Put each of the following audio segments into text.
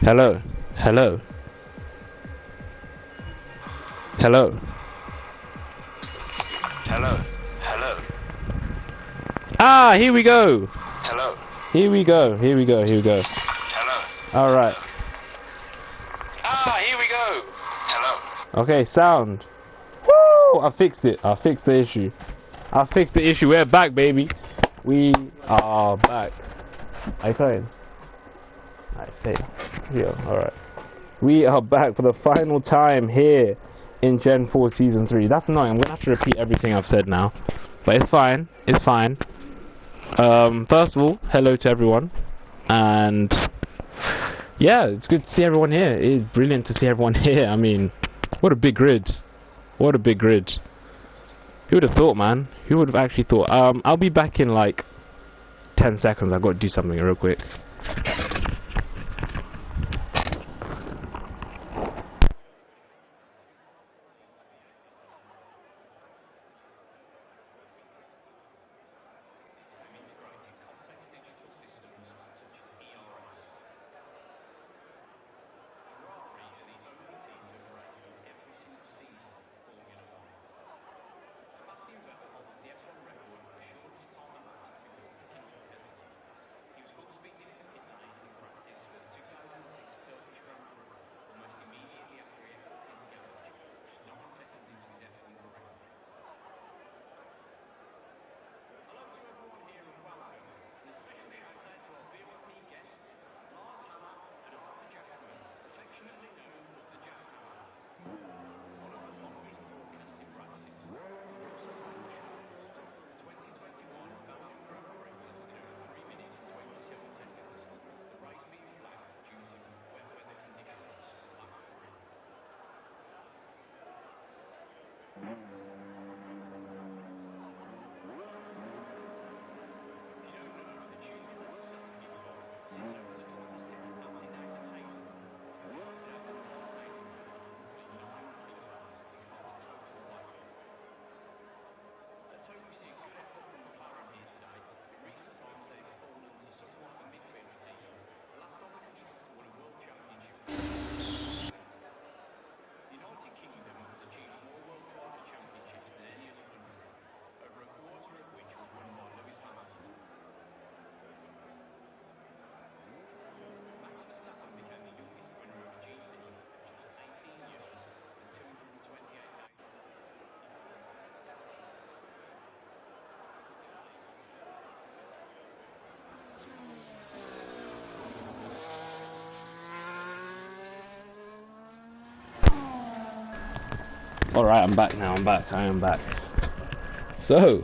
Hello. Hello. Hello. Hello. Hello. Ah, here we go. Hello. Here we go. Here we go. Here we go. Hello. All right. Ah, here we go. Hello. Okay, sound. Woo! I fixed it. I fixed the issue. I fixed the issue. We're back, baby. We are back. I saying. I say. Yeah. All right. We are back for the final time here in Gen 4 Season 3. That's annoying. I'm gonna have to repeat everything I've said now, but it's fine. It's fine. First of all, hello to everyone, and yeah, it's good to see everyone here. It's brilliant to see everyone here. I mean, what a big grid. What a big grid. Who would have thought, man? Who would have actually thought? I'll be back in like 10 seconds. I've got to do something real quick. Alright, I'm back now. I am back. So,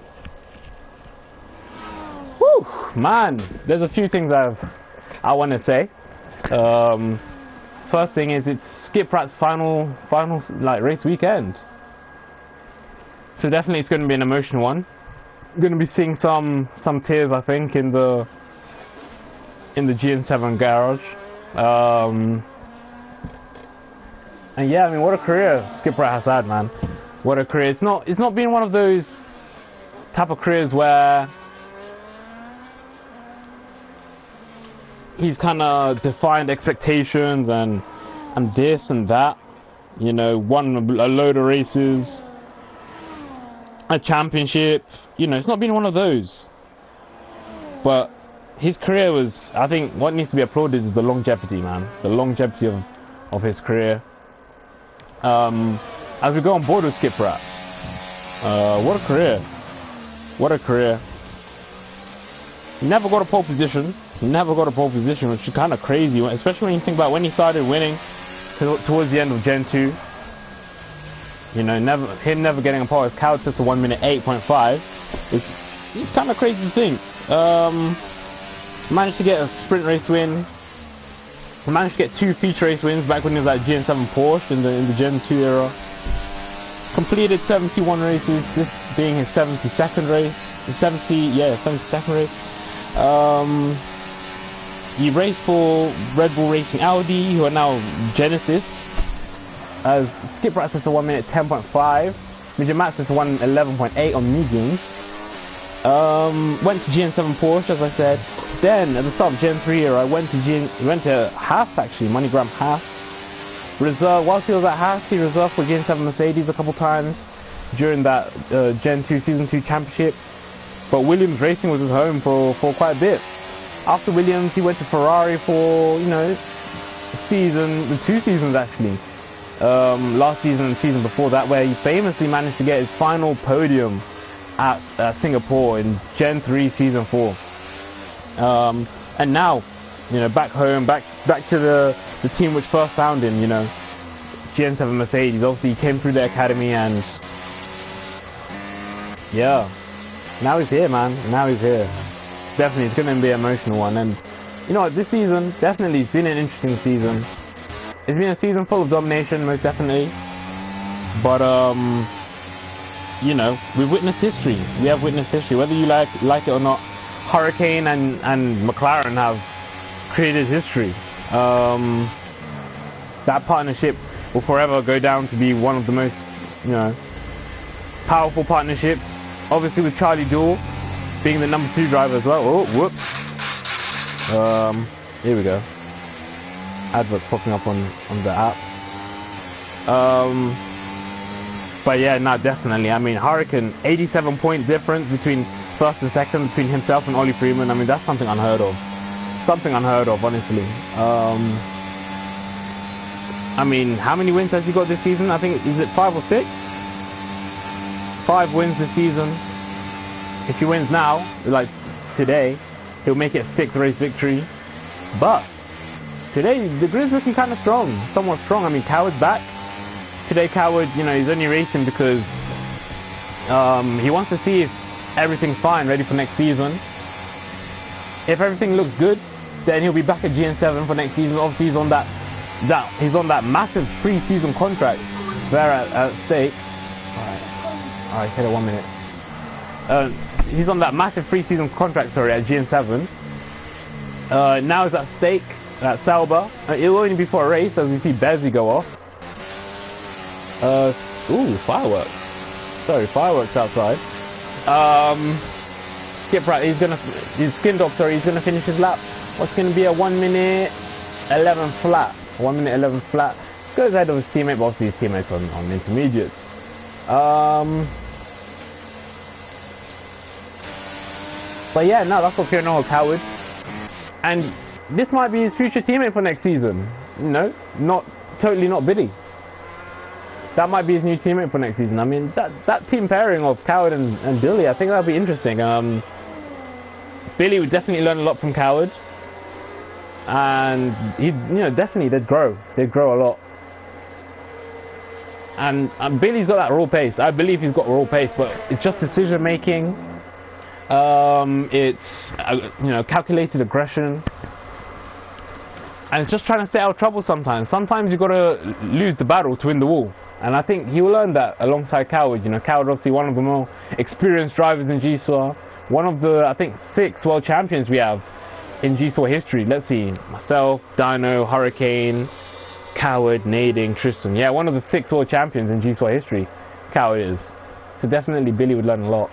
whew, man, there's a few things I want to say. First thing is it's Skip Rat's final like race weekend. So definitely it's going to be an emotional one. I'm going to be seeing some tears, I think, in the GN7 garage. And yeah, I mean, what a career Skip Rat has had, man. What a career. It's not been one of those type of careers where he's kind of defined expectations and this and that. You know, won a load of races, a championship. You know, it's not been one of those. But his career was, I think, what needs to be applauded is the longevity, man. The longevity of his career. As we go on board with Skip Rat, what a career! What a career! He never got a pole position. Which is kind of crazy, especially when you think about when he started winning towards the end of Gen 2. You know, him never getting a pole. His count to 1 minute 8.5. It's kind of crazy to think. Managed to get a sprint race win. He managed to get 2 feature race wins back when he was at GN7 Porsche in the Gen 2 era. Completed 71 races, this being his 72nd race. 72nd race. He raced for Red Bull Racing Audi, who are now Genesis. As Skip Rat says 1 minute 10.5. Midget Matt says 1:11.8 on mediums. Went to GN7 Porsche, as I said. then at the start of Gen 3 here, I went to Haas actually, MoneyGram Haas. Reserve, whilst he was at Haas, he reserved for Gen 7 Mercedes a couple times during that Gen 2 Season 2 Championship. But Williams Racing was his home for quite a bit. After Williams, he went to Ferrari for, you know, the 2 seasons actually. Last season and the season before that, where he famously managed to get his final podium at Singapore in Gen 3 Season 4. And now, you know, back home, back to the team which first found him, you know, Gen 7 Mercedes. Obviously, he came through the academy, and yeah, now he's here, man. Now he's here. Definitely, it's going to be an emotional one. And you know, this season definitely has been an interesting season. It's been a season full of domination, most definitely. But you know, we've witnessed history. We have witnessed history, whether you like it or not. Hurricane and McLaren have created history. That partnership will forever go down to be one of the most, you know, powerful partnerships. Obviously, with Charlie Dool being the number 2 driver as well. Oh, whoops. Here we go. Adverts popping up on the app. But yeah, no, definitely. I mean, Hurricane, 87 point difference between first and second, between himself and Ollie Freeman. I mean, that's something unheard of. Something unheard of, honestly. I mean, how many wins has he got this season? I think, is it 5 or 6? 5 wins this season. If he wins now, like today, he'll make it a 6th race victory. But today, the grid's looking kind of strong, somewhat strong. I mean, Coward's back. Today, Coward, you know, he's only racing because he wants to see if everything's fine, ready for next season. If everything looks good, then he'll be back at Gen 7 for next season. Obviously, he's on that massive pre-season contract there at stake. All right, hit it 1 minute. He's on that massive pre-season contract, sorry, at Gen 7. Now he's at stake at Sauber. It'll only be for a race, as we see Bezzy go off. Ooh, fireworks. Sorry, fireworks outside. Skip right, he's gonna finish his lap. What's gonna be a 1 minute 11 flat. 1 minute 11 flat. Goes ahead of his teammate, but obviously his teammate's on intermediates. But yeah, no, that's what's going on with Coward. And this might be his future teammate for next season. You know, totally not Billy. That might be his new teammate for next season. I mean, that team pairing of Coward and Billy, I think that'll be interesting. Billy would definitely learn a lot from Coward. And you know, definitely they'd grow a lot. And Billy's got that raw pace. I believe he's got raw pace, but it's just decision making. It's you know, calculated aggression, and it's just trying to stay out of trouble sometimes. Sometimes you got to lose the battle to win the war, and I think he will learn that alongside Coward. You know, Coward obviously one of the more experienced drivers in Gcor, one of the, I think, 6 world champions we have in Gcor history. Let's see, myself, Dino, Hurricane, Coward, Nading, Tristan. Yeah, one of the 6 world champions in Gcor history, Coward is. So definitely Billy would learn a lot.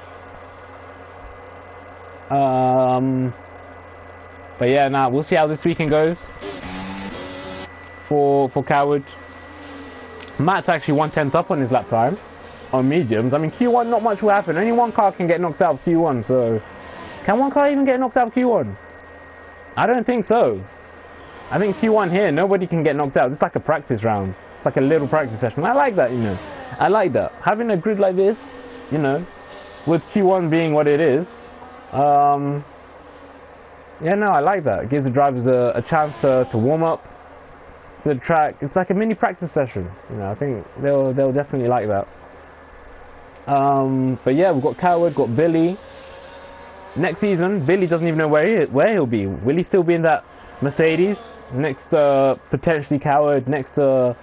But yeah, now we'll see how this weekend goes for Coward. Matt's actually 1/10 up on his lap time on mediums. I mean, Q1, not much will happen. Only one car can get knocked out of Q1, so can one car even get knocked out of Q1? I don't think so. I think Q1 here, nobody can get knocked out. It's like a practice round. It's like a little practice session. I like that, you know. I like that. Having a grid like this, you know, with Q1 being what it is, yeah, no, I like that. It gives the drivers a chance to warm up to the track. It's like a mini practice session. You know, I think they'll definitely like that. But yeah, we've got Coward, got Billy. Next season, Billy doesn't even know where he'll be. Will he still be in that Mercedes? Next to potentially Coward, next to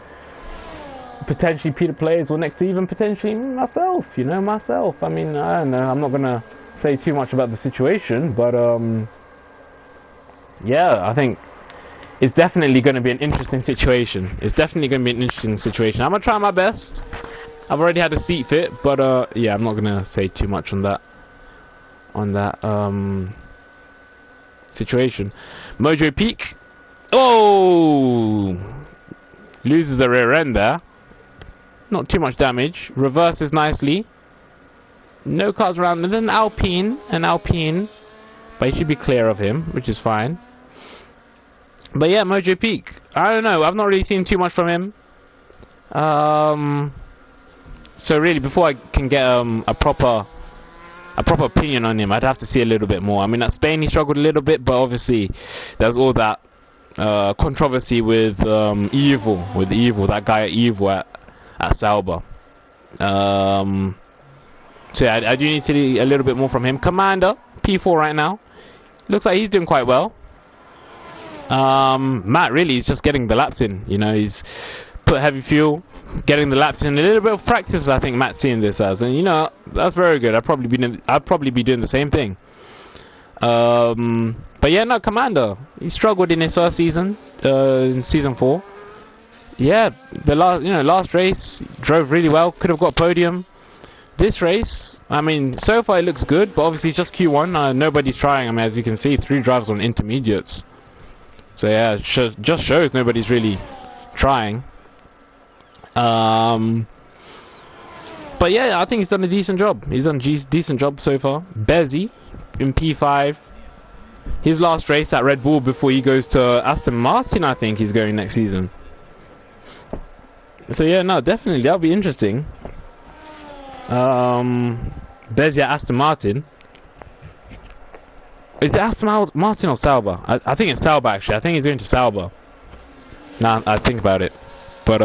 potentially Peter Players, or next to even potentially myself, you know, myself. I mean, I don't know, I'm not gonna say too much about the situation, but yeah, I think it's definitely going to be an interesting situation. It's definitely going to be an interesting situation. I'm gonna try my best. I've already had a seat fit, but yeah, I'm not gonna say too much on that situation. Mojo Peak. Oh! Loses the rear end there. Not too much damage. Reverses nicely. No cars around. And then Alpine. But he should be clear of him, which is fine. But yeah, Mojo Peak. I don't know. I've not really seen too much from him. So really, before I can get a proper opinion on him, I'd have to see a little bit more. I mean, at Spain he struggled a little bit, but obviously there's all that controversy with Evil, that guy at Evil at Sauber. So yeah, I do need to see a little bit more from him. Commander P4 right now. Looks like he's doing quite well. Matt really is just getting the laps in. You know, he's put heavy fuel, getting the laps in. A little bit of practice, I think Matt's seeing this as, and you know, that's very good. I'd probably be doing the same thing. But yeah, no, Commander, he struggled in his first season, in season 4. Yeah, the last race drove really well. Could have got podium. This race, I mean, so far it looks good, but obviously it's just Q1. Nobody's trying. I mean, as you can see, 3 drives on intermediates. So yeah, just shows nobody's really trying. But yeah, I think he's done a decent job. He's done a decent job so far. Bezzy in P5. His last race at Red Bull before he goes to Aston Martin, I think he's going next season. So yeah, no, definitely that'll be interesting. Bezzy at Aston Martin. Is it Aston Martin or Sauber? I think it's Sauber actually. I think he's going to Sauber. Now I think about it. But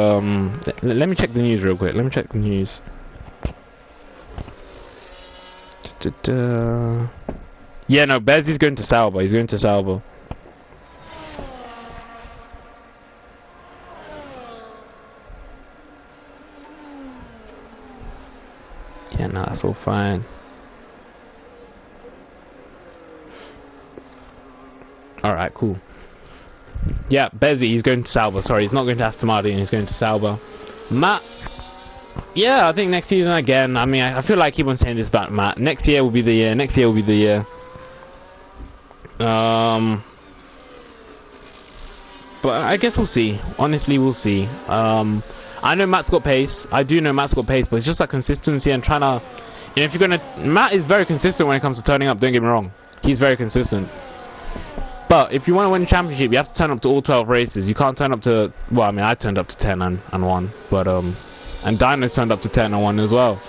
let me check the news real quick. Let me check the news. Yeah, no, Bezzy's going to Sauber. He's going to Sauber. Yeah, no, that's all fine. Alright, cool. Yeah, Bezzy, he's going to Sauber. Sorry, he's not going to Aston Martin, he's going to Sauber. Matt, yeah, I think next season again. I mean, I feel like I keep on saying this about Matt. Next year will be the year. Next year will be the year. But I guess we'll see. Honestly, we'll see. I know Matt's got pace. I do know Matt's got pace, but it's just that consistency and trying to... You know, if you're going to... Matt is very consistent when it comes to turning up, don't get me wrong. He's very consistent. But if you want to win a championship, you have to turn up to all 12 races. You can't turn up to... Well, I mean, I turned up to 10 and 1. But, and Dino's turned up to 10 and 1 as well.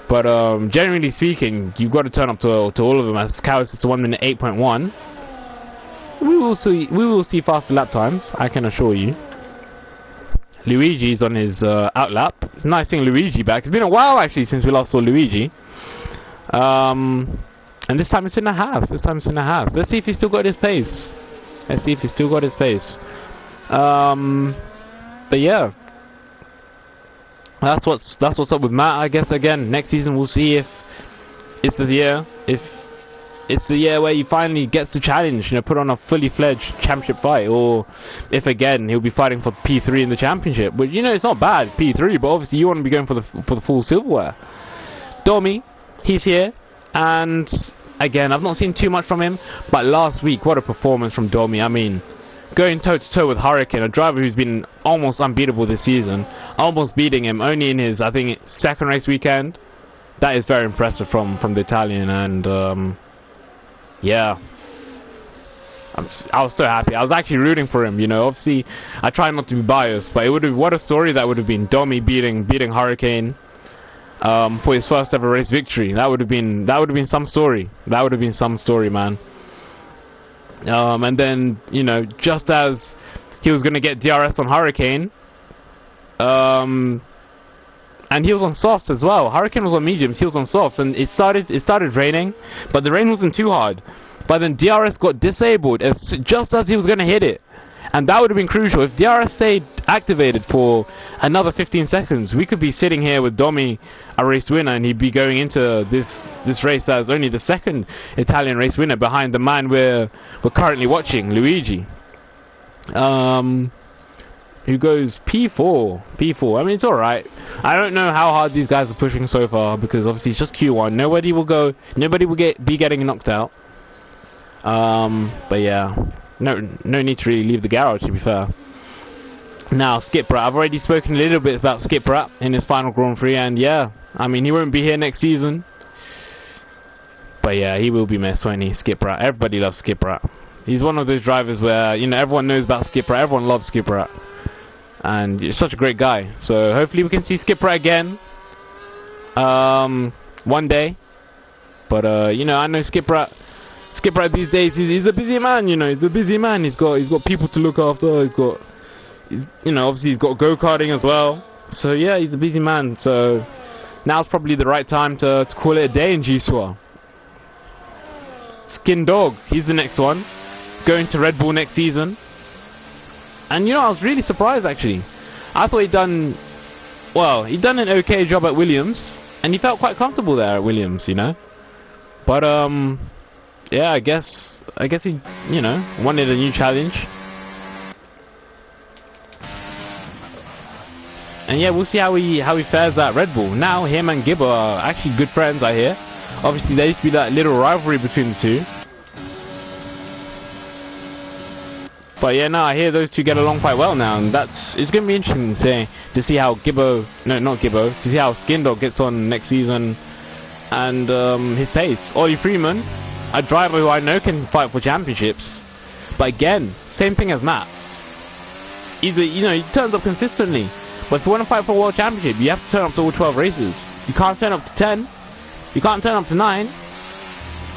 But, generally speaking, you've got to turn up to all of them. As Cows, it's a 1 minute 8.1. We will see faster lap times, I can assure you. Luigi's on his outlap. It's nice seeing Luigi back. It's been a while actually since we last saw Luigi. And this time it's in the house. Let's see if he's still got his pace. But yeah, that's what's up with Matt. I guess again next season we'll see if it's the year. If it's the year where he finally gets the challenge, you know, put on a fully fledged championship fight, or if again he'll be fighting for P3 in the championship. But you know, it's not bad P3, but obviously you want to be going for the full silverware. Domi, he's here, and again I've not seen too much from him, but last week what a performance from Domi. I mean, going toe to toe with Hurricane, a driver who's been almost unbeatable this season, almost beating him only in his, I think, second race weekend. That is very impressive from the Italian, and yeah, I was so happy. I was actually rooting for him, you know. Obviously, I try not to be biased, but it would have, what a story that would have been. Domi beating Hurricane for his first ever race victory. That would have been some story. That would have been some story, man. And then, you know, just as he was gonna get DRS on Hurricane, and he was on softs as well. Hurricane was on mediums, he was on softs, and it started raining, but the rain wasn't too hard. But then DRS got disabled just as he was going to hit it, and that would have been crucial. If DRS stayed activated for another 15 seconds, we could be sitting here with Domi a race winner, and he'd be going into this race as only the second Italian race winner behind the man we're currently watching, Luigi. Who goes P4. I mean, it's alright. I don't know how hard these guys are pushing so far, because obviously it's just Q1. Nobody will be getting knocked out. But yeah, no need to really leave the garage, to be fair. Now, Skip Rat. I've already spoken a little bit about Skip Rat in his final Grand Prix, and yeah, I mean, he won't be here next season. But yeah, he will be missed, won't he? Skip Rat. Everybody loves Skip Rat. He's one of those drivers where, you know, everyone knows about Skip Rat. Everyone loves Skip Rat. And he's such a great guy. So hopefully we can see Skip Rat again. One day. But, you know, I know Skip Rat these days, he's a busy man, you know. He's a busy man. He's got people to look after. You know, obviously he's got go-karting as well. So yeah, he's a busy man. So now's probably the right time to call it a day in Gcor. Skin Dog, he's the next one. Going to Red Bull next season. And you know, I was really surprised actually. I thought he'd done an okay job at Williams. And he felt quite comfortable there at Williams, you know. But yeah, I guess he, you know, wanted a new challenge. And yeah, we'll see how he fares at Red Bull. Now, him and Gibber are actually good friends, I hear. Obviously, there used to be that little rivalry between the two. But yeah, no, I hear those two get along quite well now, and it's going to be interesting to see how to see how Skin Dog gets on next season, and his pace. Ollie Freeman, a driver who I know can fight for championships, but again, same thing as Matt. He turns up consistently. But if you want to fight for a world championship, you have to turn up to all 12 races. You can't turn up to 10. You can't turn up to 9.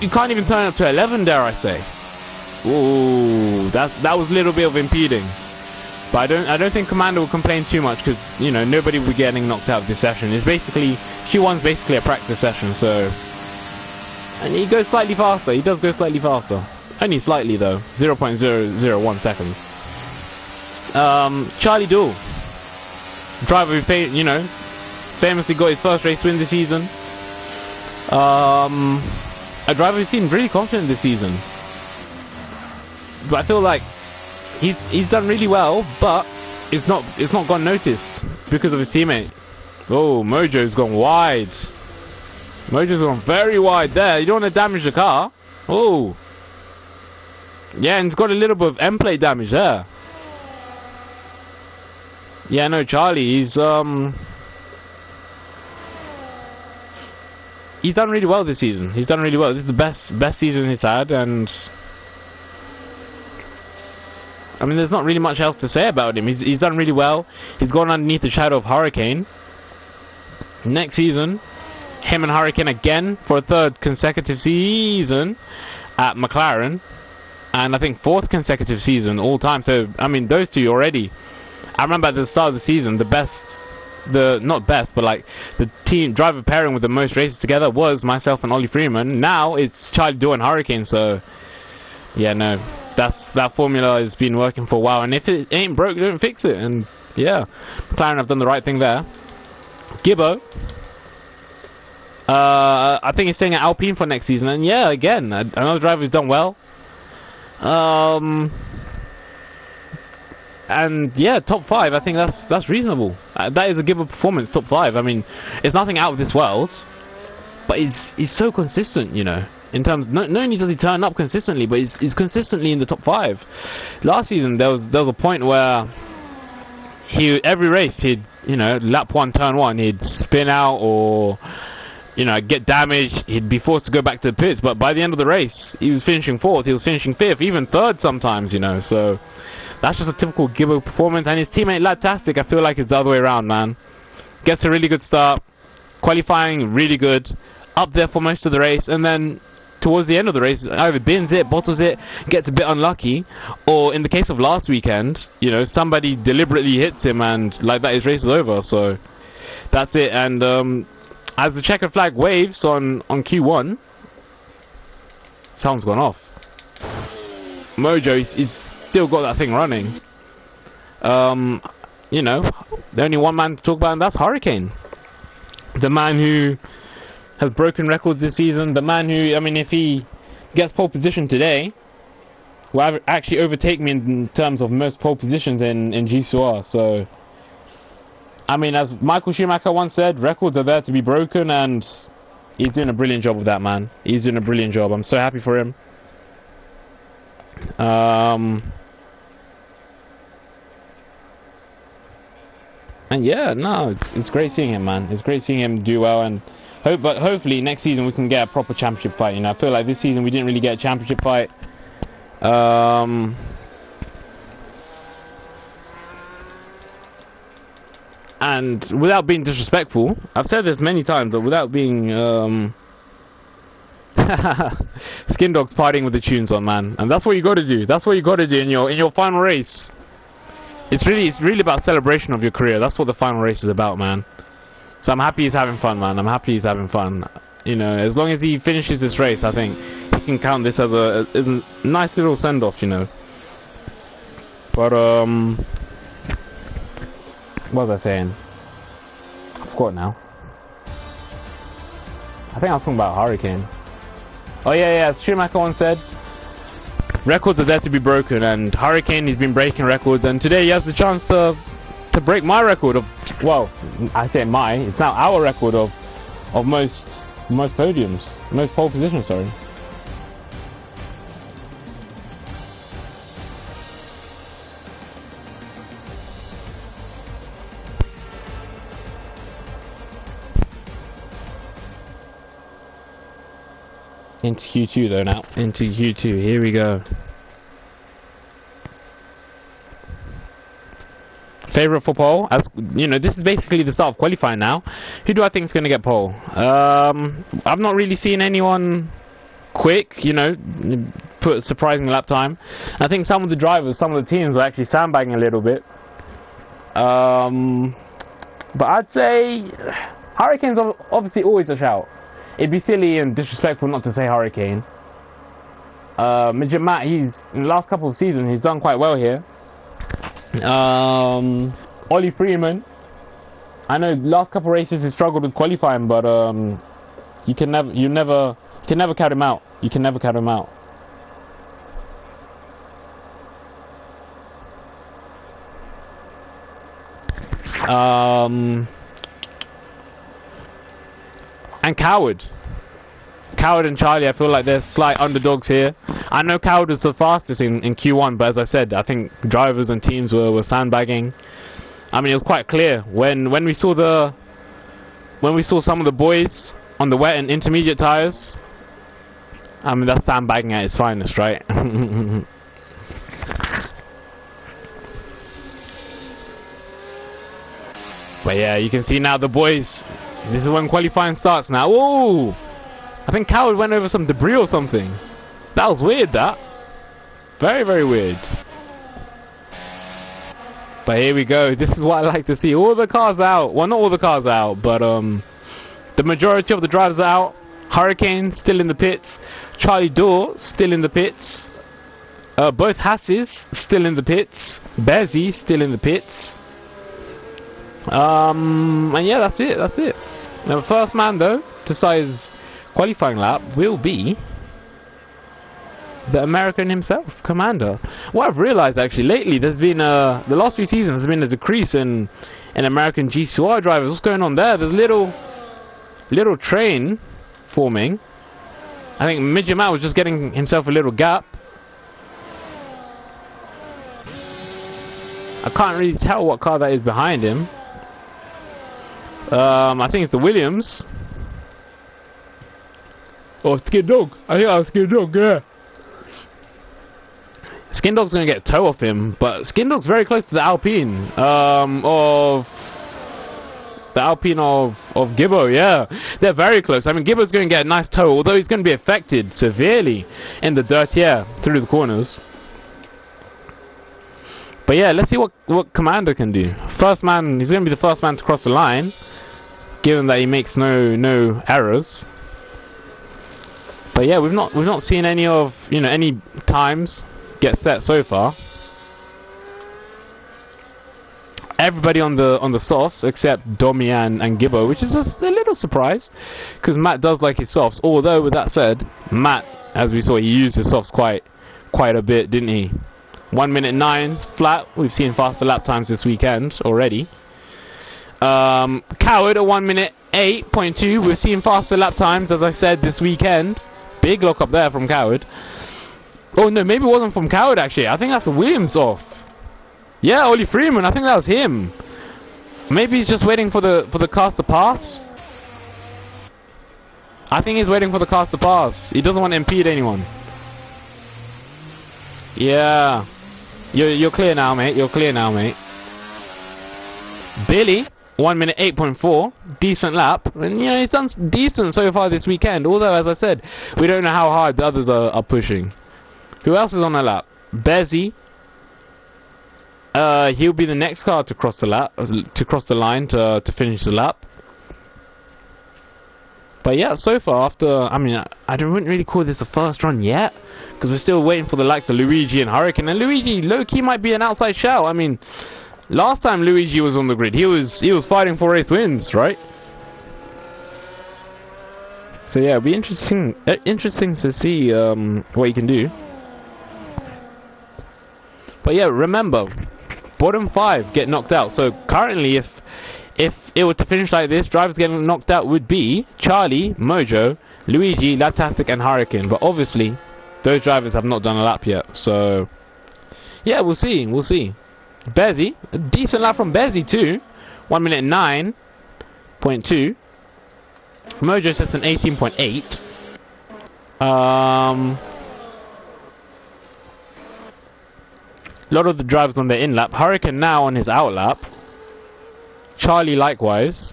You can't even turn up to 11, dare I say. Ooh, that was a little bit of impeding. But I don't think Commander will complain too much because, you know, nobody will be getting knocked out of this session. It's basically, Q1's basically a practice session, so. And he goes slightly faster. He does go slightly faster. Only slightly though. 0.001 seconds. Charlie Dool. Driver who, you know, famously got his first race win this season. A driver who seemed really confident this season. But I feel like he's done really well, but it's not gone noticed because of his teammate. Oh, Mojo's gone wide. Mojo's gone very wide there. You don't want to damage the car. Oh. Yeah, and it's got a little bit of end plate damage there. Yeah, no, Charlie, he's done really well this season. He's done really well. This is the best season he's had, and I mean, there's not really much else to say about him. He's done really well. He's gone underneath the shadow of Hurricane. Next season, him and Hurricane again for a third consecutive season at McLaren, and I think fourth consecutive season all time. So I mean, those two already. I remember at the start of the season, not best, but like the team driver pairing with the most races together was myself and Ollie Freeman. Now it's Charlie Dool and Hurricane. So yeah, no, that formula has been working for a while, and if it ain't broke, don't fix it. And yeah, McLaren have done the right thing there. Gibbo, I think he's staying at Alpine for next season, and yeah, again, another driver who's done well. And yeah, top 5, I think that's reasonable. That is a Gibber performance, top 5. I mean, it's nothing out of this world, but he's so consistent, you know. In terms, not only does he turn up consistently, but he's consistently in the top 5. Last season, there was a point where every race he'd, you know, lap 1, turn 1, he'd spin out or, you know, get damaged. He'd be forced to go back to the pits. But by the end of the race, he was finishing 4th, he was finishing 5th, even 3rd sometimes, you know. So that's just a typical Gibbo performance. And his teammate Latastic, I feel like it's the other way around, man. Gets a really good start, qualifying really good, up there for most of the race, and then towards the end of the race, either bins it, bottles it, gets a bit unlucky, or in the case of last weekend, you know, somebody deliberately hits him, and like that, his race is over. So that's it. And as the checkered flag waves on Q1, sound's gone off. Mojo is still got that thing running. You know, the only one man to talk about, and that's Hurricane, the man who has broken records this season. The man who, I mean, if he gets pole position today, will actually overtake me in terms of most pole positions in Gcor. So, I mean, as Michael Schumacher once said, records are there to be broken, and he's doing a brilliant job with that, man. He's doing a brilliant job. I'm so happy for him. And yeah, no, it's great seeing him, man. It's great seeing him do well, and hopefully next season we can get a proper championship fight. You know, I feel like this season we didn't really get a championship fight. And without being disrespectful, I've said this many times, but without being Skin Dog's partying with the tunes on, man, and that's what you got to do. That's what you got to do in your final race. It's really about celebration of your career. That's what the final race is about, man. So I'm happy he's having fun, man. I'm happy he's having fun. You know, as long as he finishes this race, I think he can count this as a nice little send-off, you know. But what was I saying? I forgot now. I think I was talking about Hurricane. Oh yeah, Schumacher once said, records are there to be broken, and Hurricane, he's been breaking records, and today he has the chance to break my record of, well, I say it's now our record of most podiums, most pole positions, sorry. Into Q2 though now. Into Q2. Here we go. Favorite for pole? As you know, this is basically the start of qualifying now. Who do I think is going to get pole? I've not really seen anyone quick, you know, put a surprising lap time. I think some of the drivers, some of the teams are actually sandbagging a little bit. But I'd say Hurricane's obviously always a shout. It'd be silly and disrespectful not to say Hurricane. Midget Matt, in the last couple of seasons, he's done quite well here. Ollie Freeman, I know last couple of races he struggled with qualifying, but you can never count him out. You can never count him out. And Coward and Charlie, I feel like they're slight underdogs here. I know Coward was the fastest in Q1, but as I said, I think drivers and teams were sandbagging. I mean, it was quite clear when we saw some of the boys on the wet and intermediate tires. I mean, that's sandbagging at its finest, right? But yeah, you can see now the boys. This is when qualifying starts now. Whoa! I think Coward went over some debris or something. That was weird, that. Very, very weird. But here we go. This is what I like to see. All the cars out. Well, not all the cars out, but the majority of the drivers are out. Hurricane still in the pits. Charlie Dorr still in the pits. Both Hasses still in the pits. Bezzy still in the pits. And yeah, that's it. That's it. Now, the first man though to start his qualifying lap will be the American himself, Commander. What I've realized actually lately, there's been the last few seasons there's been a decrease in American Gcor drivers. What's going on there? There's a little train forming. I think Midget Matt was just getting himself a little gap. I can't really tell what car that is behind him. I think it's the Williams. Or Skin Dog. I think it's Skin Dog, yeah. Skin Dog's gonna get a toe off him, but Skin Dog's very close to the Alpine of Gibbo, yeah. They're very close. I mean, Gibbo's gonna get a nice toe, although he's gonna be affected severely in the dirt, yeah, through the corners. But yeah, let's see what Commander can do. First man, he's gonna be the first man to cross the line, given that he makes no errors. But yeah, we've not seen any of any times get set so far. Everybody on the softs except Domi and Gibbo, which is a little surprise because Matt does like his softs. Although with that said, Matt, as we saw, he used his softs quite a bit, didn't he? 1:09 flat. We've seen faster lap times this weekend already. Coward at 1:08.2. We've seen faster lap times, as I said, this weekend. Big lock up there from Coward. Oh no, maybe it wasn't from Coward actually. I think that's Williams off. Yeah, Ollie Freeman. I think that was him. Maybe he's just waiting for the cars to pass. I think he's waiting for the cars to pass. He doesn't want to impede anyone. Yeah. You're clear now, mate. You're clear now, mate. Billy, 1 minute 8.4, decent lap, and you know he's done decent so far this weekend. Although, as I said, we don't know how hard the others are pushing. Who else is on the lap? Bezzy. He'll be the next car to cross the lap, to finish the lap. But yeah, so far after, I mean, I wouldn't really call this a first run yet, because we're still waiting for the likes of Luigi and Hurricane. And Luigi, low-key, might be an outside shout. I mean, last time Luigi was on the grid, he was fighting for race wins, right? So yeah, it'll be interesting to see what he can do. But yeah, remember, bottom 5 get knocked out. So currently, if it were to finish like this, drivers getting knocked out would be Charlie, Mojo, Luigi, Latastic, and Hurricane. But obviously, those drivers have not done a lap yet. So yeah, we'll see. Bezzy, a decent lap from Bezzy too. 1 minute 9.2. Mojo sets an 18.8. A lot of the drivers on their in lap. Hurricane now on his out lap. Charlie likewise.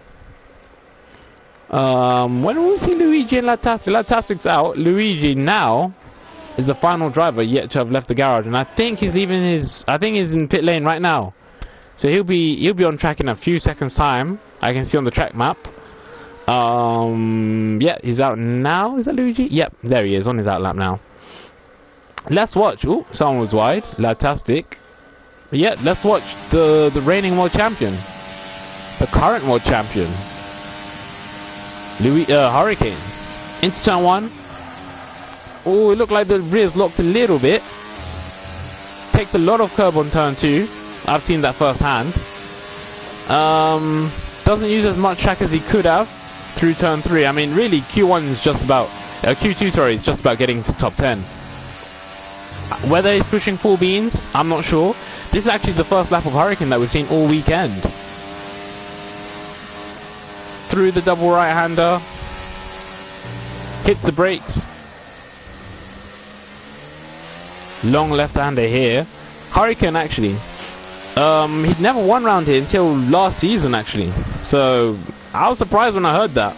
When will we see Luigi and Latastic? Latastic's out. Luigi now is the final driver yet to have left the garage, and I think he's leaving his. I think he's in pit lane right now. So he'll be on track in a few seconds time. I can see on the track map. Yeah, he's out now. Is that Luigi? Yep, there he is on his out lap now. Let's watch. Oh, someone was wide. Latastic. Yeah, let's watch the reigning world champion, the current world champion, Hurricane. Into turn 1. Oh, it looked like the rear's locked a little bit. Takes a lot of curb on turn 2. I've seen that firsthand. Doesn't use as much track as he could have through turn 3. I mean, really, Q1 is just about Q2. Sorry, is just about getting to top 10. Whether he's pushing full beans, I'm not sure. This is actually the first lap of Hurricane that we've seen all weekend. Through the double right-hander. Hits the brakes. Long left-hander here. Hurricane actually. He'd never won round here until last season actually. So I was surprised when I heard that.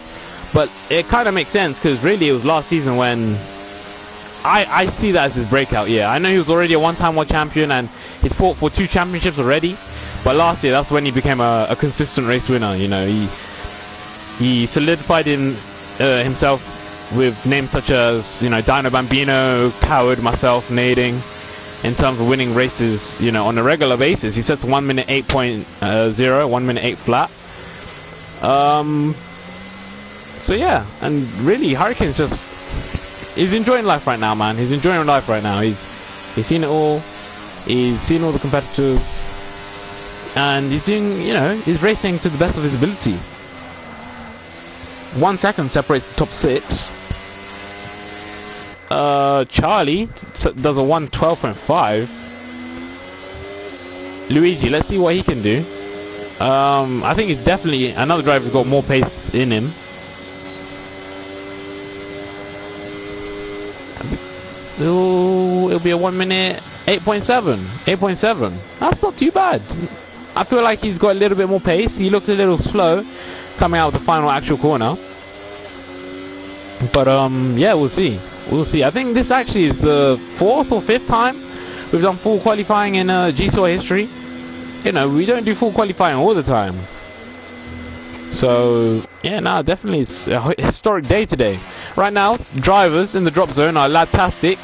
But it kind of makes sense because really it was last season when I see that as his breakout year. I know he was already a one-time world champion and he'd fought for 2 championships already. But last year, that's when he became a consistent race winner. You know, he solidified himself with names such as, you know, Dino Bambino, Coward, myself, Nading, in terms of winning races, you know, on a regular basis. He sets 1 minute 8.0, 1 minute 8 flat. So yeah, and really, Hurricane's just, he's enjoying life right now, man. He's enjoying life right now. He's seen it all. He's seen all the competitors, and he's doing, you know, he's racing to the best of his ability. 1 second separates the top 6. Charlie does a 1:12.5. Luigi, let's see what he can do. I think he's definitely another driver who's got more pace in him. It'll be a 1 minute 8.7. 8.7. That's not too bad. I feel like he's got a little bit more pace. He looked a little slow coming out of the final actual corner. But yeah, we'll see. We'll see. I think this actually is the 4th or 5th time we've done full qualifying in Gcor history. You know, we don't do full qualifying all the time. So yeah, no, definitely it's a historic day today. Right now, drivers in the drop zone are Latastic,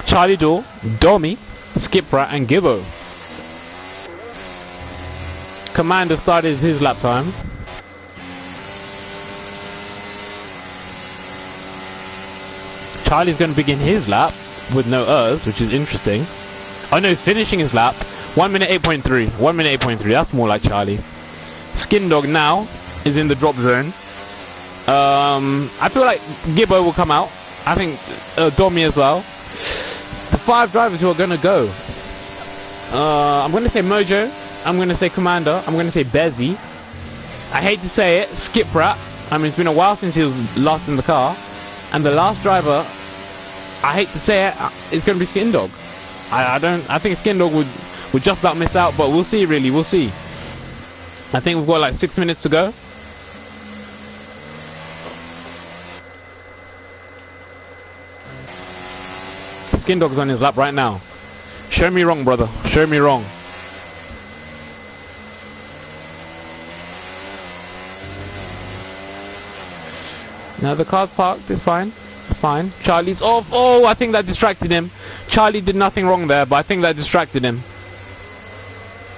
Charlie Door, Domi, Skiprat, and Gibbo. Commander started his lap time. Charlie's going to begin his lap with no errs, which is interesting. Oh no, he's finishing his lap. 1 minute 8.3. 1 minute 8.3. That's more like Charlie. Skin Dog now is in the drop zone. I feel like Gibbo will come out. I think Domi as well. The 5 drivers who are gonna go. I'm gonna say Mojo. I'm gonna say Commander. I'm gonna say Bezzy. I hate to say it, Skip Rat. I mean, it's been a while since he was last in the car. And the last driver, I hate to say it, it's gonna be Skin Dog. I think Skin Dog would just about miss out, but we'll see. Really, we'll see. I think we've got like 6 minutes to go. Skin Dog's on his lap right now. Show me wrong, brother. Show me wrong. Now the car's parked. It's fine. It's fine. Charlie's off. Oh, I think that distracted him. Charlie did nothing wrong there, but I think that distracted him.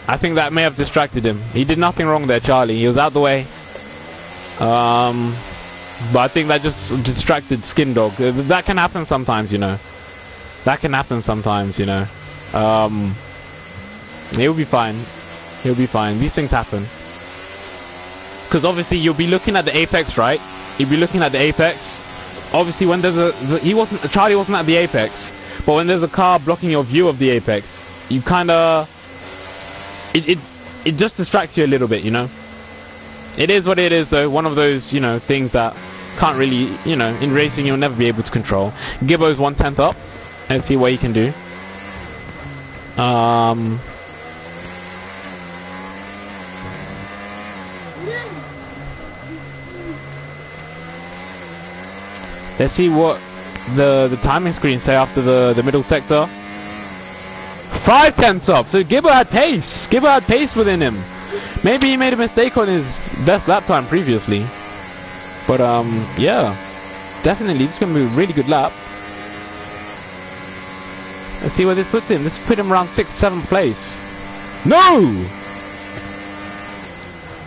I think that may have distracted him. He did nothing wrong there, Charlie. He was out the way. But I think that just distracted Skin Dog. That can happen sometimes, you know. That can happen sometimes, you know. He'll be fine. He'll be fine. These things happen. Because obviously you'll be looking at the apex, right? You'll be looking at the apex. Obviously when there's Charlie wasn't at the apex. But when there's a car blocking your view of the apex, you kinda... It just distracts you a little bit, you know? It is what it is though. One of those, you know, things that can't really, you know, in racing you'll never be able to control. Gibbo's 1/10 up. Let's see what he can do. Let's see what the timing screen say after the middle sector. 5/10 up. So Gibbo had pace. Gibbo had pace within him. Maybe he made a mistake on his best lap time previously. But yeah, definitely this is gonna be a really good lap. Let's see where this puts him. This put him around 6th, 7th place. No!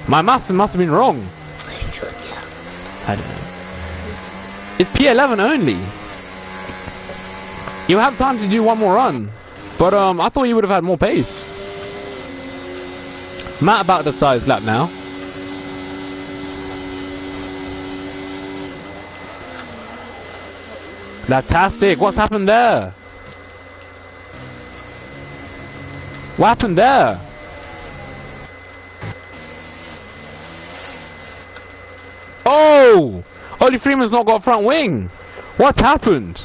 My math must have been wrong. I don't know. It's P11 only. You have time to do one more run. But I thought you would have had more pace. Matt about the size lap now. Fantastic. What's happened there? What happened there? Oh! Ollie Freeman's not got a front wing. What's happened?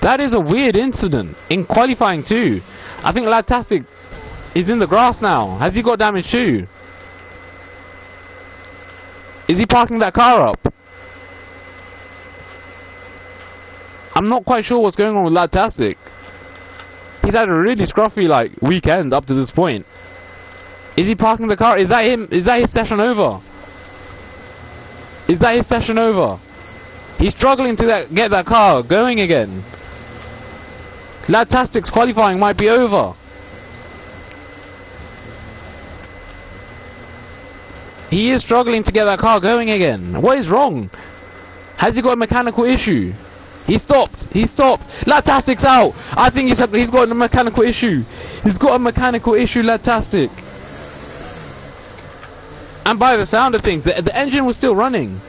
That is a weird incident. In qualifying too. I think Latastic is in the grass now. Has he got damage too? Is he parking that car up? I'm not quite sure what's going on with Latastic. He's had a really scruffy like weekend up to this point. Is he parking the car? Is that him? Is that his session over? Is that his session over? He's struggling to get that car going again. Latastic's qualifying might be over. He is struggling to get that car going again. What is wrong? Has he got a mechanical issue? He stopped. He stopped. Latastic's out. I think he's got a mechanical issue. He's got a mechanical issue, Latastic. And by the sound of things, the engine was still running.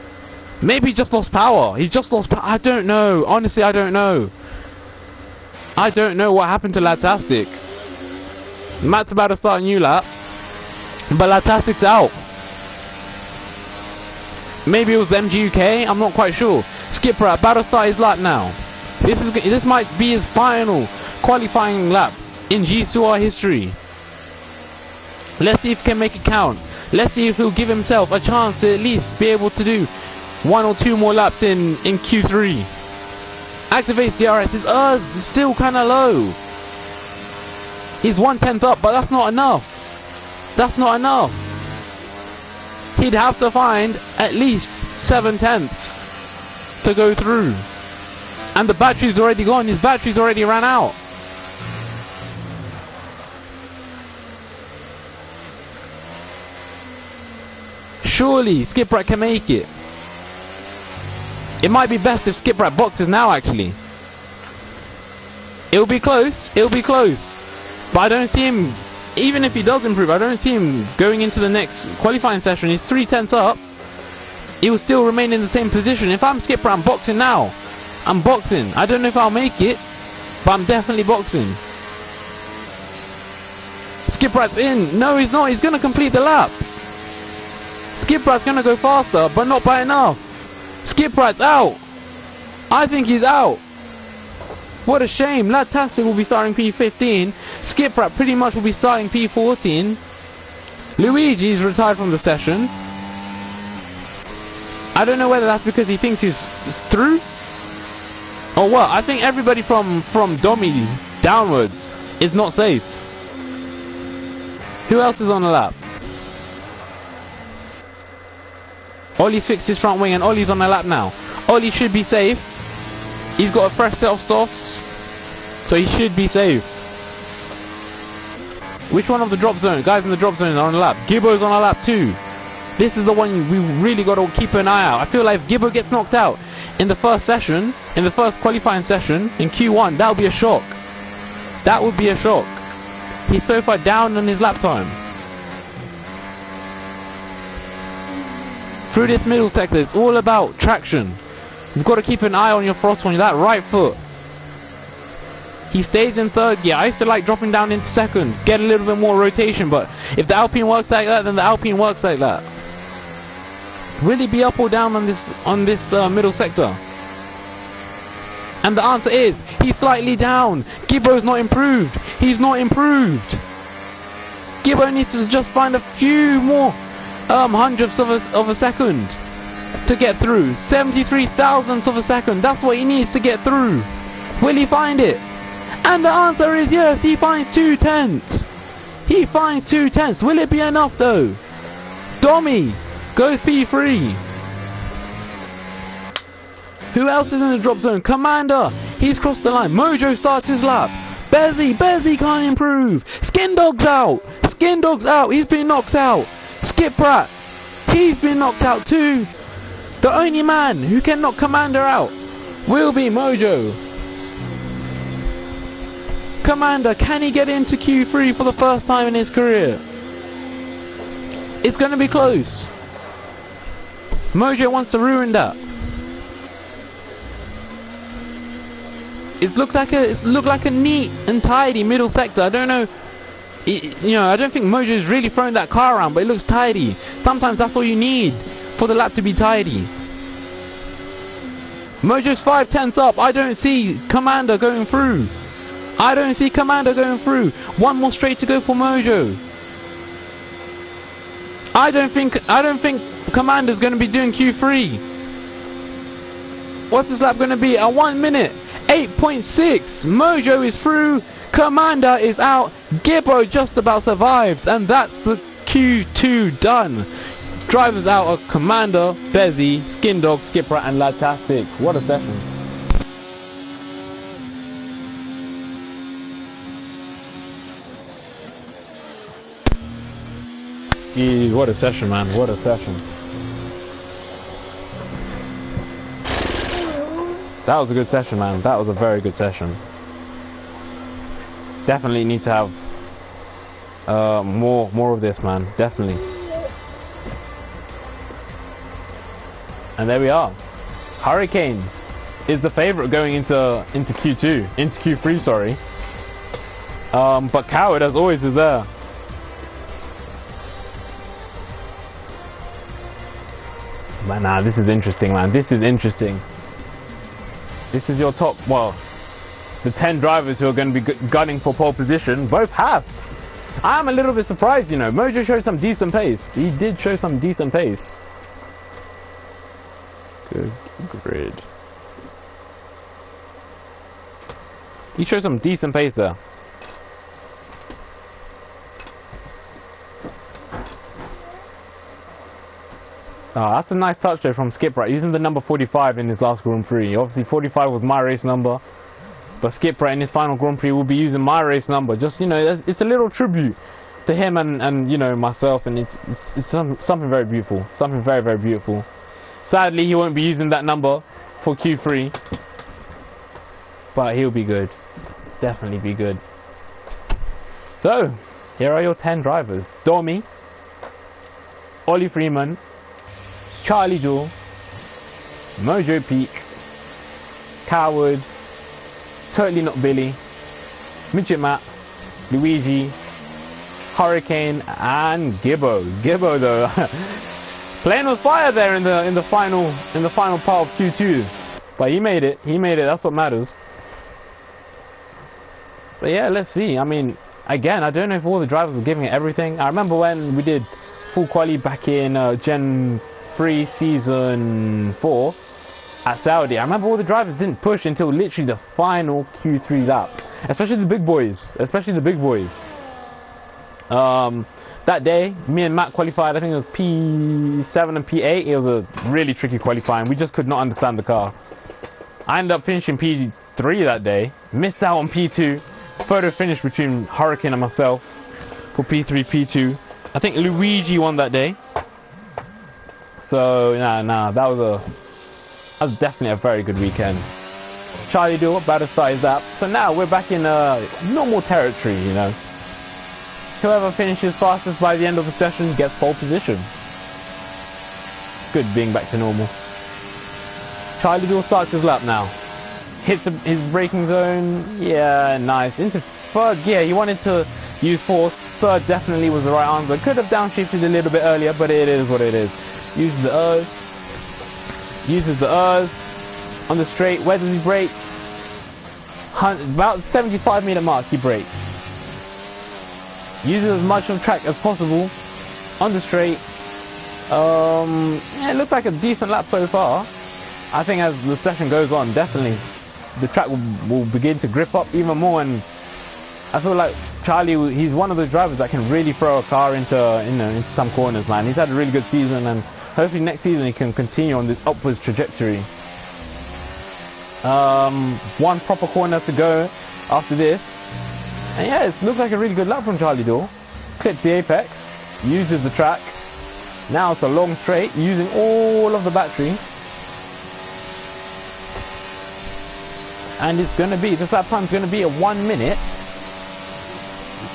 Maybe he just lost power. He just lost power. I don't know. Honestly, I don't know. I don't know what happened to Latastic. Matt's about to start a new lap. But Latastic's out. Maybe it was MGUK. I'm not quite sure. Skipper about to start his lap now. This might be his final qualifying lap in Gcor history. Let's see if he can make it count. Let's see if he'll give himself a chance to at least be able to do 1 or 2 more laps in Q3. Activates DRS. His still kind of low. He's 1/10 up, but that's not enough. That's not enough. He'd have to find at least 7/10 to go through. And the battery's already gone. His battery's already ran out. Surely Skiprat can make it. It might be best if Skiprat boxes now actually. It'll be close. It'll be close. But I don't see him, even if he does improve, I don't see him going into the next qualifying session. He's 3/10 up. he will still remain in the same position. If I'm Skipper, I'm boxing now. I'm boxing. I don't know if I'll make it, but I'm definitely boxing. Skipper's in. No, he's not. He's going to complete the lap. Skipper's going to go faster, but not by enough. Skipper's out. I think he's out. What a shame. Ladtastic will be starting P15. Skiprat pretty much will be starting P14. Luigi's retired from the session. I don't know whether that's because he thinks he's through or what. I think everybody from Domi downwards is not safe. Who else is on the lap? Ollie's fixed his front wing and Ollie's on the lap now. Ollie should be safe. He's got a fresh set of softs, so he should be safe. Which one of the drop zone? Guys in the drop zone are on the lap. Gibbo's on a lap too. This is the one we really got to keep an eye out. I feel like if Gibbo gets knocked out in the first session, in the first qualifying session, in Q1, that would be a shock. That would be a shock. He's so far down on his lap time. Through this middle sector, it's all about traction. You've got to keep an eye on your throttle on that right foot. He stays in third gear. I used to like dropping down into second, get a little bit more rotation, but if the Alpine works like that, then the Alpine works like that. Will he be up or down on this middle sector? And the answer is, he's slightly down. Gibbo's not improved. He's not improved. Gibbo needs to just find a few more hundredths of a second to get through. 73 thousandths of a second. That's what he needs to get through. Will he find it? And the answer is yes. He finds 2/10. He finds 2/10. Will it be enough though? Domi goes P3. Who else is in the drop zone? Commander. He's crossed the line. Mojo starts his lap. Bezzy can't improve. Skin Dog's out. Skin Dog's out. He's been knocked out. Skip Pratt. He's been knocked out too. The only man who can knock Commander out will be Mojo. Commander, can he get into Q3 for the first time in his career? It's going to be close. Mojo wants to ruin that. It looked like a neat and tidy middle sector. I don't know. I don't think Mojo's really thrown that car around, but it looks tidy. Sometimes that's all you need for the lap to be tidy. Mojo's 5/10 up. I don't see Commander going through. I don't see Commander going through. One more straight to go for Mojo. I don't think Commander's going to be doing Q3. What's this lap going to be? A 1 minute 8.6. Mojo is through. Commander is out. Gibbo just about survives, and that's the Q2 done. Drivers out are Commander, Bezzy, Skin Dog, Skipper, and Ladtastic. What a session! Jeez, what a session, man! What a session! That was a good session, man. That was a very good session. Definitely need to have more of this, man. Definitely. And there we are. Hurricane is the favorite going into Q3, sorry. But Coward, as always, is there. But nah, this is interesting, man. This is interesting. This is your top, well, the 10 drivers who are going to be gunning for pole position. Both halves. I'm a little bit surprised, you know. Mojo showed some decent pace. He did show some decent pace. Good grid. He showed some decent pace there. Oh, that's a nice touch there from Skip, right? Using the number 45 in his last Grand Prix. Obviously 45 was my race number, but Skip, right, in his final Grand Prix will be using my race number. Just, you know, it's a little tribute to him and you know, myself, and it's something very beautiful. Something very, very beautiful. Sadly, he won't be using that number for Q3, but he'll be good. Definitely be good. So, here are your 10 drivers. Domi, Ollie Freeman, Charlie Jewel, Mojo Peak, Coward, Totally Not Billy, Midget Matt, Luigi, Hurricane, and Gibbo. Gibbo though, playing with fire there in the final part of Q2, but he made it. He made it. That's what matters. But yeah, let's see. I mean, again, I don't know if all the drivers were giving it everything. I remember when we did full quali back in Gen.3 season 4 at Saudi. I remember all the drivers didn't push until literally the final Q3 lap, especially the big boys. That day, me and Matt qualified. I think it was P7 and P8. It was a really tricky qualifying. We just could not understand the car. I ended up finishing P3 that day. Missed out on P2. Photo finish between Hurricane and myself for P3, P2. I think Luigi won that day. So nah, that was definitely a very good weekend. Charlie Jewel, about to size up. So now we're back in normal territory, you know. Whoever finishes fastest by the end of the session gets pole position. Good being back to normal. Charlie Jewel starts his lap now. Hits his braking zone. Yeah, nice. Into third gear. He wanted to use fourth. Third definitely was the right answer. Could have downshifted a little bit earlier, but it is what it is. Uses the ERS. On the straight. Where does he brake? About 75-meter mark he brakes. Uses as much of track as possible on the straight. Yeah, it looks like a decent lap so far. I think as the session goes on, definitely the track will begin to grip up even more, and I feel like Charlie, he's one of those drivers that can really throw a car into some corners, man. He's had a really good season, and hopefully next season he can continue on this upwards trajectory. One proper corner to go after this. And yeah, it looks like a really good lap from Charlie Jewel. Clips the apex, uses the track. Now it's a long straight, using all of the battery. And it's going to be, this lap time is going to be a 1 minute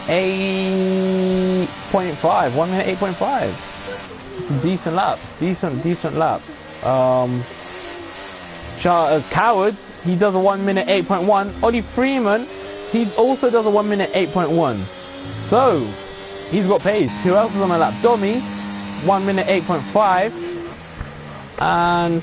8.5. 1 minute 8.5. Decent lap. Decent lap. Coward, he does a 1 minute 8.1. Ollie Freeman, he also does a 1 minute 8.1. So, he's got pace. Who else is on the lap? Dommy, 1 minute 8.5. And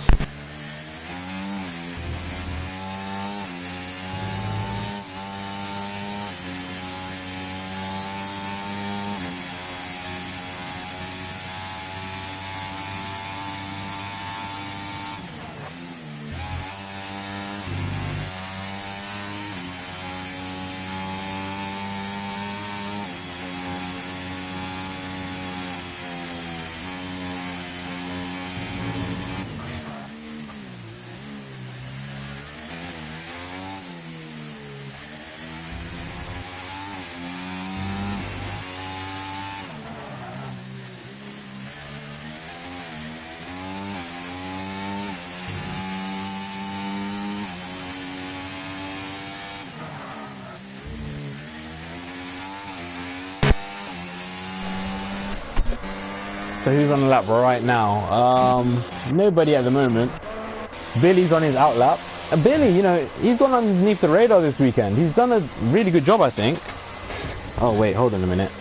so who's on the lap right now? Nobody at the moment. Billy's on his out lap. Billy, you know, he's gone underneath the radar this weekend. He's done a really good job, I think. Oh wait, hold on a minute.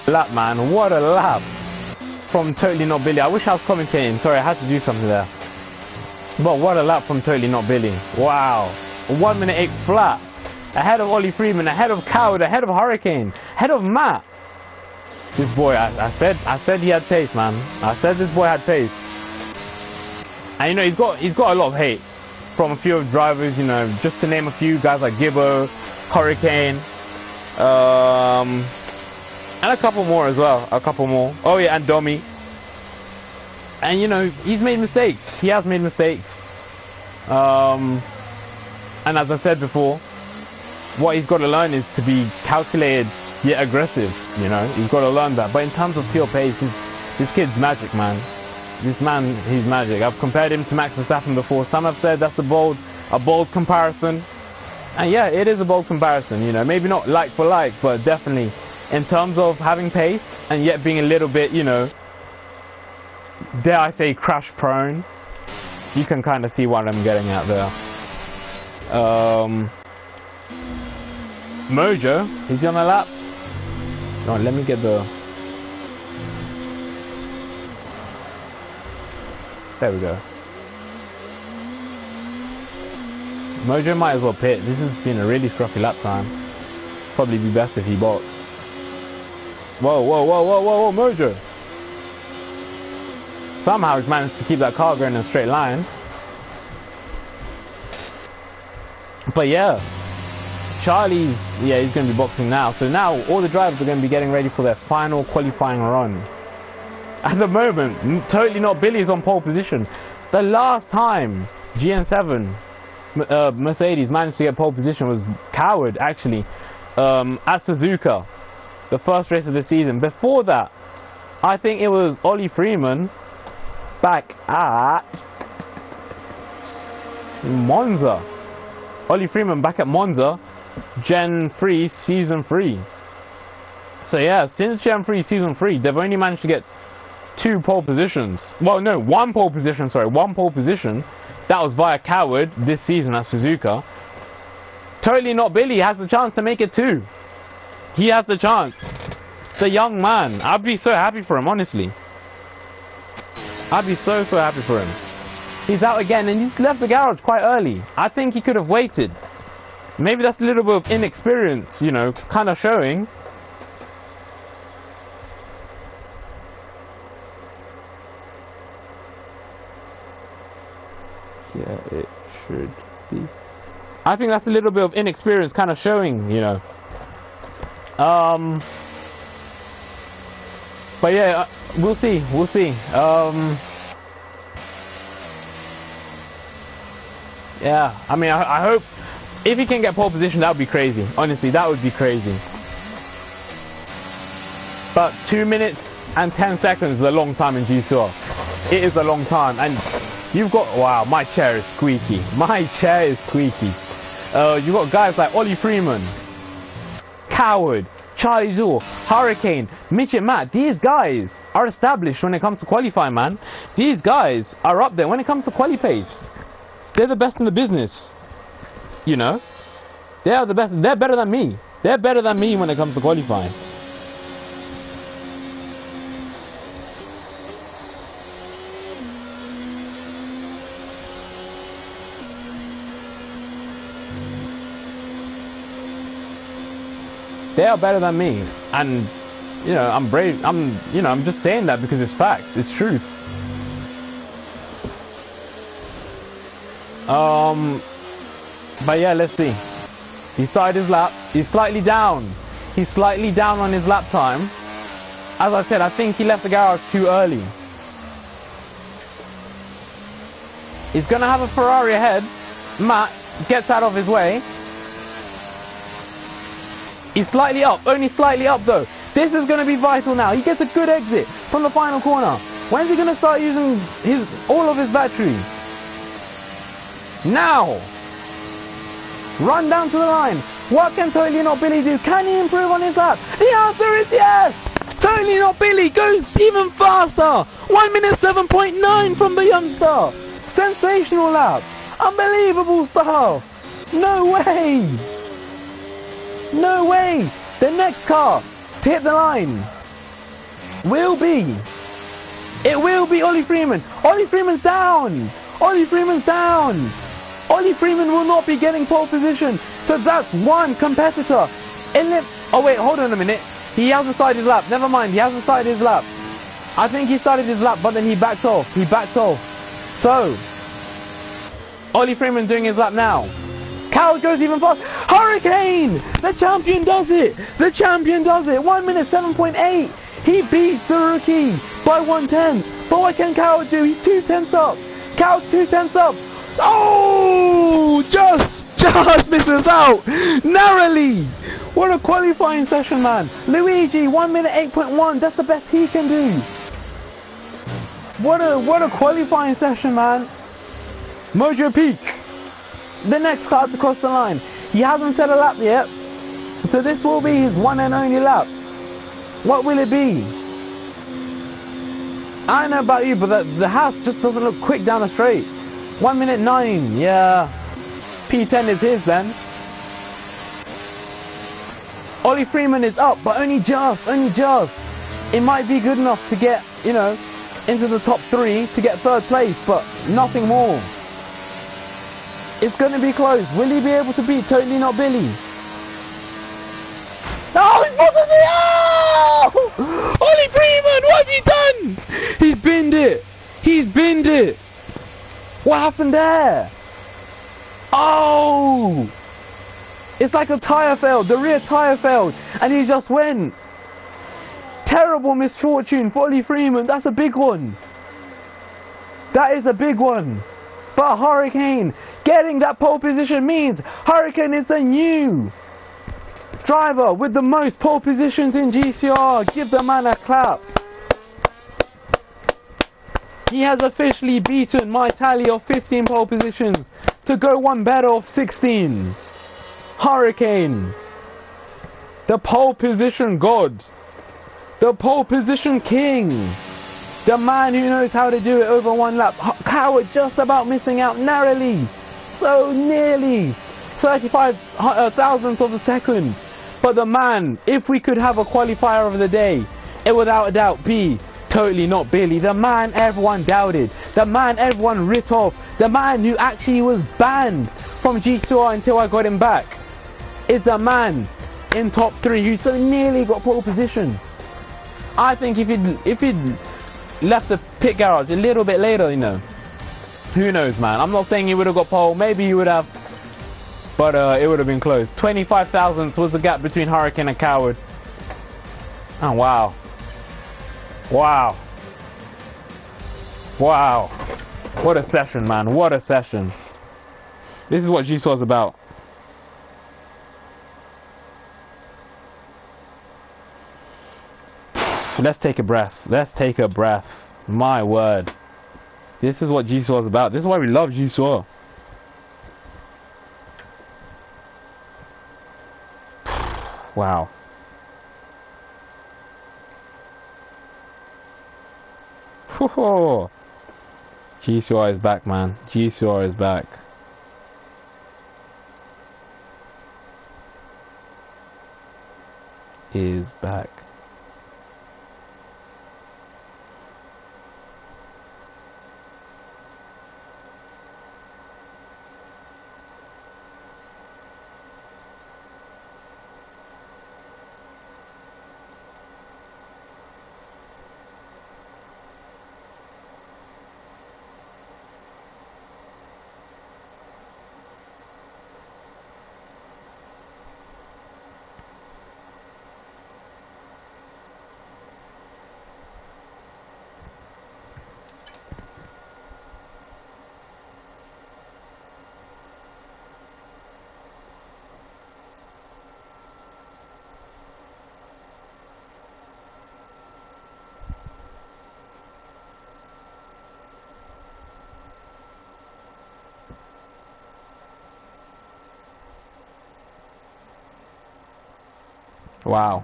lap, man. What a lap from Totally Not Billy. I wish I was commentating. Sorry, I had to do something there. But what a lap from Totally Not Billy. Wow. 1 minute 8 flat. Ahead of Ollie Freeman, ahead of Coward, ahead of Hurricane, ahead of Matt. This boy, I said he had pace, man. I said this boy had pace. And you know, he's got a lot of hate from a few of the drivers, you know, just to name a few guys like Gibbo, Hurricane, and a couple more as well. A couple more. Oh yeah, and Domi. And you know, he's made mistakes. He has made mistakes. And as I said before, what he's got to learn is to be calculated yet aggressive. You know, he's got to learn that. But in terms of pure pace, this kid's magic, man. This man, he's magic. I've compared him to Max Verstappen before. Some have said that's a bold comparison. And yeah, it is a bold comparison, you know. Maybe not like for like, but definitely in terms of having pace and yet being a little bit, you know, dare I say, crash prone. You can kind of see what I'm getting at there. Mojo, is he on a lap? No, let me get the... There we go. Mojo might as well pit. This has been a really scruffy lap time. Probably be best if he boxed. Whoa, whoa, whoa, whoa, whoa, whoa, Mojo! Somehow he's managed to keep that car going in a straight line. But yeah, Charlie's, yeah, he's going to be boxing now. So now all the drivers are going to be getting ready for their final qualifying run. At the moment, Totally Not Billy is on pole position. The last time GN7 Mercedes managed to get pole position was Coward, actually, at Suzuka, the first race of the season. Before that, I think it was Ollie Freeman back at Monza. Ollie Freeman back at Monza, Gen.4 season 3. So yeah, since Gen.4 season 3, they've only managed to get 2 pole positions. Well, no, 1 pole position, sorry, 1 pole position. That was via Coward this season at Suzuka. Totally Not Billy has the chance to make it 2. He has the chance. The young man. I'd be so happy for him, honestly. I'd be so happy for him. He's out again and he's left the garage quite early. I think he could have waited. Maybe that's a little bit of inexperience, you know, kind of showing. Yeah, it should be. I think that's a little bit of inexperience kind of showing, you know. But yeah, we'll see. Yeah, I mean, I hope if he can get pole position, that would be crazy. Honestly, that would be crazy. But 2 minutes and 10 seconds is a long time in Gcor. It is a long time, and you've got, wow, my chair is squeaky. My chair is squeaky. You've got guys like Ollie Freeman, Coward, Charlie Zul, Hurricane, Mitch and Matt. These guys are established when it comes to qualifying, man. These guys are up there when it comes to quali pace. They're the best in the business. You know? They are the best. They're better than me. They're better than me when it comes to qualifying. They are better than me, and you know, I'm brave. I'm just saying that because it's facts. It's truth. But yeah, let's see. He started his lap. He's slightly down. He's slightly down on his lap time. As I said, I think he left the garage too early. He's gonna have a Ferrari ahead. Matt gets out of his way. He's slightly up, only slightly up though. This is going to be vital now. He gets a good exit from the final corner. When's he going to start using all of his battery? Now! Run down to the line. What can Totally Not Billy do? Can he improve on his lap? The answer is yes! Totally Not Billy goes even faster! 1 minute 7.9 from the youngster. Sensational lap. Unbelievable stuff. No way! No way! The next car to hit the line will be. It will be Ollie Freeman. Ollie Freeman's down. Ollie Freeman's down. Ollie Freeman will not be getting pole position. So that's one competitor. Oh wait, hold on a minute. He hasn't started his lap. Never mind, he hasn't started his lap. I think he started his lap, but then he backed off. He backed off. So, Ollie Freeman doing his lap now. Coward goes even faster. Hurricane! The champion does it! The champion does it! 1 minute 7.8. He beats the rookie by 1/10. But what can Coward do? He's 2/10 up. Coward's 2/10 up. Oh! Just misses out. Narrowly. What a qualifying session, man. Luigi, 1 minute 8.1. That's the best he can do. What a qualifying session, man. Mojo Peak. The next car to cross the line. He hasn't set a lap yet. So this will be his one and only lap. What will it be? I don't know about you, but the house just doesn't look quick down the straight. 1 minute 9. Yeah. P10 is his then. Ollie Freeman is up, but only just. It might be good enough to get, you know, into the top 3 to get 3rd place, but nothing more. It's going to be close. Will he be able to beat Totally Not Billy? Oh, he's possibly... Oh! Ollie Freeman, what have you done? He's binned it. He's binned it. What happened there? Oh! It's like a tyre failed. The rear tyre failed. And he just went. Terrible misfortune for Ollie Freeman. That's a big one. That is a big one. But Hurricane getting that pole position means Hurricane is the new driver with the most pole positions in GCR. Give the man a clap. He has officially beaten my tally of 15 pole positions to go one better of 16. Hurricane, the pole position god, the pole position king, the man who knows how to do it over one lap. Coward just about missing out narrowly, so nearly 35 thousandths of a second. But the man, if we could have a qualifier of the day, it would without a doubt be Totally Not Billy. The man everyone doubted, the man everyone writ off, the man who actually was banned from Gcor until I got him back. Is the man in top 3 who so nearly got pole position. I think if he'd left the pit garage a little bit later, you know, who knows, man. I'm not saying he would have got pole, maybe he would have, but it would have been close. 25 thousandths was the gap between Hurricane and Coward. Oh wow, wow, wow, what a session, man, what a session. This is what Gcor is about. Let's take a breath. Let's take a breath. My word. This is what Gcor is about. This is why we love Gcor. Wow. Gcor is back, man. Gcor is back. Is back. Wow.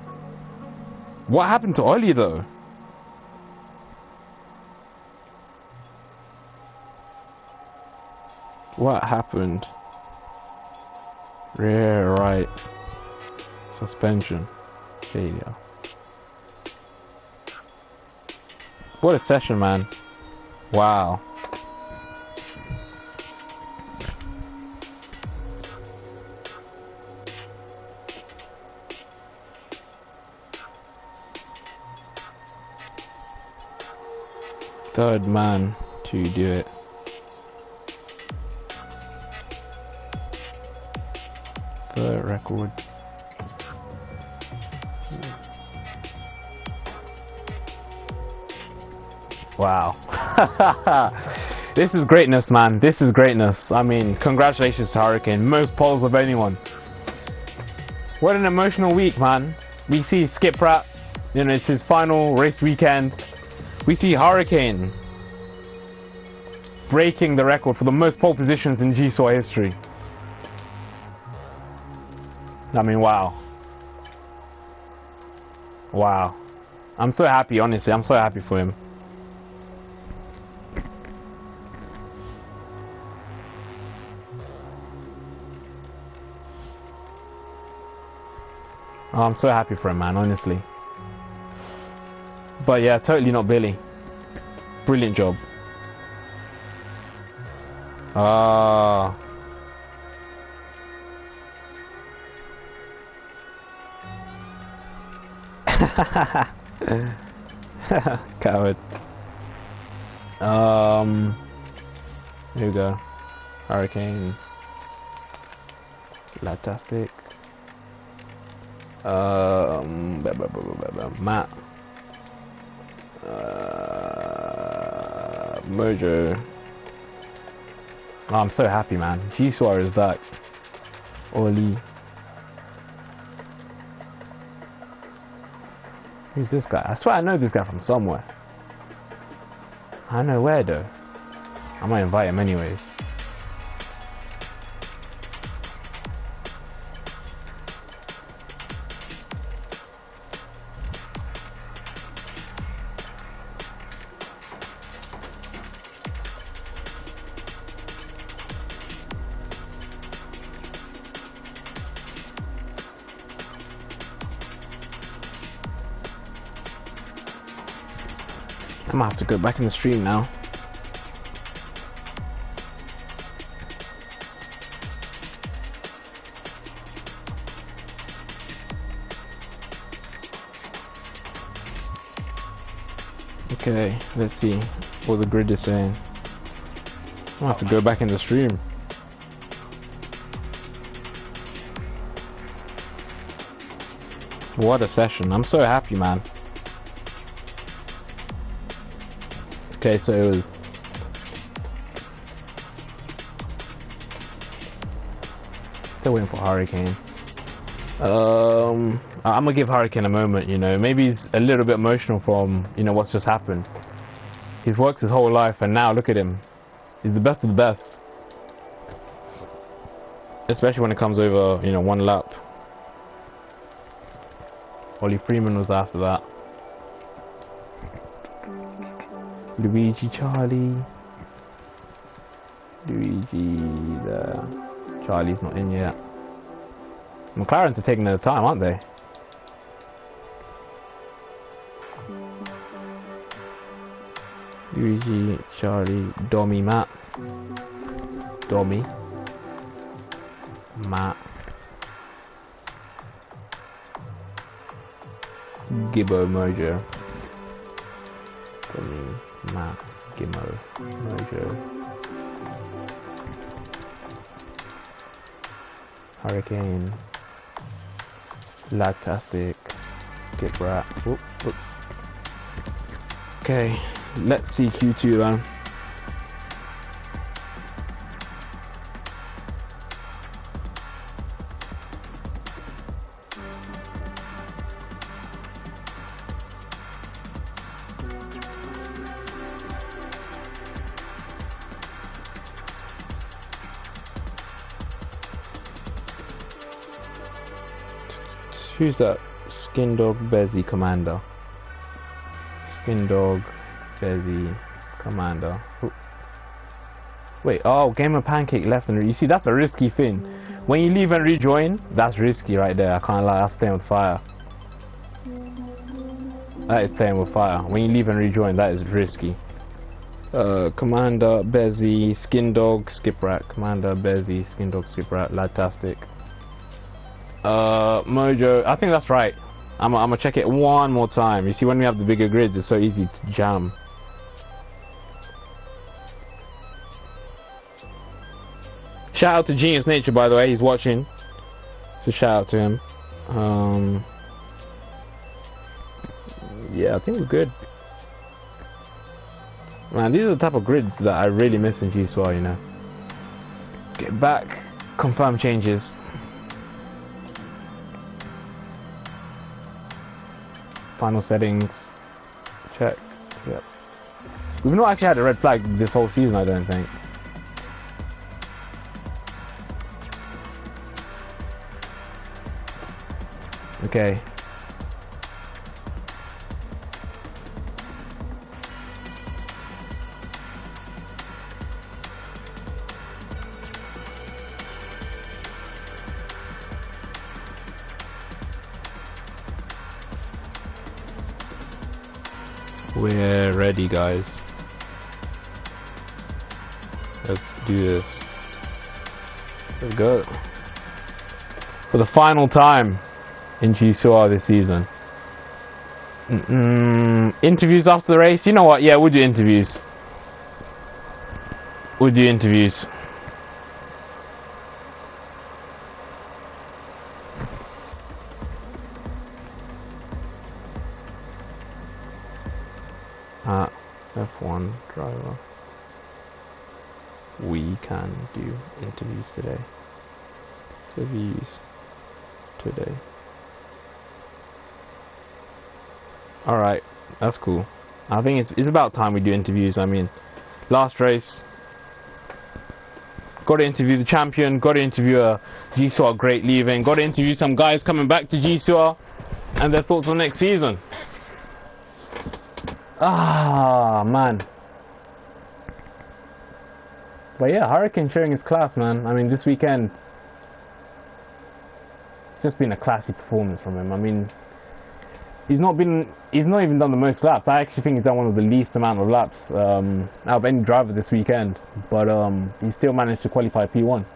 What happened to Ollie though? What happened? Rear right. Suspension. Failure. What a session, man. Wow. Third man to do it. Third record. Wow. This is greatness, man. This is greatness. I mean, congratulations to Hurricane. Most polls of anyone. What an emotional week, man. We see Skip Pratt, you know, it's his final race weekend. We see Hurricane breaking the record for the most pole positions in Gcor history. I mean, wow. Wow. I'm so happy, honestly. I'm so happy for him. Oh, I'm so happy for him, man, honestly. But yeah, totally not Billy. Brilliant job. Ah. Coward. Here we go. Hurricane. Fantastic. Matt. Merger. Oh, I'm so happy, man. Gcor is back. Oli. Who's this guy? I swear I know this guy from somewhere. I don't know where though. I might invite him anyways. I might have to go back in the stream now. Okay, let's see what the grid is saying. I'll have to go back in the stream. What a session. I'm so happy, man. Okay, so it was still waiting for Hurricane. I'm gonna give Hurricane a moment, you know. Maybe he's a little bit emotional from, you know, what's just happened. He's worked his whole life and now look at him. He's the best of the best. Especially when it comes over, you know, one lap. Ollie Freeman was after that. Luigi, Charlie. Luigi there. Charlie's not in yet. McLaren's are taking their time, aren't they? Luigi, Charlie, Dommy, Matt. Dommy. Matt. Gibbo Mojo. Dommy, Matt, Gimmo, Mojo. Hurricane. Lagtastic. Skip Rat. Oops. Okay, let's see Q2 then. Who's that? Skin Dog Bezzy Commander. Skin Dog Bezzy Commander. Ooh. Wait, oh, Gamer Pancake left and you see that's a risky thing. When you leave and rejoin, that's risky right there. I can't lie, that's playing with fire. That is playing with fire. When you leave and rejoin, that is risky. Commander, Bezzy, Skin Dog, Skip Rat. Commander, Bezzy, Skin Dog, Skip Rat. Fantastic. Mojo, I think that's right. I'm gonna check it one more time. You see, when we have the bigger grids, it's so easy to jam. Shout out to Genius Nature, by the way, he's watching. So shout out to him. Yeah, I think we're good. Man, these are the type of grids that I really miss in Gcor, you know. Get back, confirm changes. Final settings, check. Yep. We've not actually had a red flag this whole season, I don't think. Okay. We're ready, guys. Let's do this. Let's go. For the final time in Gcor this season. Interviews after the race? You know what? Yeah, we'll do interviews. We'll do interviews. F1 driver. We can do interviews today. Interviews today. Alright, that's cool. I think it's about time we do interviews. I mean, last race, got to interview the champion, got to interview a Gcor great leaving, got to interview some guys coming back to Gcor and their thoughts on next season. Ah, man. But yeah, Hurricane showing his class, man. I mean, this weekend, it's just been a classy performance from him. I mean, he's not even done the most laps. I actually think he's done one of the least amount of laps out of any driver this weekend. But he still managed to qualify P1.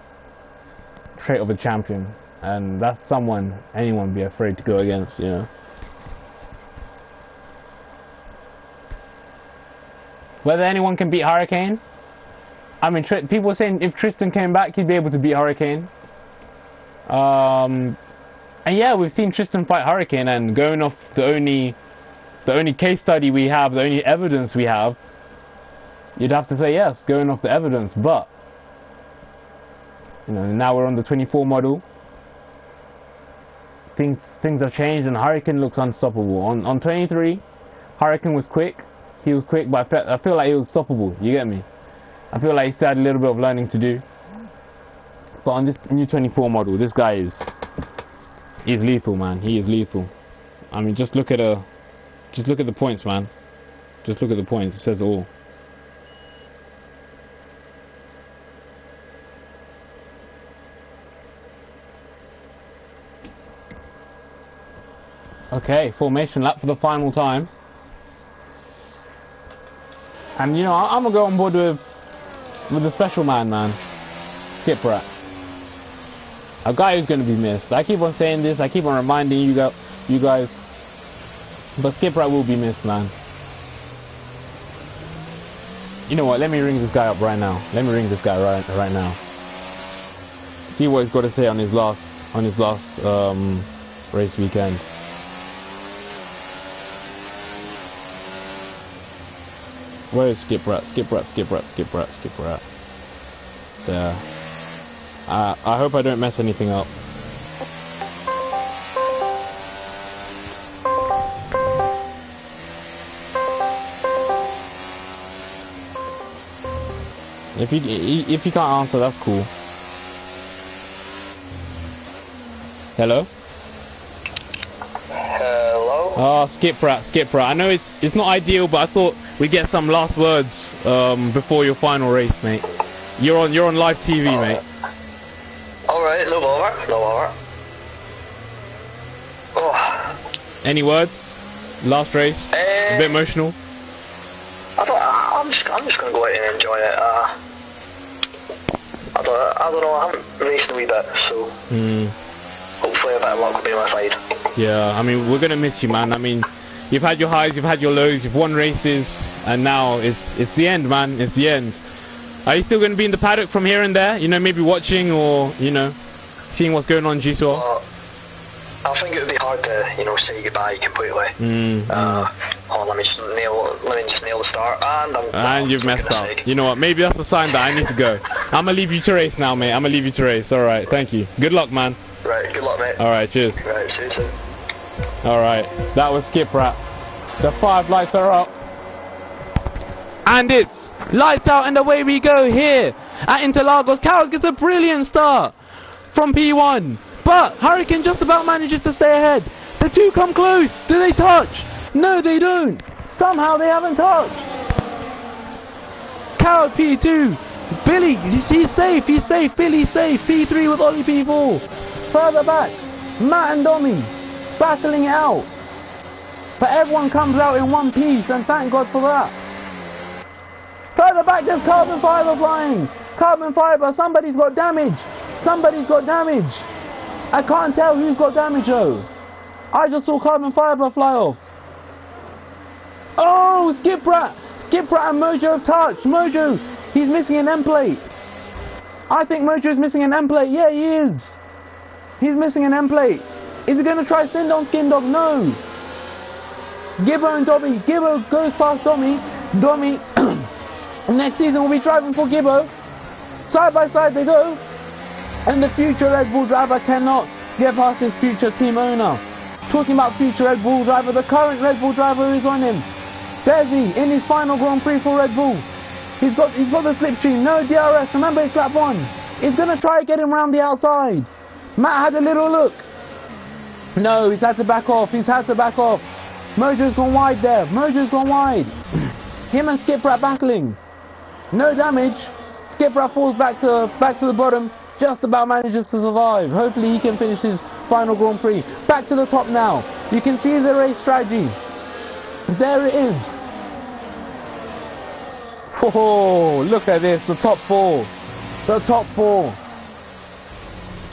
Trait of a champion. And that's someone anyone would be afraid to go against, you know. Whether anyone can beat Hurricane? I mean, people were saying if Tristan came back, he'd be able to beat Hurricane. And yeah, we've seen Tristan fight Hurricane, and going off the only case study we have, the only evidence we have, you'd have to say yes, going off the evidence. But you know, now we're on the 24 model. Things have changed, and Hurricane looks unstoppable. On 23, Hurricane was quick. He was quick, but I feel like he was stoppable. You get me? I feel like he still had a little bit of learning to do. But on this new 24 model, this guy he's lethal, man. He is lethal. I mean, just look at the points, man. Just look at the points. It says it all. Okay, formation lap for the final time. And you know, I'm gonna go on board with the special man, Skip Rat. A guy who's gonna be missed. I keep on saying this, I keep on reminding you guys, but Skip Rat will be missed, man. You know what? Let me ring this guy up right now. Let me ring this guy right now. See what he's got to say on his last race weekend. Where is Skip Rat? Skip Rat, Skip Rat, Skip Rat, Skip Rat. There. I hope I don't mess anything up. If you can't answer, that's cool. Hello? Hello? Oh, Skip Rat, Skip Rat. I know it's not ideal, but I thought we'd get some last words before your final race, mate. You're on live TV, mate. Alright, no bother, no bother. Oh. Any words? Last race? A bit emotional? I'm just gonna go out and enjoy it. I don't know, I haven't raced a wee bit, so hopefully a bit of luck will be on my side. Yeah, I mean, we're gonna miss you, man. I mean, you've had your highs, you've had your lows, you've won races, and now it's the end, man. It's the end. Are you still gonna be in the paddock from here and there? You know, maybe watching or, you know, seeing what's going on Gcor? I think it would be hard to, you know, say goodbye completely. Let me just nail the start, and you've messed up. You know what? Maybe that's a sign that I need to go. I'm gonna leave you to race now, mate. I'm gonna leave you to race. All right, thank you. Good luck, man. Right, good luck, mate. All right, cheers. Right, see you soon. All right, that was Skip Rat. The 5 lights are up, and it's lights out, and away we go here at Interlagos. Coward gets a brilliant start from P1. But Hurricane just about manages to stay ahead. The two come close. Do they touch? No, they don't. Somehow they haven't touched. Coward P2. Billy, he's safe. He's safe. Billy's safe. P3 with Ollie P4. Further back, Matt and Domi battling it out. But everyone comes out in one piece, and thank God for that. Further back, there's carbon fiber flying. Carbon fiber. Somebody's got damage. Somebody's got damage. I can't tell who's got damage though. I just saw carbon fiber fly off. Oh, Skip Rat and Mojo have touched. Mojo, he's missing an end plate. I think Mojo is missing an end plate. Yeah, he is. He's missing an end plate. Is he going to try send on Skin Dog? No. Gibbo and Dobby. Gibbo goes past Domi. Domi, next season will be driving for Gibbo. Side by side they go. And the future Red Bull driver cannot get past his future team owner. Talking about future Red Bull driver, the current Red Bull driver is on him. There's he in his final Grand Prix for Red Bull. He's got the slipstream, no DRS. Remember, it's lap 1. He's gonna try to get him around the outside. Matt had a little look. No, he's had to back off. Mojo's gone wide there. Mojo's gone wide. Him and Skip Rat battling. No damage. Skip Rat falls back to the bottom. Just about manages to survive. Hopefully he can finish his final Grand Prix. Back to the top now. You can see the race strategy. There it is. Oh, look at this. The top 4. The top 4.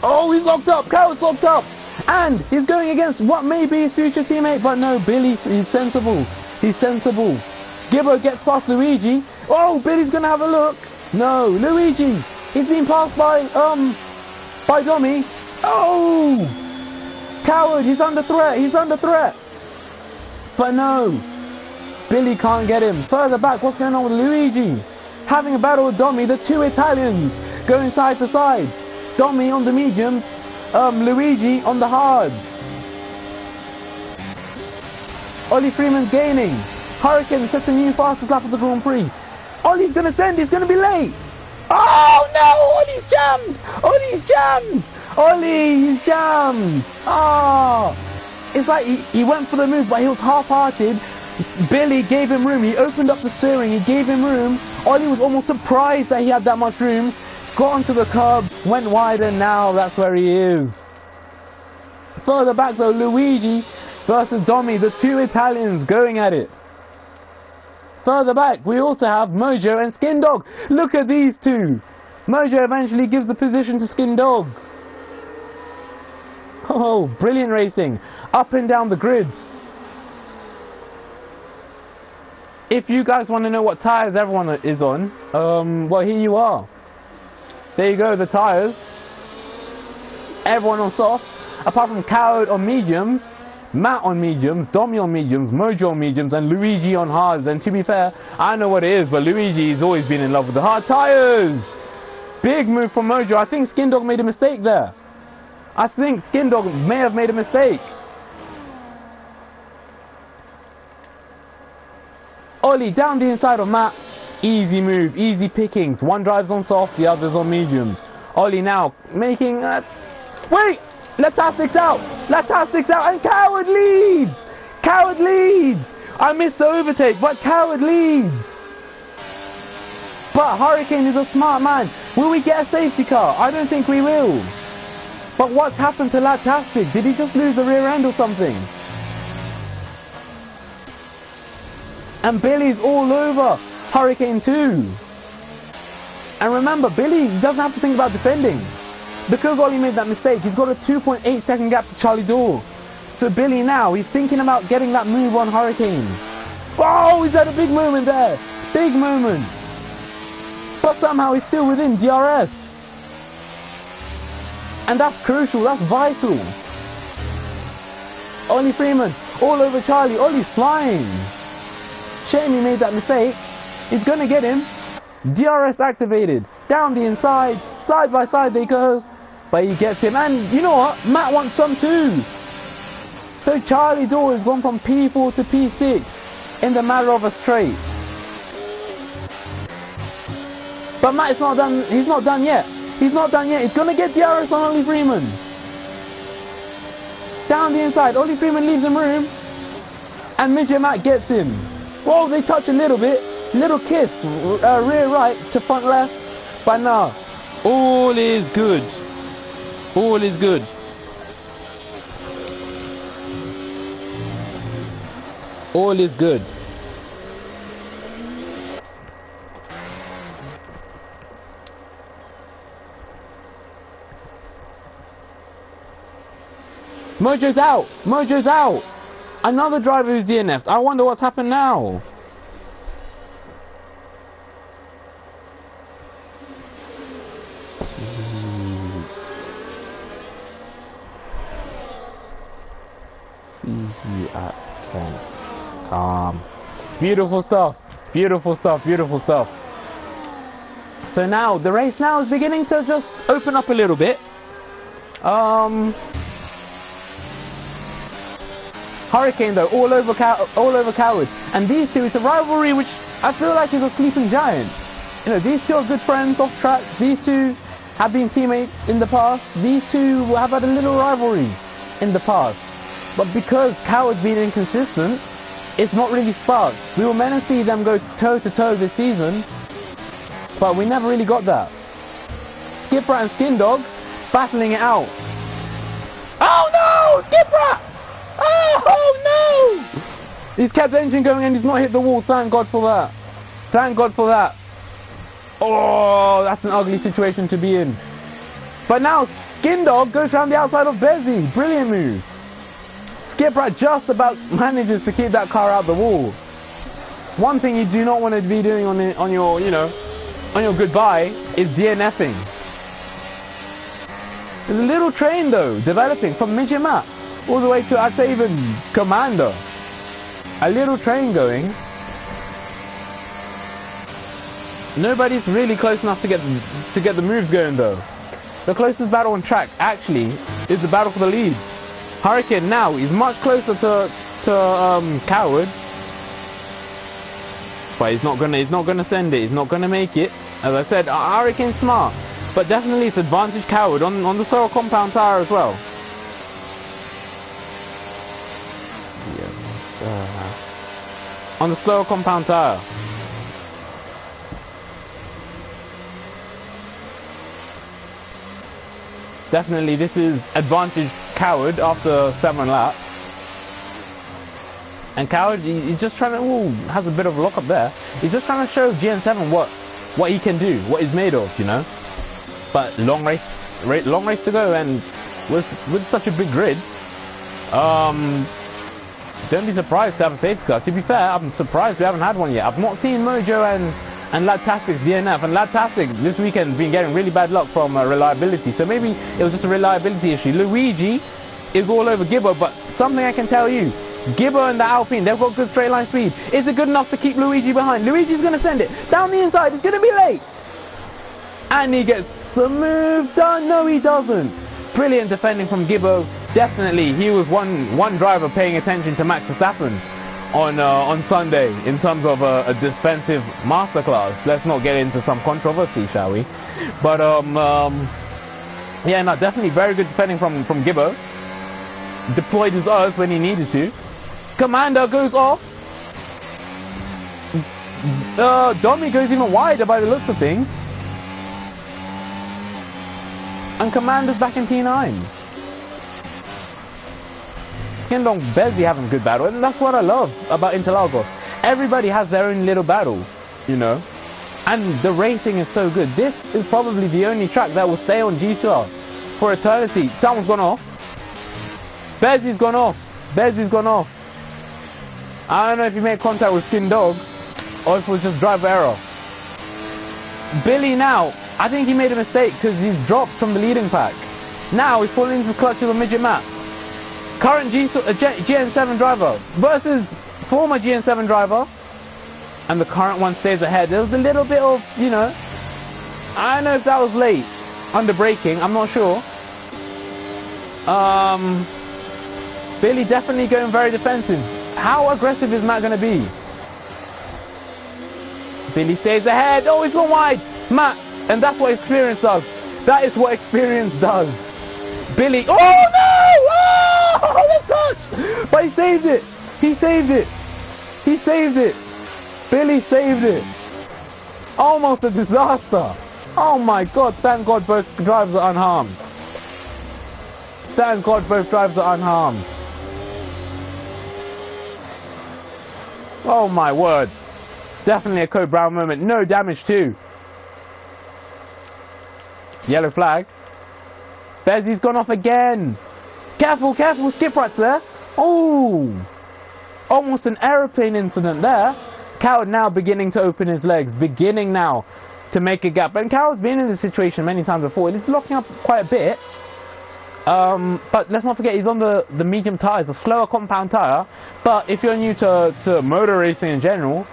Oh, he's locked up. Coward's locked up. And he's going against what may be his future teammate. But no, Billy, he's sensible. He's sensible. Gibbo gets past Luigi. Oh, Billy's going to have a look. No, Luigi. He's been passed by Domi. Oh! Coward, he's under threat. But no. Billy can't get him. Further back, what's going on with Luigi? Having a battle with Domi, the two Italians going side to side. Domi on the mediums, Luigi on the hards. Ollie Freeman's gaining. Hurricane sets a new fastest lap of the Grand Prix. Ollie's going to send, he's going to be late. Oh no, Ollie's jammed! Ollie's jammed! Oh! It's like he went for the move, but he was half-hearted. Billy gave him room, he opened up the steering, he gave him room. Ollie was almost surprised that he had that much room. Got onto the curb, went wide, and now that's where he is. Further back though, Luigi versus Domi, the two Italians going at it. Further back, we also have Mojo and Skin Dog. Look at these two. Mojo eventually gives the position to Skin Dog. Oh, brilliant racing. Up and down the grids. If you guys want to know what tyres everyone is on, well, here you are. There you go, the tyres. Everyone on softs, apart from Coward on mediums, Matt on mediums, Domi on mediums, Mojo on mediums, and Luigi on hards. And to be fair, I know what it is, but Luigi's always been in love with the hard tyres. Big move from Mojo. I think Skin Dog made a mistake there. I think Skin Dog may have made a mistake. Ollie down the inside of Matt. Easy move, easy pickings. One drives on soft, the other's on mediums. Ollie now making... wait! Latastic's out! And Coward leads! I missed the overtake, but Coward leads! But Hurricane is a smart man. Will we get a safety car? I don't think we will. But what's happened to Latastic? Did he just lose the rear end or something? And Billy's all over Hurricane 2. And remember, Billy doesn't have to think about defending. Because Ollie made that mistake, he's got a 2.8 second gap to Charlie Door. So Billy now, he's thinking about getting that move on Hurricane. Oh, he's had a big moment there. Big moment. But somehow he's still within DRS. And that's crucial, that's vital. Ollie Freeman, all over Charlie. Ollie's flying. Shame he made that mistake. He's going to get him. DRS activated. Down the inside. Side by side they go. But he gets him. And you know what? Matt wants some too. So Charlie Door has gone from P4 to P6 in the matter of a straight. But Matt is not done. He's not done yet. He's not done yet. He's going to get DRS on Ollie Freeman. Down the inside. Ollie Freeman leaves him room. And Midget Matt gets him. Whoa, they touch a little bit. Little kiss. Rear right to front left. But now, all is good. All is good. All is good. Mojo's out. Mojo's out. Another driver who's DNF'd. I wonder what's happened now. CG at 10. Calm. Beautiful stuff. Beautiful stuff. Beautiful stuff. So now the race now is beginning to just open up a little bit. Hurricane though, all over Coward, and these two, it's a rivalry which I feel like is a sleeping giant. You know, these two are good friends off track. These two have been teammates in the past. These two have had a little rivalry in the past. But because Coward's been inconsistent, it's not really sparked. We were meant to see them go toe to toe this season, but we never really got that. Skipper and Skin Dog battling it out. Oh no, Skipper! Oh no! He's kept the engine going and he's not hit the wall. Thank God for that. Thank God for that. Oh, that's an ugly situation to be in. But now Skin Dog goes around the outside of Bezzy. Brilliant move. Skipper just about manages to keep that car out the wall. One thing you do not want to be doing on your goodbye is DNFing. There's a little train though developing from Midget Matt all the way to, I'd say, even Commander. A little train going. Nobody's really close enough to get the moves going though. The closest battle on track actually is the battle for the lead. Hurricane now is much closer to Coward, but he's not gonna send it. He's not gonna make it. As I said, Hurricane's smart, but definitely it's advantage Coward on the soil compound tire as well. On the slower compound tire. Definitely this is advantage Coward after 7 laps. And Coward, he's just trying to, has a bit of a lock up there. He's just trying to show GN7 what he can do, what he's made of, you know. But long race to go, and with such a big grid, don't be surprised to have a safety car. To be fair, I'm surprised we haven't had one yet. I've not seen Mojo and Ladtastic's DNF, and Ladtastic this weekend been getting really bad luck from reliability. So maybe it was just a reliability issue. Luigi is all over Gibbo, but something I can tell you, Gibbo and the Alpine, they've got good straight line speed. Is it good enough to keep Luigi behind? Luigi's going to send it down the inside. It's going to be late. And he gets the move done. No, he doesn't. Brilliant defending from Gibbo. Definitely, he was one driver paying attention to Max Verstappen on Sunday in terms of a defensive masterclass. Let's not get into some controversy, shall we? But yeah, no, definitely very good defending from Gibbo. Deployed his Earth when he needed to. Commander goes off. Domi goes even wider by the looks of things. And Commander's back in T9. Kindong Bezzy having a good battle, and that's what I love about Interlagos. everybody has their own little battle, you know. And the racing is so good. This is probably the only track that will stay on Gcor for eternity. Someone's gone off. Bezzy's gone off. Bezzy's gone off. I don't know if he made contact with Skin Dog or if it was just driver error. Billy now, I think he made a mistake because he's dropped from the leading pack. Now he's falling into the clutch of a midget map. Current GN7 driver versus former GN7 driver. And the current one stays ahead. There was a little bit of, you know, I don't know if that was late under braking, I'm not sure. Billy definitely going very defensive. How aggressive is Matt going to be? Billy stays ahead. Oh, he's gone wide. Matt, and that's what experience does. That is what experience does. Billy, oh no! Oh, the touch! But he saved it. He saved it. He saved it. Billy saved it. Almost a disaster. Oh my God, thank God both drivers are unharmed. Thank God both drivers are unharmed. Oh my word. Definitely a Code Brown moment. No damage too. Yellow flag. Bezzy's gone off again. Careful, careful, skip right there. Oh. Almost an aeroplane incident there. Coward now beginning to open his legs. Beginning now to make a gap. And Coward's been in this situation many times before. He's locking up quite a bit. But let's not forget he's on the medium tyres, the slower compound tyre. But if you're new to motor racing in general,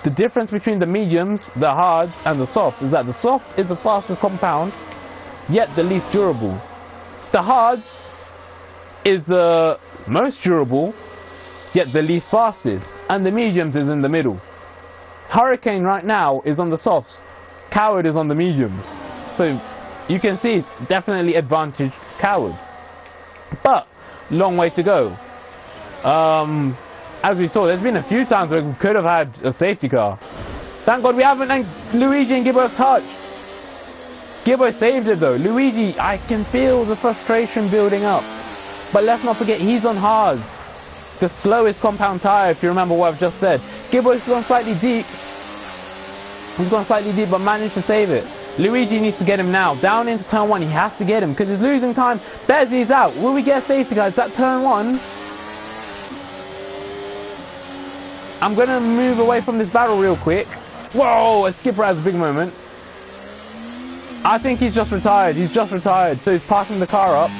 the difference between the mediums, the hards, and the softs is that the soft is the fastest compound, yet the least durable. The hards is the most durable, yet the least fastest. And the mediums is in the middle. Hurricane right now is on the softs. Coward is on the mediums. So you can see it's definitely advantage Coward. But long way to go. As we saw, there's been a few times where we could have had a safety car. Thank God we haven't, and Luigi and Gibbo touched. Gibbo saved it though. Luigi, I can feel the frustration building up. But let's not forget, he's on hards. The slowest compound tyre, if you remember what I've just said. Gibbo's gone slightly deep. He's gone slightly deep, but managed to save it. Luigi needs to get him now. Down into turn 1, he has to get him, because he's losing time. Bezzy's out. Will we get a safety car? Is that turn 1? I'm going to move away from this battle real quick. Whoa, a skipper has a big moment. I think he's just retired. He's just retired, so he's passing the car up.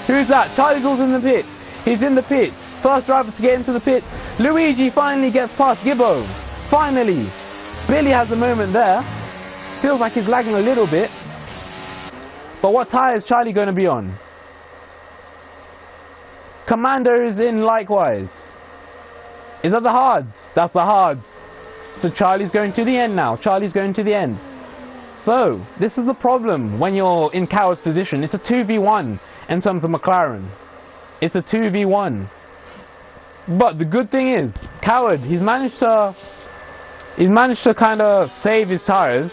Who's that? Charlie Gould's in the pit. He's in the pit. First driver to get into the pit. Luigi finally gets past Gibbo. Finally. Billy has a moment there. Feels like he's lagging a little bit. But what tyre is Charlie going to be on? Commander is in likewise. Is that the hards? That's the hards. So Charlie's going to the end now. Charlie's going to the end. So, this is the problem when you're in Coward's position. It's a 2v1 in terms of McLaren. It's a 2v1. But the good thing is, Coward, he's managed to kind of save his tyres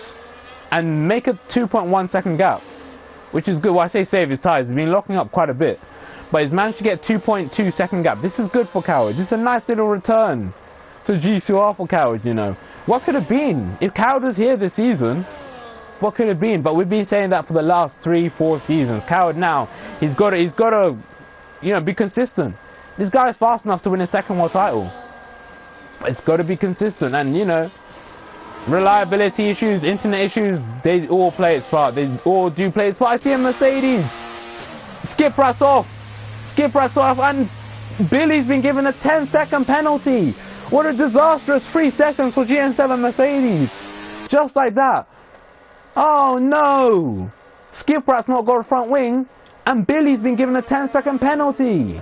and make a 2.1 second gap, which is good. Well, I say save his tyres, he's been locking up quite a bit, but he's managed to get 2.2 second gap. This is good for Coward. This is a nice little return to Gcor for Coward, you know. What could have been? If Coward was here this season, what could have been? But we've been saying that for the last 3-4 seasons. Coward now, he's got to, you know, be consistent. This guy is fast enough to win a second world title. It's got to be consistent, and you know, reliability issues, internet issues, they all play its part. They all do play its part. I see a Mercedes. Skip right off. Skip right off, and Billy's been given a 10-second penalty. What a disastrous 3 seconds for GN7 Mercedes. Just like that. Oh no! Skip Rat's not got a front wing, and Billy's been given a 10-second penalty.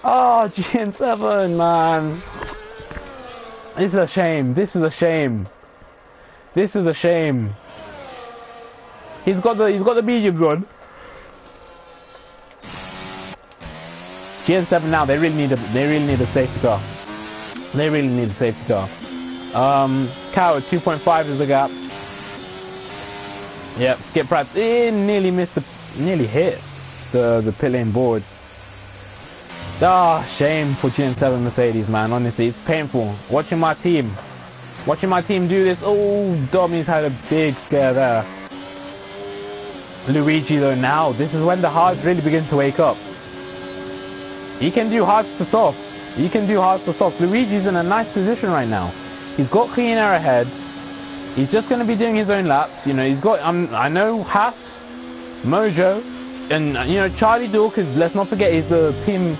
Oh, GN7, man. This is a shame. This is a shame. This is a shame. He's got the mediums on. GN7 now, they really need a safety car. They really need a safety car. Coward 2.5 is the gap. Yep, Skip Pratt nearly hit the pit lane board. Ah, shame for Gen.7 Mercedes, man. Honestly, it's painful. Watching my team do this. Oh, Domi's had a big scare there. Luigi, though, now, this is when the hards really begin to wake up. He can do hards to softs. He can do hards to softs. Luigi's in a nice position right now. He's got clean air ahead. He's just going to be doing his own laps. You know, he's got, I know Haas, Mojo, and, you know, Charlie Dool, because let's not forget, he's the team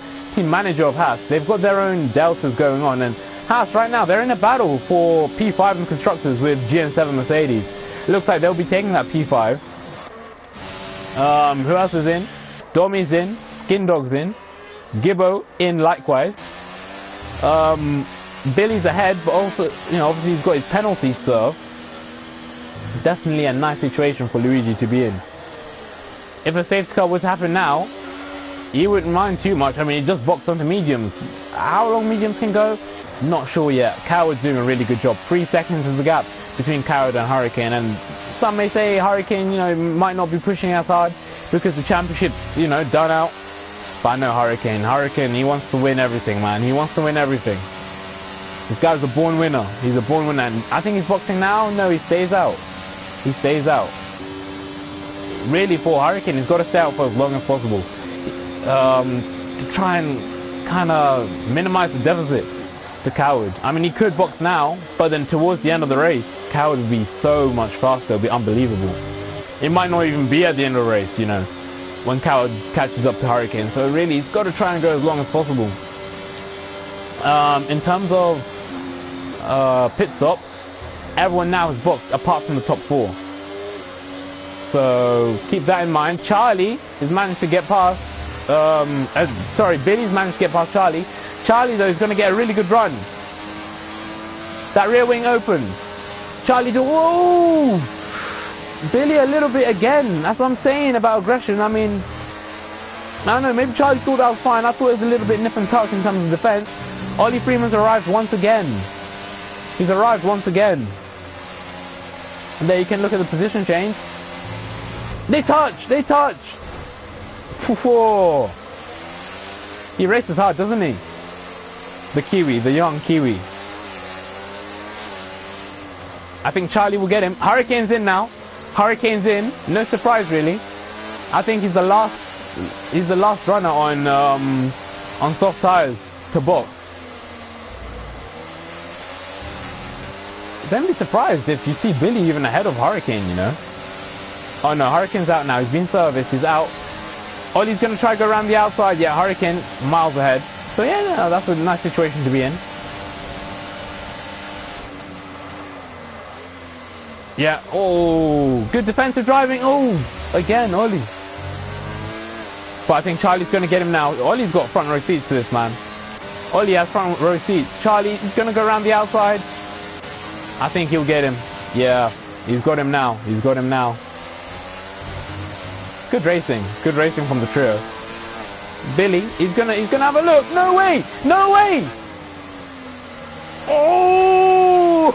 manager of Haas. They've got their own deltas going on, and Haas right now, they're in a battle for P5 and constructors with Gen.7 Mercedes. It looks like they'll be taking that P5. Who else is in? Domi's in, Skin Dog's in, Gibbo in likewise. Billy's ahead, but also, you know, obviously he's got his penalty serve. Definitely a nice situation for Luigi to be in. If a safety car was to happen now, he wouldn't mind too much. I mean, he just boxed onto mediums. How long mediums can go? Not sure yet. Coward's doing a really good job. 3 seconds is the gap between Coward and Hurricane, and some may say Hurricane, you know, might not be pushing as hard because the championship's, you know, done out. But I know Hurricane, he wants to win everything, man. He wants to win everything. This guy's a born winner. He's a born winner, and I think he's boxing now. No, he stays out. He stays out. Really, for Hurricane, he's got to stay out for as long as possible to try and kind of minimize the deficit to Coward. I mean, he could box now, but then towards the end of the race, Coward would be so much faster. It would be unbelievable. It might not even be at the end of the race, you know, when Coward catches up to Hurricane. So really, he's got to try and go as long as possible. In terms of pit stops, everyone now has boxed apart from the top 4. So keep that in mind. Charlie has managed to get past, Billy's managed to get past Charlie. Charlie, though, is going to get a really good run. That rear wing opens. Charlie, whoa! Billy a little bit again. That's what I'm saying about aggression. I mean, I don't know, maybe Charlie thought that was fine. I thought it was a little bit nip and tuck in terms of defense. Ollie Freeman's arrived once again. He's arrived once again. And there you can look at the position change. They touch! They touch! Whoa. He races hard, doesn't he? The Kiwi, the young Kiwi. I think Charlie will get him. Hurricane's in now. Hurricane's in. No surprise, really. I think he's the last runner on soft tires to box. Don't be surprised if you see Billy even ahead of Hurricane, you know. Oh no, Hurricane's out now. He's been serviced. He's out. Ollie's going to try to go around the outside. Yeah, Hurricane miles ahead. So yeah, no, that's a nice situation to be in. Yeah. Oh, good defensive driving. Oh, again, Ollie. But I think Charlie's going to get him now. Ollie's got front row seats to this, man. Ollie has front row seats. Charlie is going to go around the outside. I think he'll get him. Yeah, he's got him now. He's got him now. Good racing from the trio. Billy, he's gonna have a look. No way! No way! Oh!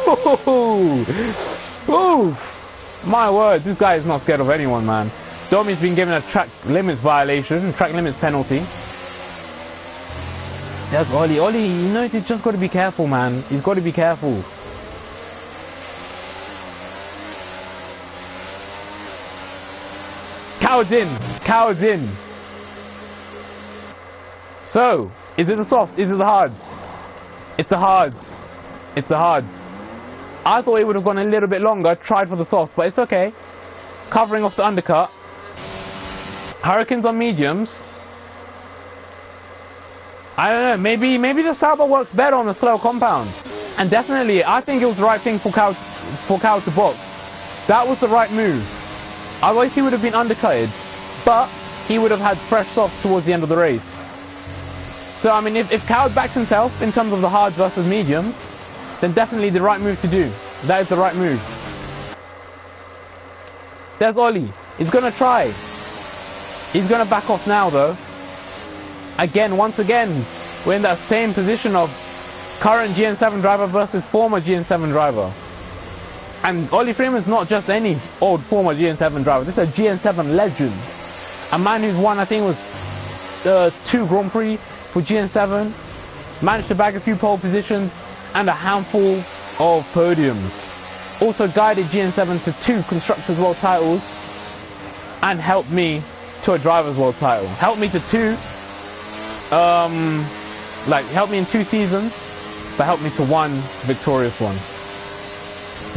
Oh! My word, this guy is not scared of anyone, man. Domi's been given a track limits violation, track limits penalty. There's Ollie. Ollie, you know, he's just got to be careful, man. He's got to be careful. Coward's in. Coward's in. So, is it the softs? Is it the hards? It's the hards. It's the hards. I thought it would have gone a little bit longer, tried for the softs, but it's okay. Covering off the undercut. Hurricanes on mediums. I don't know, maybe the Sauber works better on the slow compound. And definitely, I think it was the right thing for Cow to box. That was the right move. Otherwise he would have been undercutted, but he would have had fresh softs towards the end of the race. So I mean, if Coward backs himself in terms of the hards versus mediums, then definitely the right move to do. That is the right move. There's Ollie. He's going to try. He's going to back off now though. Again, once again, we're in that same position of current GN7 driver versus former GN7 driver. And Ollie Freeman's not just any old former GN7 driver. This is a GN7 legend. A man who's won, I think it was 2 Grand Prix, for GN7, managed to bag a few pole positions and a handful of podiums. Also guided GN7 to 2 Constructors World titles and helped me to a Drivers World title. Helped me to 2, helped me in 2 seasons, but helped me to 1 victorious one.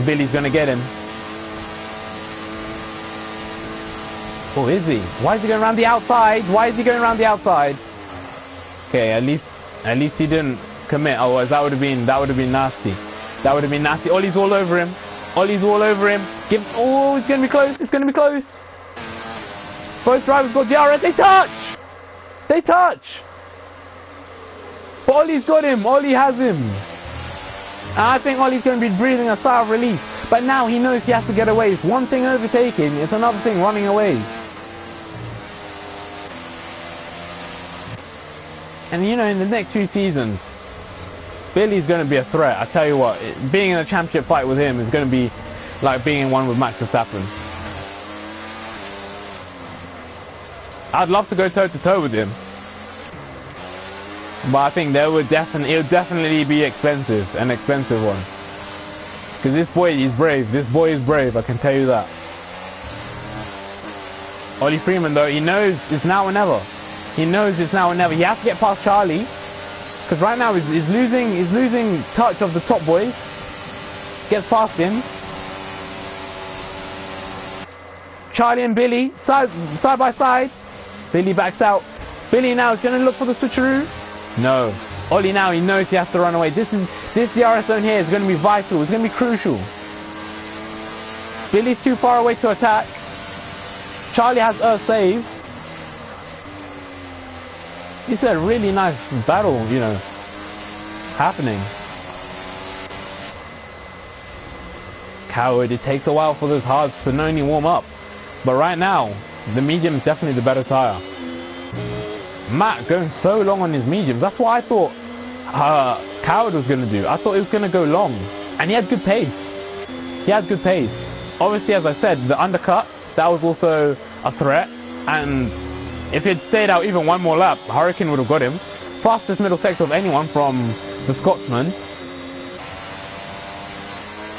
Billy's gonna get him. Oh, is he? Why is he going around the outside? Why is he going around the outside? Okay, at least he didn't commit. Otherwise, that would have been nasty. That would have been nasty. Ollie's all over him. Ollie's all over him. Oh, it's gonna be close. It's gonna be close. Both drivers got DRS. They touch. They touch. But Ollie's got him. Ollie has him. And I think Ollie's going to be breathing a sigh of relief. But now he knows he has to get away. It's one thing overtaking. It's another thing running away. And you know, in the next 2 seasons, Billy's going to be a threat. I tell you what, being in a championship fight with him is going to be like being in one with Max Verstappen. I'd love to go toe to toe with him, but I think it would definitely be expensive, an expensive one. Because this boy is brave. This boy is brave. I can tell you that. Ollie Freeman, though, he knows it's now or never. He knows it's now or never. He has to get past Charlie, because right now he's losing touch of the top boys. Gets past him. Charlie and Billy side by side. Billy backs out. Billy now is going to look for the switcheroo. No. Ollie now, he knows he has to run away. This DRS zone here is going to be vital. It's going to be crucial. Billy's too far away to attack. Charlie has Earth saved. It's a really nice battle, you know, happening. Coward, it takes a while for those hards to not only warm up. But right now, the medium is definitely the better tyre. Matt going so long on his mediums. That's what I thought Coward was going to do. I thought he was going to go long. And he had good pace. He had good pace. Obviously, as I said, the undercut, that was also a threat. And if he had stayed out even one more lap, Hurricane would have got him. Fastest middle sector of anyone from the Scotsman.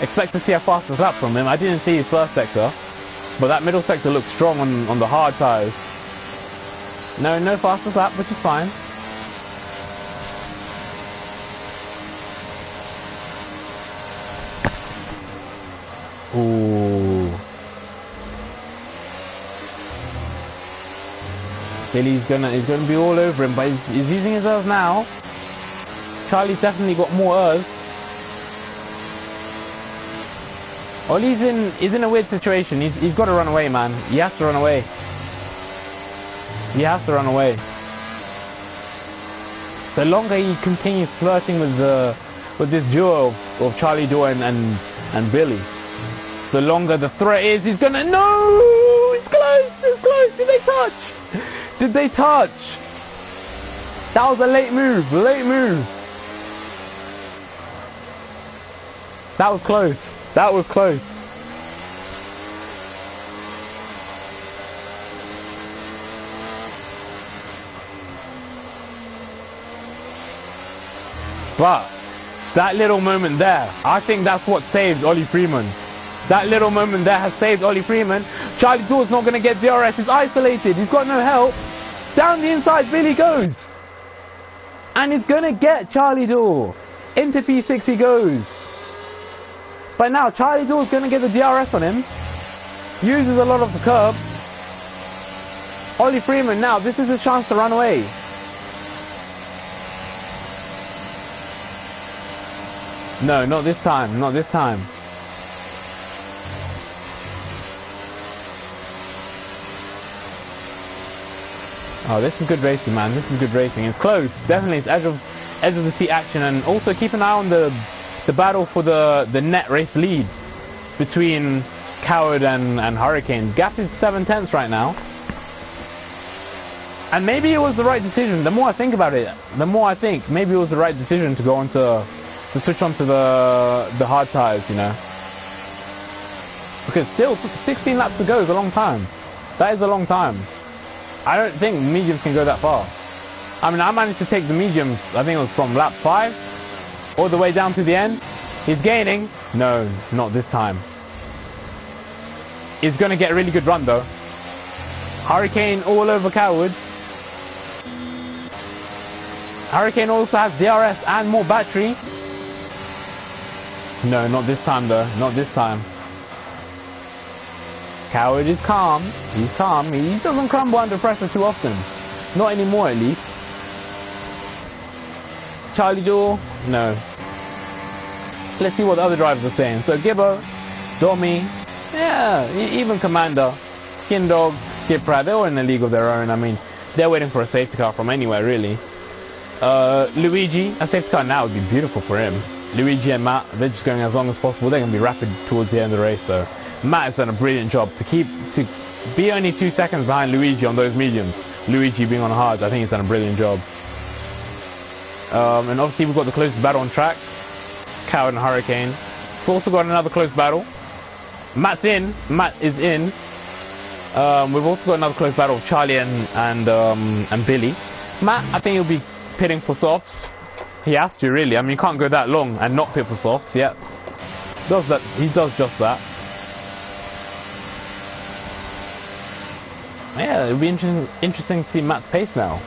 Expect to see a fastest lap from him. I didn't see his first sector, but that middle sector looks strong on the hard tyres. No fastest lap, which is fine. Ooh. Billy's gonna be all over him, but he's using his Earth now. Charlie's definitely got more Earth. Ollie's in a weird situation. He's got to run away, man. He has to run away. He has to run away. The longer he continues flirting with this duo of Charlie Doe and Billy, the longer the threat is. He's gonna It's close. It's close. Did they touch? Did they touch? That was a late move. Late move. That was close. That was close. But that little moment there, I think that's what saved Ollie Freeman. That little moment there has saved Ollie Freeman. Charlie Door's not going to get DRS. He's isolated. He's got no help. Down the inside, Billy goes. And he's going to get Charlie Door. Into P6 he goes. But now Charlie Door's going to get the DRS on him. Uses a lot of the curb. Ollie Freeman now, this is his chance to run away. No, not this time. Not this time. Oh, this is good racing, man. This is good racing. It's close. Definitely, it's edge of the seat action. And also keep an eye on the battle for the net race lead between Coward and Hurricane. Gap is 7/10 right now. And maybe it was the right decision. The more I think about it, the more I think maybe it was the right decision to go on to switch on to the hard tyres, you know. Because still 16 laps to go is a long time. That is a long time. I don't think mediums can go that far. I mean, I managed to take the mediums, I think it was from lap 5, all the way down to the end. He's gaining. No, not this time. He's going to get a really good run, though. Hurricane all over Coward. Hurricane also has DRS and more battery. No, not this time, though. Not this time. Coward is calm. He's calm. He doesn't crumble under pressure too often. Not anymore, at least. Charlie Door, no. Let's see what the other drivers are saying. So Gibbo, Domi, yeah, even Commander, Skin Dog, Skiprat, they're all in a league of their own. I mean, they're waiting for a safety car from anywhere, really. Luigi, a safety car now would be beautiful for him. Luigi and Matt, they're just going as long as possible. They're going to be rapid towards the end of the race, though. Matt has done a brilliant job to be only 2 seconds behind Luigi on those mediums. Luigi being on hards, I think he's done a brilliant job. And obviously we've got the closest battle on track, Coward and Hurricane. We've also got another close battle. Matt is in. We've also got another close battle of Charlie and Billy. Matt, I think he'll be pitting for softs. He has to, really. I mean, you can't go that long and not pit for softs. Yeah, he does just that. Yeah, it'll be interesting to see Matt's pace now.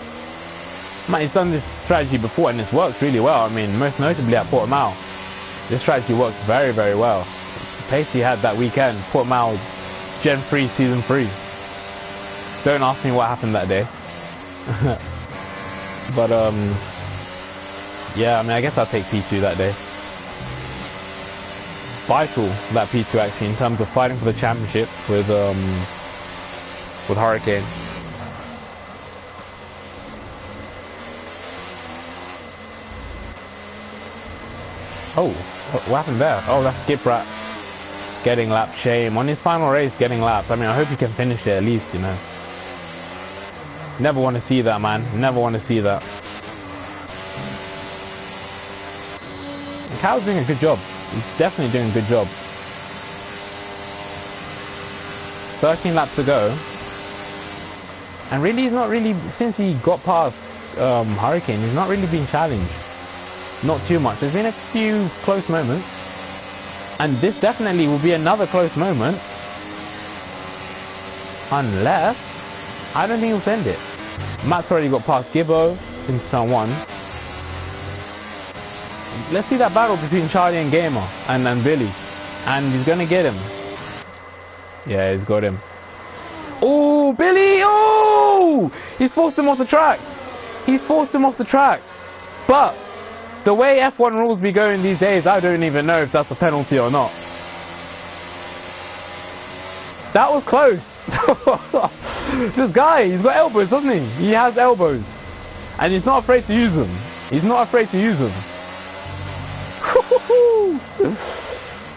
Matt, he's done this strategy before and it's worked really well. I mean, most notably at Portimao. This strategy works very, very well. The pace he had that weekend, Portimao Gen.4 Season 3. Don't ask me what happened that day. But, yeah, I mean, I guess I'll take P2 that day. Vital, that P2 actually, in terms of fighting for the championship with Hurricane. Oh, what happened there? Oh, that's Skiprat getting lapped. Shame. On his final race, getting lapped. I mean, I hope he can finish it at least, you know. Never want to see that, man. Never want to see that. And Cal's doing a good job. He's definitely doing a good job. 13 laps to go. And really, he's not really, since he got past Hurricane, he's not really been challenged. Not too much. There's been a few close moments. And this definitely will be another close moment. Unless, I don't think he'll send it. Matt's already got past Gibbo in turn 1. Let's see that battle between Charlie and Gamer and Billy. And he's going to get him. Yeah, he's got him. Oh, Billy! Oh! He's forced him off the track. He's forced him off the track. But the way F1 rules be going these days, I don't even know if that's a penalty or not. That was close. This guy, he's got elbows, doesn't he? He has elbows. And he's not afraid to use them. He's not afraid to use them.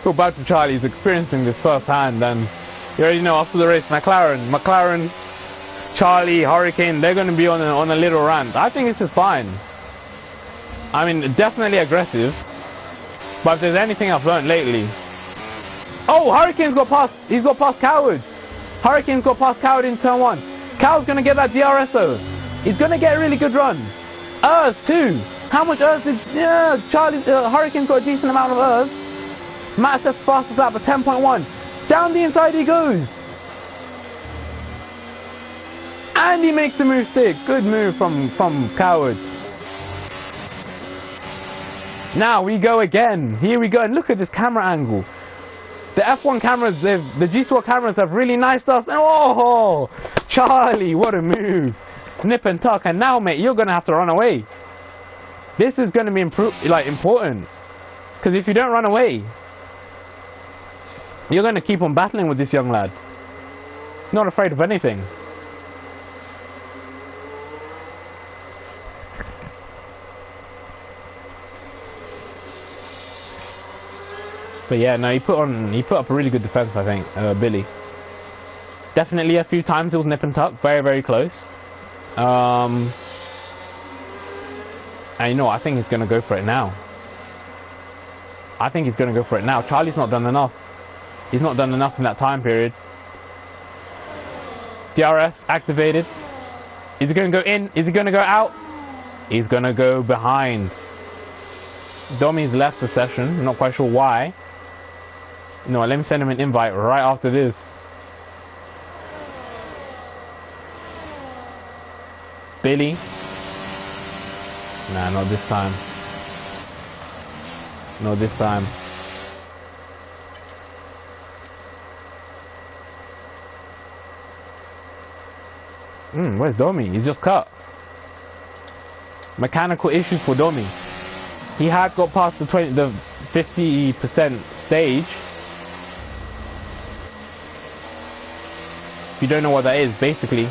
Feel bad for Charlie, he's experiencing this firsthand, and you already know after the race, McLaren, Charlie, Hurricane, they're going to be on a little rant. I think this is fine. I mean, definitely aggressive, but if there's anything I've learned lately... Oh, Hurricane's got past, he's got past Coward. Hurricane's got past Coward in turn 1. Coward's going to get that DRS though. He's going to get a really good run. too. How much did... Yeah, Hurricane's got a decent amount of Matt says fastest lap of 10.1. Down the inside he goes. And he makes the move stick. Good move from Coward. Now we go again. Here we go. And look at this camera angle. The F1 cameras, the Gcor cameras have really niced us. Oh, Charlie, what a move. Nip and tuck. And now, mate, you're going to have to run away. This is going to be important. Because if you don't run away, you're going to keep on battling with this young lad. He's not afraid of anything. But yeah, no, he put up a really good defense, I think, Billy. Definitely a few times it was nip and tuck, very, very close. And you know, I think he's going to go for it now. I think he's going to go for it now. Charlie's not done enough. He's not done enough in that time period. DRS activated. Is he going to go in? Is he going to go out? He's gonna go behind. Domi's left the session. I'm not quite sure why. You know what, let me send him an invite right after this. Billy. Nah, not this time. Not this time. Where's Domi? He's just cut. Mechanical issues for Domi. He had got past the 50% stage. If you don't know what that is, basically,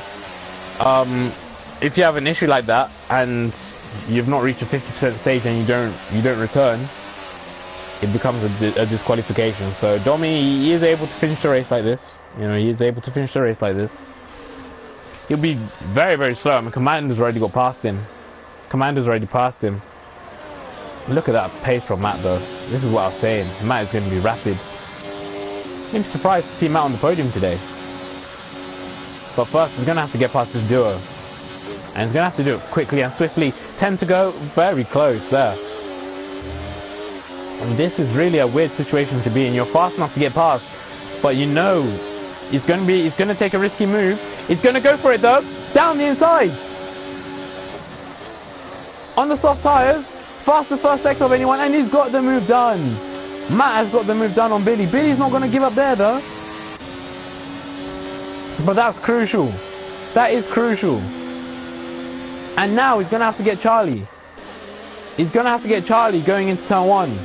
if you have an issue like that and you've not reached a 50% stage and you don't return, it becomes a disqualification. So Domi, he is able to finish the race like this. You know, he is able to finish the race like this. He'll be very, very slow. I mean, Commander's already got past him. Commander's already passed him. Look at that pace from Matt, though. This is what I was saying. Matt is going to be rapid. I'm surprised to see Matt on the podium today. But first, he's going to have to get past this duo. And he's going to have to do it quickly and swiftly. 10 to go. Very close there. And this is really a weird situation to be in. You're fast enough to get past, but you know he's going to take a risky move. He's going to go for it though. Down the inside. On the soft tyres. Fastest first sector of anyone, and he's got the move done. Matt has got the move done on Billy. Billy's not going to give up there though. But that's crucial. That is crucial. And now he's going to have to get Charlie. He's going to have to get Charlie going into turn 1.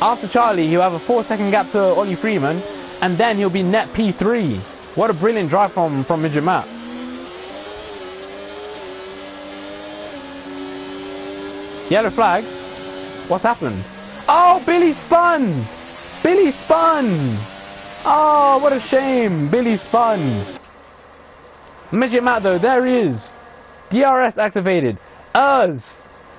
After Charlie, he'll have a 4-second gap to Ollie Freeman, and then he'll be net P3. What a brilliant drive from Midget Matt. Yellow flags. What's happened? Oh, Billy spun! Billy spun! Oh, what a shame. Billy spun. Midget Matt though, there he is. DRS activated. ERS.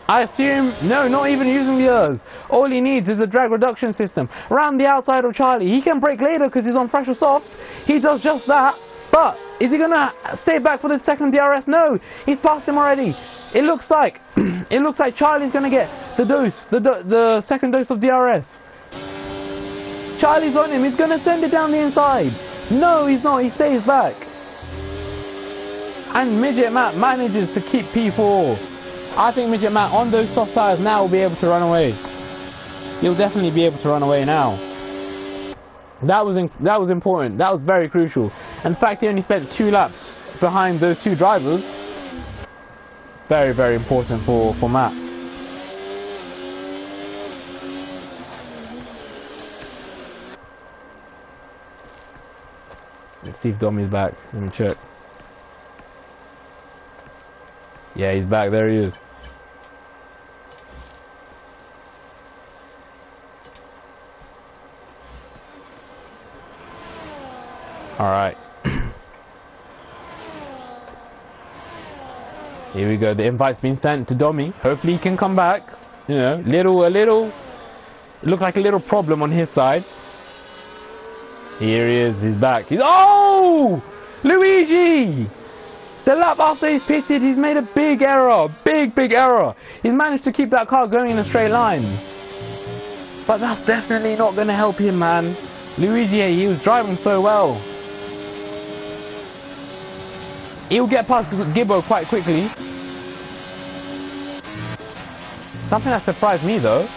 I assume, no, not even using the ERS. All he needs is a drag reduction system. Around the outside of Charlie. He can brake later because he's on fresher softs. He does just that. But, is he going to stay back for the second DRS? No, he's passed him already. It looks like Charlie's going to get the dose, the second dose of DRS. Charlie's on him. He's going to send it down the inside. No, he's not. He stays back. And Midget Matt manages to keep P4. I think Midget Matt on those soft tires now will be able to run away. He'll definitely be able to run away now. That was important. That was very crucial. In fact, he only spent 2 laps behind those 2 drivers. Very, very important for Matt. Let's see if Domi's back. Let me check. Yeah, he's back. There he is. All right. Here we go. The invite's been sent to Domi. Hopefully he can come back. You know, look like a little problem on his side. Here he is. He's back. Oh! Luigi! The lap after he's pitted, he's made a big error. Big error. He's managed to keep that car going in a straight line. But that's definitely not going to help him, man. Luigi, he was driving so well. He'll get past Gibbo quite quickly. Something that surprised me though,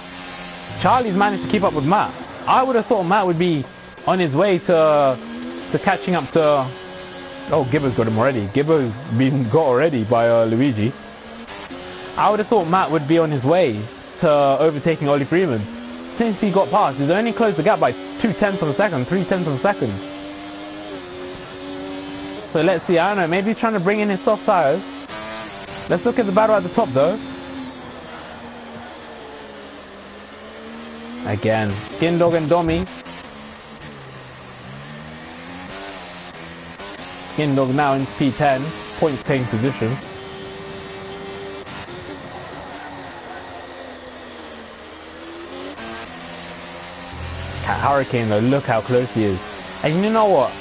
Charlie's managed to keep up with Matt. I would have thought Matt would be on his way to catching up to... Oh, Gibbo's got him already. Gibbo's been got already by Luigi. I would have thought Matt would be on his way to overtaking Ollie Freeman. Since he got past, he's only closed the gap by 0.2 of a second, 0.3 of a second. So let's see, I don't know, maybe he's trying to bring in his soft tires. Let's look at the battle at the top though. Again, Skin Dog and Domi. Skin Dog now in P10, points taking position. Cat Hurricane though, look how close he is. And you know what?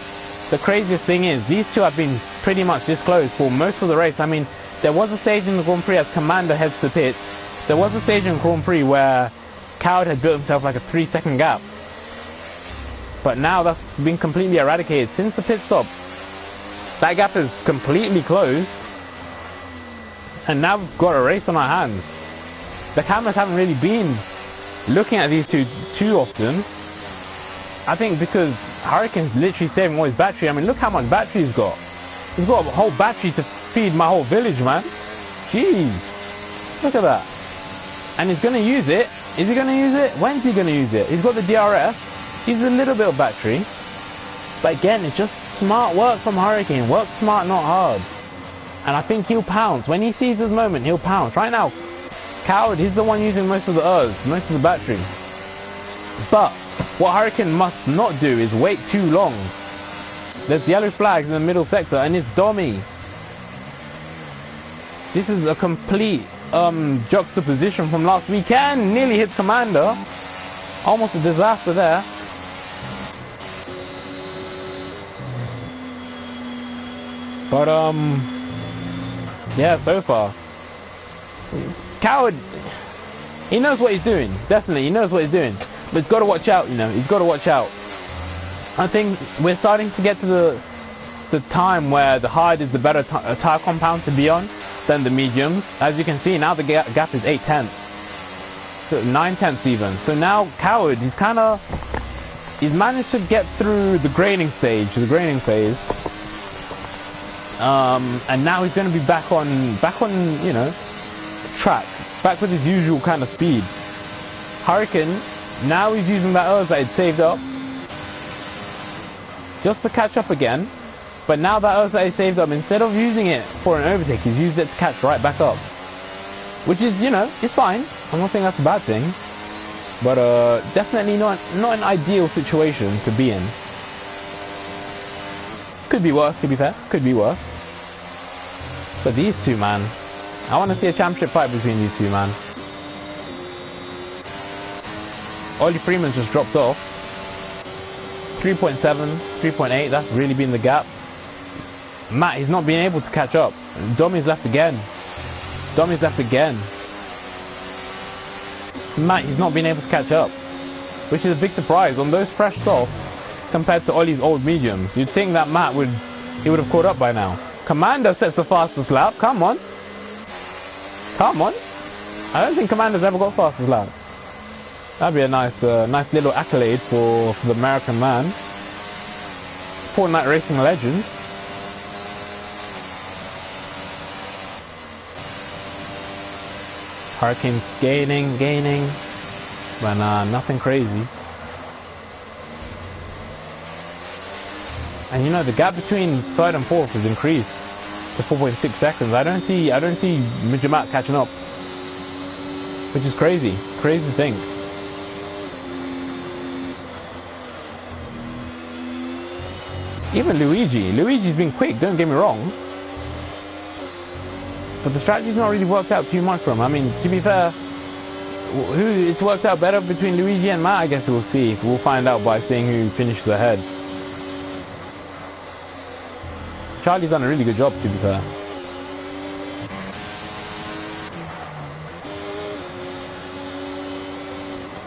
The craziest thing is, these two have been pretty much this close for most of the race. I mean, there was a stage in the Grand Prix as Commander heads to pits. There was a stage in Grand Prix where Coward had built himself like a 3-second gap. But now that's been completely eradicated since the pit stop. That gap is completely closed. And now we've got a race on our hands. The cameras haven't really been looking at these two too often. I think because Hurricane's literally saving all his battery. I mean, look how much battery he's got. He's got a whole battery to feed my whole village, man. Jeez. Look at that. And he's going to use it. Is he going to use it? When's he going to use it? He's got the DRS. He's a little bit of battery. But again, it's just smart work from Hurricane. Work smart, not hard. And I think he'll pounce. When he sees this moment, he'll pounce. Right now, Coward, he's the one using most of the most of the battery. But what Hurricane must not do is wait too long. There's yellow flags in the middle sector, and it's Dommy. This is a complete juxtaposition from last weekend. Nearly hits Commander. Almost a disaster there. But yeah, so far Coward, he knows what he's doing. Definitely, he knows what he's doing. But he's got to watch out, you know. He's got to watch out. I think we're starting to get to the time where the hard is the better tire compound to be on than the mediums. As you can see, now the gap is 8/10, so 9/10 even. So now Coward, he's managed to get through the grading stage, the grading phase. And now he's going to be back on, you know, track, back with his usual kind of speed. Hurricane, now he's using that earth that he'd saved up just to catch up again. But now that earth that he saved up, instead of using it for an overtake, he's used it to catch right back up. Which is, you know, it's fine. I'm not saying that's a bad thing. But definitely not an ideal situation to be in. Could be worse, to be fair. Could be worse. But these two, man. I want to see a championship fight between these two, man. Ollie Freeman's just dropped off. 3.7, 3.8, that's really been the gap. Matt, he's not been able to catch up. Dommy's left again. Dommy's left again. Matt, he's not been able to catch up. Which is a big surprise on those fresh softs compared to Ollie's old mediums. You'd think that Matt would have caught up by now. Commander sets the fastest lap. Come on. Come on. I don't think Commander's ever got fastest lap. That'd be a nice little accolade for the American man. Fortnite racing legend. Hurricane's gaining. But nothing crazy. And you know, the gap between third and fourth has increased to 4.6 seconds. I don't see Major Matt catching up, which is crazy to think. Even Luigi's been quick, don't get me wrong, but the strategy's not really worked out too much for him. I mean, to be fair, it's worked out better between Luigi and Matt. I guess we'll see. We'll find out by seeing who finishes ahead. Charlie's done a really good job, to be fair.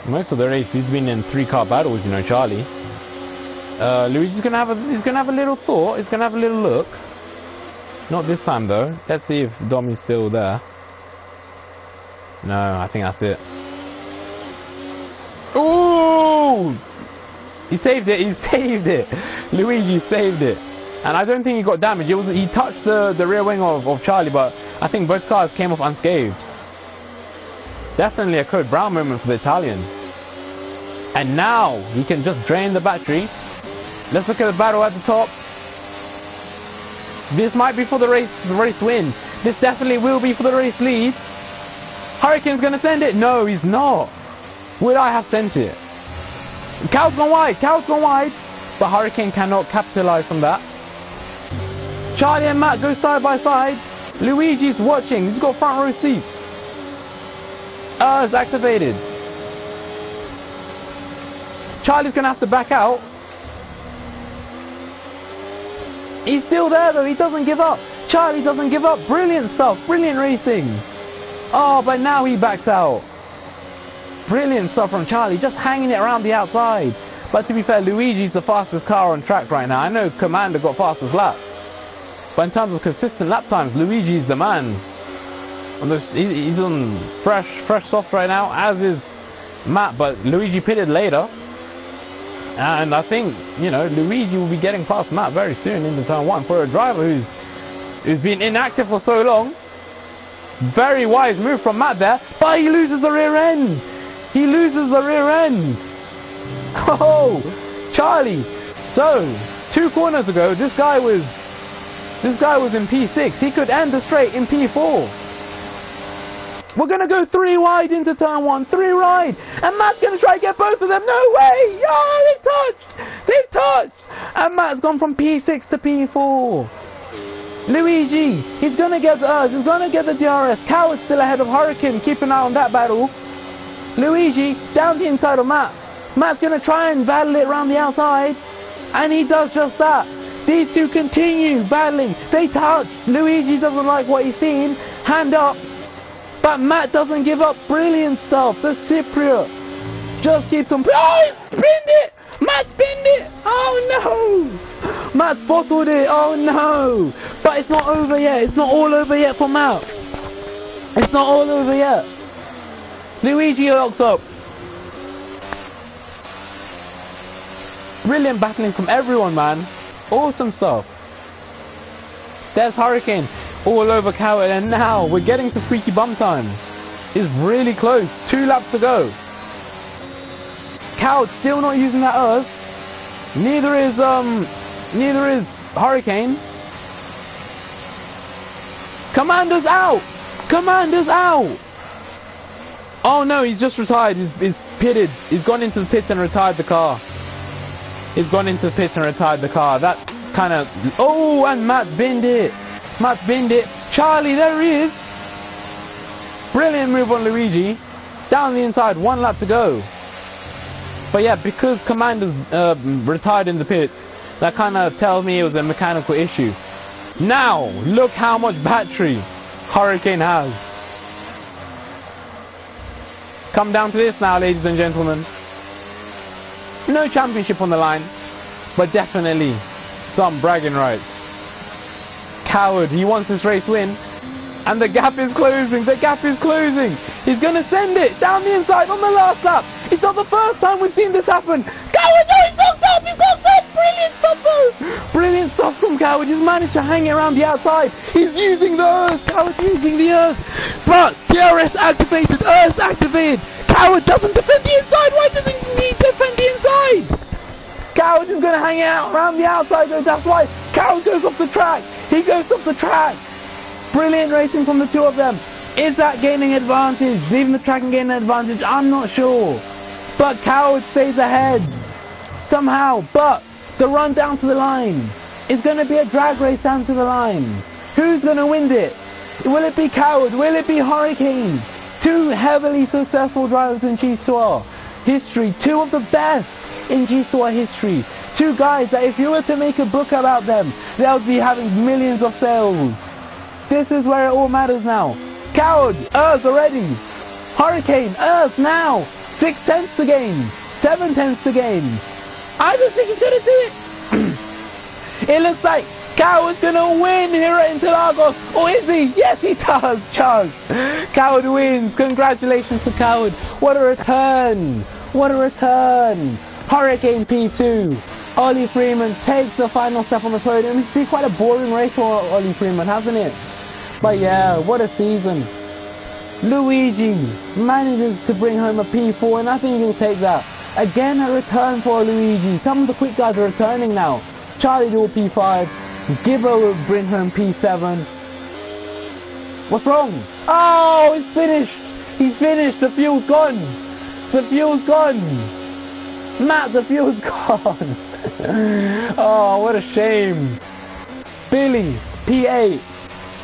Most of the race he's been in 3-car battles, you know, Charlie. Luigi's gonna have a little thought. He's gonna have a little look. Not this time though. Let's see if Dommy's still there. No, I think that's it. Ooh! He saved it. He saved it. Luigi saved it. And I don't think he got damaged. He touched the rear wing of Charlie, but I think both cars came off unscathed. Definitely a Code Brown moment for the Italian. And now he can just drain the battery. Let's look at the battle at the top. This might be for the race win. This definitely will be for the race lead. Hurricane's gonna send it. No, he's not. Would I have sent it? Cow's gone wide. But Hurricane cannot capitalize on that. Charlie and Matt go side by side. Luigi's watching. He's got front row seats. It's activated. Charlie's gonna have to back out. He's still there though. He doesn't give up. Charlie doesn't give up. Brilliant stuff. Brilliant racing. Oh, but now he backs out. Brilliant stuff from Charlie, just hanging it around the outside. But to be fair, Luigi's the fastest car on track right now. I know Commander got fastest lap, but in terms of consistent lap times, Luigi's the man. He's on fresh soft right now, as is Matt, but Luigi pitted later. And I think, you know, Luigi will be getting past Matt very soon into turn 1 for a driver who's been inactive for so long. Very wise move from Matt there, but he loses the rear end. He loses the rear end. Oh, Charlie. So, 2 corners ago, this guy was in P6. He could end the straight in P4. We're gonna go 3 wide into turn 1, 3 wide, and Matt's gonna try to get both of them. No way! Oh, they've touched, and Matt's gone from P6 to P4. Luigi, he's gonna get the he's gonna get the DRS. Coward's still ahead of Hurricane. Keep an eye on that battle. Luigi down the inside of Matt. Matt's gonna try and battle it around the outside, and he does just that. These two continue battling. They touch. Luigi doesn't like what he's seen. Hand up. But Matt doesn't give up. Brilliant stuff. The Cypriot just keeps on. Oh, he spinned it! Matt spinned it! Oh no! Matt bottled it. Oh no! But it's not over yet. It's not all over yet for Matt. It's not all over yet. Luigi locks up. Brilliant battling from everyone, man. Awesome stuff. There's Hurricane all over Coward, and now we're getting to squeaky bum time. It's really close. 2 laps to go. Coward still not using that earth. Neither is Hurricane. Commander's out. Commander's out. Oh no, he's just retired. He's pitted. He's gone into the pits and retired the car. He's gone into the pits and retired the car. That kind of... Oh, and Matt binned it. Matt binned it. Charlie, there he is. Brilliant move on Luigi. Down the inside, 1 lap to go. But yeah, because Commander's retired in the pits, that kind of tells me it was a mechanical issue. Now, look how much battery Hurricane has. Come down to this now, ladies and gentlemen. No championship on the line, but definitely some bragging rights. Coward, he wants this race win, and the gap is closing. The gap is closing. He's gonna send it down the inside on the last lap. It's not the first time we've seen this happen. Coward, no, he's got up. He's got up. Brilliant stuff, though. Brilliant stuff from Coward. He's managed to hang it around the outside. He's using the earth. Coward's using the earth, but DRS activated. Earth activated. Coward doesn't defend the inside. Why doesn't he defend the inside? Coward is going to hang out around the outside though. That's why Coward goes off the track. He goes off the track. Brilliant racing from the 2 of them. Is that gaining advantage? Leaving the track and gaining advantage? I'm not sure. But Coward stays ahead somehow. But the run down to the line is going to be a drag race down to the line. Who's going to win it? Will it be Coward? Will it be Hurricane? 2 heavily successful drivers in Gcor history. 2 of the best in Gcor history. 2 guys that if you were to make a book about them, they would be having millions of sales. This is where it all matters now. Coward, Earth already. Hurricane, Earth now. 6 tenths to gain. 7 tenths to gain. I don't think he's going to do it. It looks like Coward's gonna win here at Interlagos. Or is he? Yes, he does, Charles. Coward wins. Congratulations to Coward. What a return. What a return. Hurricane P2. Ollie Freeman takes the final step on the podium. It's been quite a boring race for Ollie Freeman, hasn't it? But yeah, what a season. Luigi manages to bring home a P4, and I think he'll take that. Again, a return for Luigi. Some of the quick guys are returning now. Charlie do a P5. Gcor will bring home P7. What's wrong? Oh, he's finished. He's finished. The fuel's gone. The fuel's gone. Matt, the fuel's gone. Oh, what a shame. Billy, P8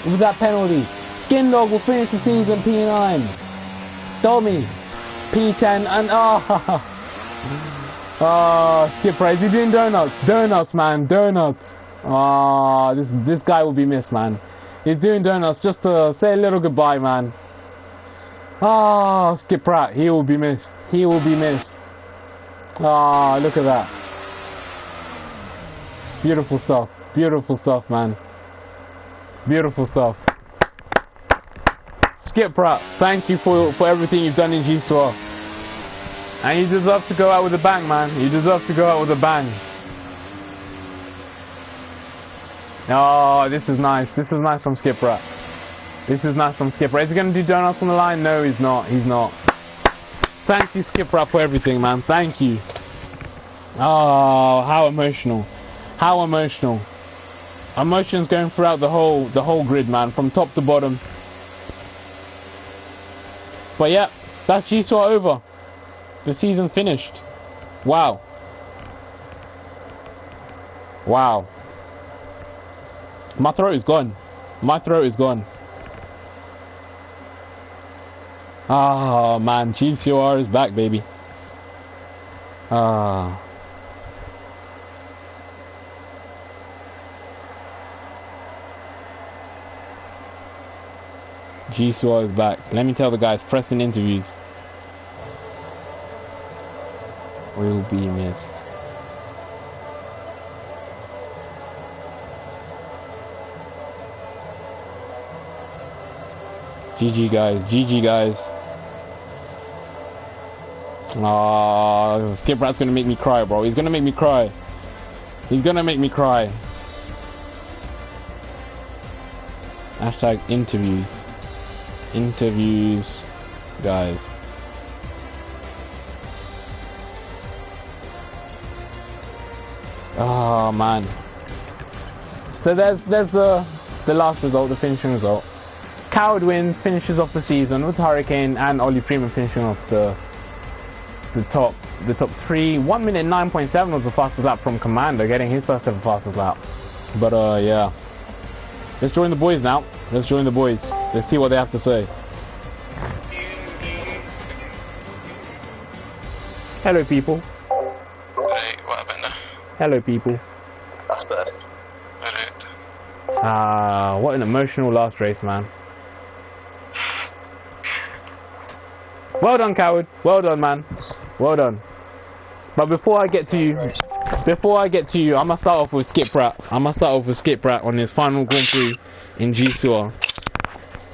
with that penalty. Skin Dog will finish the season P9. Tommy, P10, and Skipper, is he doing donuts? Donuts, man, donuts. This guy will be missed, man. He's doing donuts just to say a little goodbye, man. Ah, Skip Pratt, he will be missed. He will be missed. Ah, look at that. Beautiful stuff. Beautiful stuff, man. Beautiful stuff. Skip Pratt, thank you for everything you've done in Gcor. And you deserve to go out with a bang, man. You deserve to go out with a bang. Oh, this is nice. This is nice from Skip Pratt. This is nice from Skip Pratt. Is he going to do donuts on the line? No, he's not. He's not. Thank you, Skip Pratt, for everything, man. Thank you. Oh, how emotional. How emotional. Emotions going throughout the whole grid, man, from top to bottom. But yeah, that's Gcor over. The season's finished. Wow. Wow. My throat is gone. My throat is gone. Ah, man, Gcor is back, baby. Ah. Gcor is back. Let me tell the guys, pressing interviews. Will be missed. GG guys, GG guys. Skip Pratt's gonna make me cry, bro. He's gonna make me cry. He's gonna make me cry. Hashtag interviews. Interviews, guys. Oh man. So there's the last result, the finishing result. Coward wins, finishes off the season with Hurricane and Ollie Freeman finishing off the top three. 1 minute 9.7 was the fastest lap from Commander, getting his first ever fastest lap. But yeah. Let's join the boys now. Let's join the boys. Let's see what they have to say. Hello, people. Hey, what happened there? Hello, people. That's bad. Alright. What an emotional last race, man. Well done, Coward. Well done, man. Well done. But before I get to you, I must start off with Skip Pratt. On his final Grand Prix in Gcor.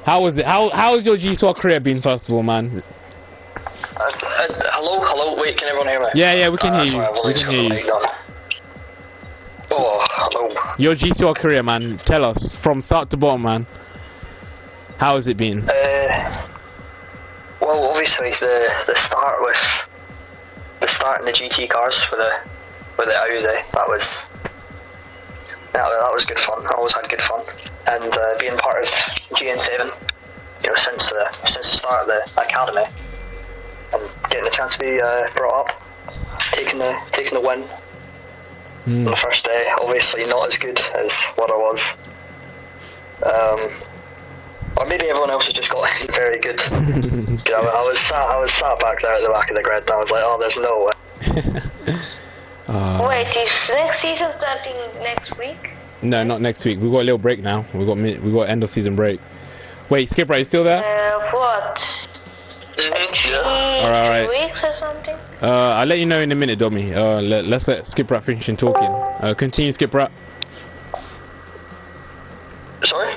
How was it? How's your Gcor career been, first of all, man? Hello, wait, can everyone hear me? Yeah, we can hear you. Sorry, We can hear you. Oh, hello. Your Gcor career, man. Tell us from start to bottom, man. How has it been? Well, obviously the start in the GT cars for the Audi, that was good fun. I always had good fun, and being part of GN.4, you know, since the start of the academy, and getting the chance to be brought up, taking the win on the first day. Obviously not as good as what I was. Or maybe everyone else has just got very good. I was sat back there at the back of the grid, and I was like, oh, there's no way. Wait, is next season starting next week? No, not next week. We've got a little break now. We got end of season break. Wait, Skip, are you still there? What? All right. 2 weeks or something? I'll let you know in a minute, Dommy. Let's let Skip Rat finish talking. Continue, Skip Rat. Sorry?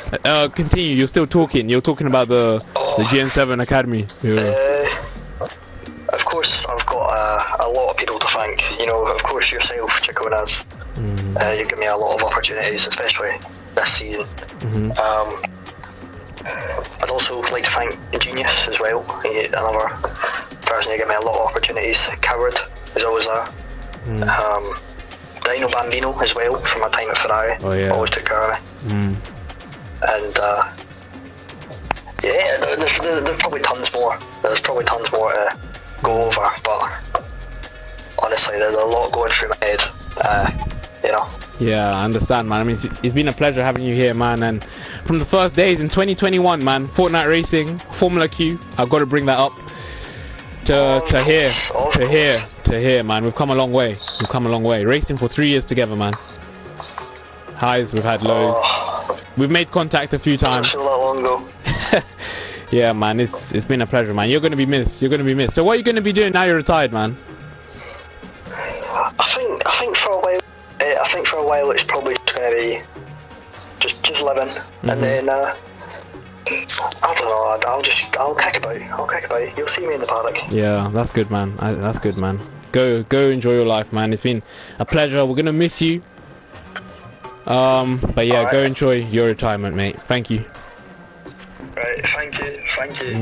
Continue. You're still talking. You're talking about the GN.4 Academy. Yeah. Of course, I've got a lot of people to thank. You know, of course, yourself, Chico and us. You give me a lot of opportunities, especially this season. I'd also like to thank Genius as well. Another person who gave me a lot of opportunities. Coward is always there. Dino Bambino as well from my time at Ferrari. Oh, yeah. Always took care of me. And yeah, there's probably tons more. There's probably tons more to go over, but honestly, there's a lot going through my head. You know. Yeah, I understand, man. I mean, it's been a pleasure having you here, man. And from the first days in 2021, man, Fortnite Racing, Formula Q, I've got to bring that up. To here, man. We've come a long way. Racing for 3 years together, man. Highs, we've had lows. We've made contact a few times. Not that long ago. Yeah, man, it's been a pleasure, man. You're gonna be missed. You're gonna be missed. So what are you gonna be doing now you're retired, man? I think for a while, it's probably just gonna be just living, and then I don't know. I'll kick about. You'll see me in the paddock. Yeah, that's good, man. That's good, man. Go enjoy your life, man. It's been a pleasure. We're gonna miss you. But yeah, go enjoy your retirement, mate. Thank you. Right, thank you.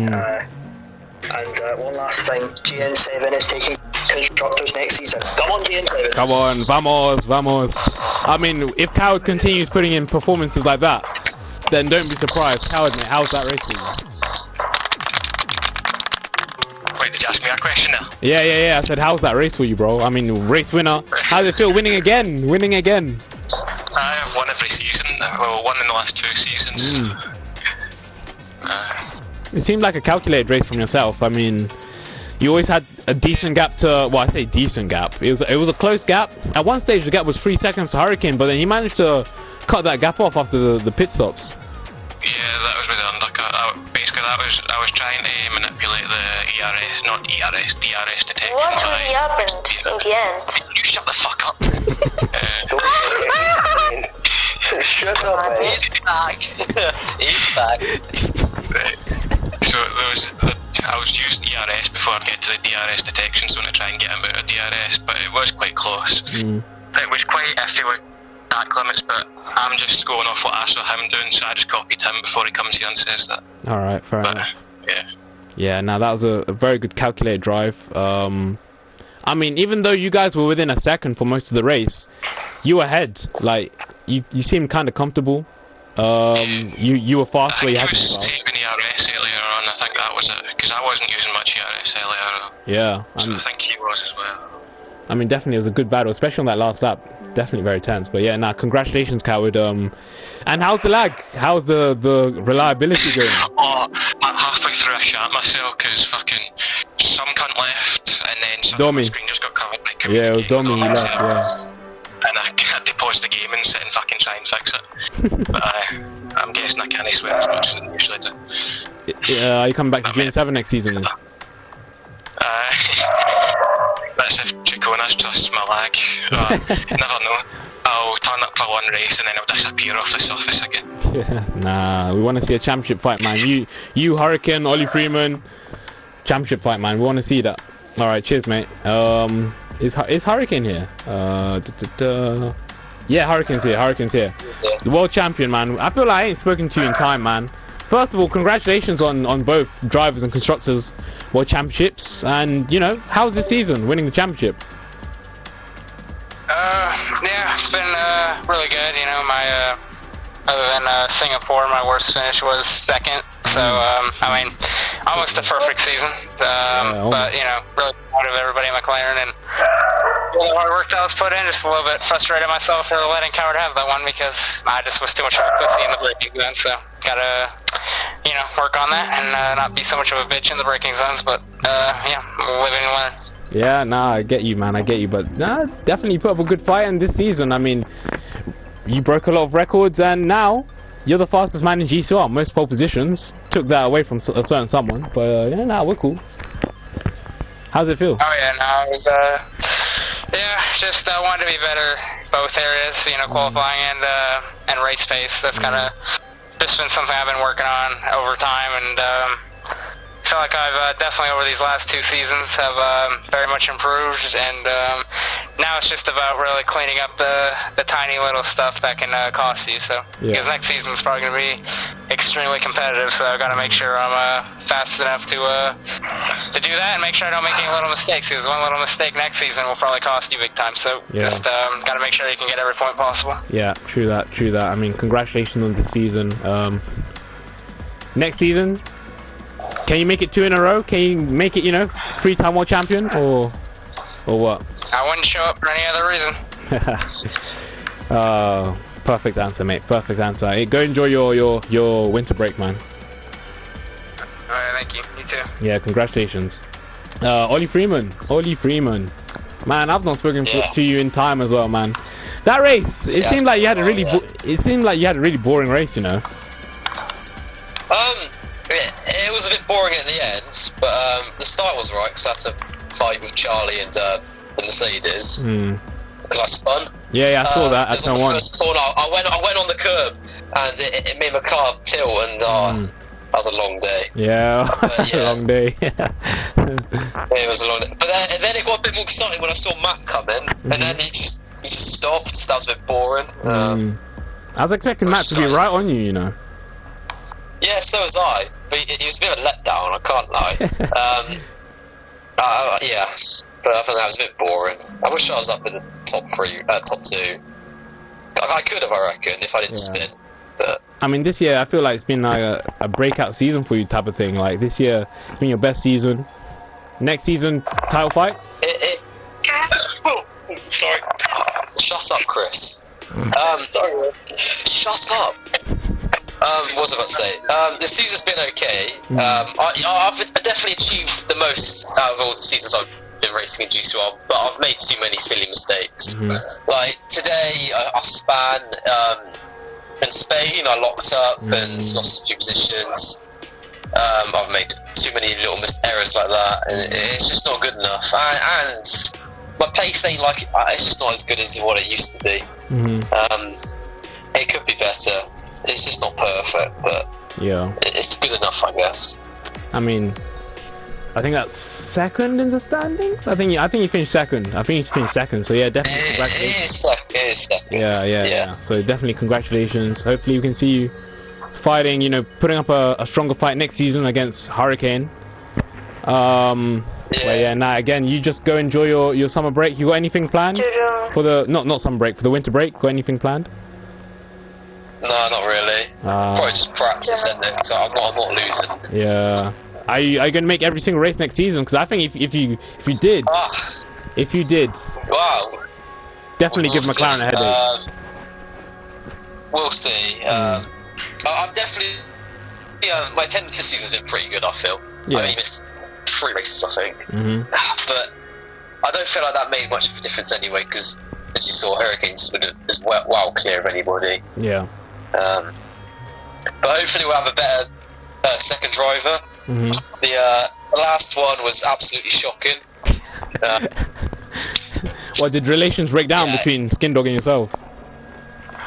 And one last thing, GN7 is taking constructors next season. Come on, GN7. Come on, vamos. I mean, if Coward continues putting in performances like that, then don't be surprised. Coward, mate, how's that race for you? Wait, did you ask me that question now? Yeah. I said, how's that race for you, bro? I mean, race winner. How does it feel winning again? I've won every season. Well, won in the last 2 seasons. It seemed like a calculated race from yourself. I mean, you always had a decent gap to, well, I say decent gap. It was a close gap. At one stage, the gap was 3 seconds to Hurricane, but then he managed to cut that gap off after the pit stops. Yeah, that was with the undercut. Basically, I was trying to manipulate the ERS, not ERS, DRS detection. What really happened in the end? You shut the fuck up. Shut up, mate. He's back. Right. So I was using DRS before I get to the DRS detection zone to try and get him out of DRS, but it was quite close. It was quite iffy with back limits, but I'm just going off what I saw him doing, so I just copied him before he comes here and says that. Alright, fair enough. Yeah. Yeah, now that was a very good calculated drive. I mean, even though you guys were within a second for most of the race, you were ahead. Like, you seemed kind of comfortable. You were fast where you had to be fast. I was taking ERS earlier on, I think that was it, because I wasn't using much ERS earlier. Yeah. So I think he was as well. I mean, definitely it was a good battle, especially on that last lap. Definitely very tense. But yeah, nah, congratulations, Coward. And how's the lag? How's the reliability going? Oh, I'm halfway through I shot myself because fucking some cunt left, and then some screen just got covered by community. Yeah, it was Domi, he left, yeah. And I had to pause the game and sit and fucking try and fix it. But I'm guessing I can't swear as much as I usually do. Yeah, are you coming back to GN7 next season then? That's if Chiconas trusts my lag. Never know. I'll turn up for one race and then I'll disappear off the surface again. Yeah, nah, we want to see a championship fight, man. You Hurricane, Ollie Freeman, championship fight, man. We want to see that. Alright, cheers, mate. Is Hurricane here? Yeah, Hurricane's here. The world champion, man. I feel like I ain't spoken to you in time, man. First of all, congratulations on both drivers and constructors world championships. And, you know, how's the season, winning the championship? Yeah, it's been really good. You know, my other than Singapore, my worst finish was second. So, I mean, almost a perfect season. But, you know, really proud of everybody in McLaren and all the hard work that was put in. Just a little bit frustrated myself for letting Coward have that one because I just was too much of a pussy in the braking zone. So, gotta, you know, work on that and not be so much of a bitch in the braking zones. But, yeah, living and learning. Yeah, nah, I get you, man, I get you. But, nah, definitely put up a good fight in this season. I mean, you broke a lot of records and now you're the fastest man in Gcor. Most pole positions. Took that away from a certain someone. But, yeah, nah, we're cool. How's it feel? Oh, yeah, no, it was, yeah, just wanted to be better both areas, you know, qualifying and race pace. That's kind of just been something I've been working on over time, and I feel like I've definitely over these last 2 seasons have very much improved, and now it's just about really cleaning up the tiny little stuff that can cost you. So because next season is probably going to be extremely competitive, so I've got to make sure I'm fast enough to do that and make sure I don't make any little mistakes, because one little mistake next season will probably cost you big time. So just got to make sure you can get every point possible. Yeah, true that. I mean, congratulations on the season. Next season, can you make it 2 in a row? Can you make it, you know, 3-time world champion, or what? I wouldn't show up for any other reason. Perfect answer, mate. Perfect answer. Hey, go enjoy your winter break, man. Alright, thank you. You too. Yeah, congratulations. Ollie Freeman. Man, I've not spoken to you in time as well, man. That race, it seemed like you had a really boring race, you know. It was a bit boring at the end, but the start was right because I had to fight with Charlie and the Mercedes because I spun. Yeah, I saw that at turn 1. First corner, I went on the curb and it made my car tilt, and that was a long day. Yeah, yeah. a long day. It was a long day. But then it got a bit more exciting when I saw Matt come in, and then he just stopped. So that was a bit boring. I was expecting Matt to be right on you, you know. Yeah, so was I. But it was a bit of a letdown, I can't lie. Yeah, but other than that, it was a bit boring. I wish I was up in the top 2. I could have, I reckon, if I didn't spin. But I mean, this year I feel like it's been like a breakout season for you, type of thing. Like this year, it's been your best season. Next season, title fight. Sorry. Shut up, Chris. Shut up. What was I about to say? The season's been okay. I've definitely achieved the most out of all the seasons I've been racing in Gcor, but I've made too many silly mistakes. Like today, I span in Spain. I locked up and lost a few positions. I've made too many little errors like that, and it's just not good enough. And my pace ain't like it's just not as good as what it used to be. It could be better. It's just not perfect, but yeah, it's good enough, I guess. I mean, I think that's second in the standings. I think you finished second. So yeah, definitely congratulations. It is second. Yeah. So definitely congratulations. Hopefully we can see you fighting. You know, putting up a stronger fight next season against Hurricane. But yeah, nah. Again, you just go enjoy your summer break. You got anything planned for the not summer break, for the winter break? Got anything planned? No, not really. Probably just practice, isn't it? So I'm not losing. Yeah. Are you going to make every single race next season? Because I think if you did, wow, definitely give McLaren a headache. We'll see. I'm definitely. Yeah, my attendance this season's been pretty good. I feel. Yeah. I only missed 3 races, I think. But I don't feel like that made much of a difference anyway, because as you saw, Hurricanes is well clear of anybody. Yeah. But hopefully we'll have a better second driver. The last one was absolutely shocking. What, did relations break down between Skindog and yourself?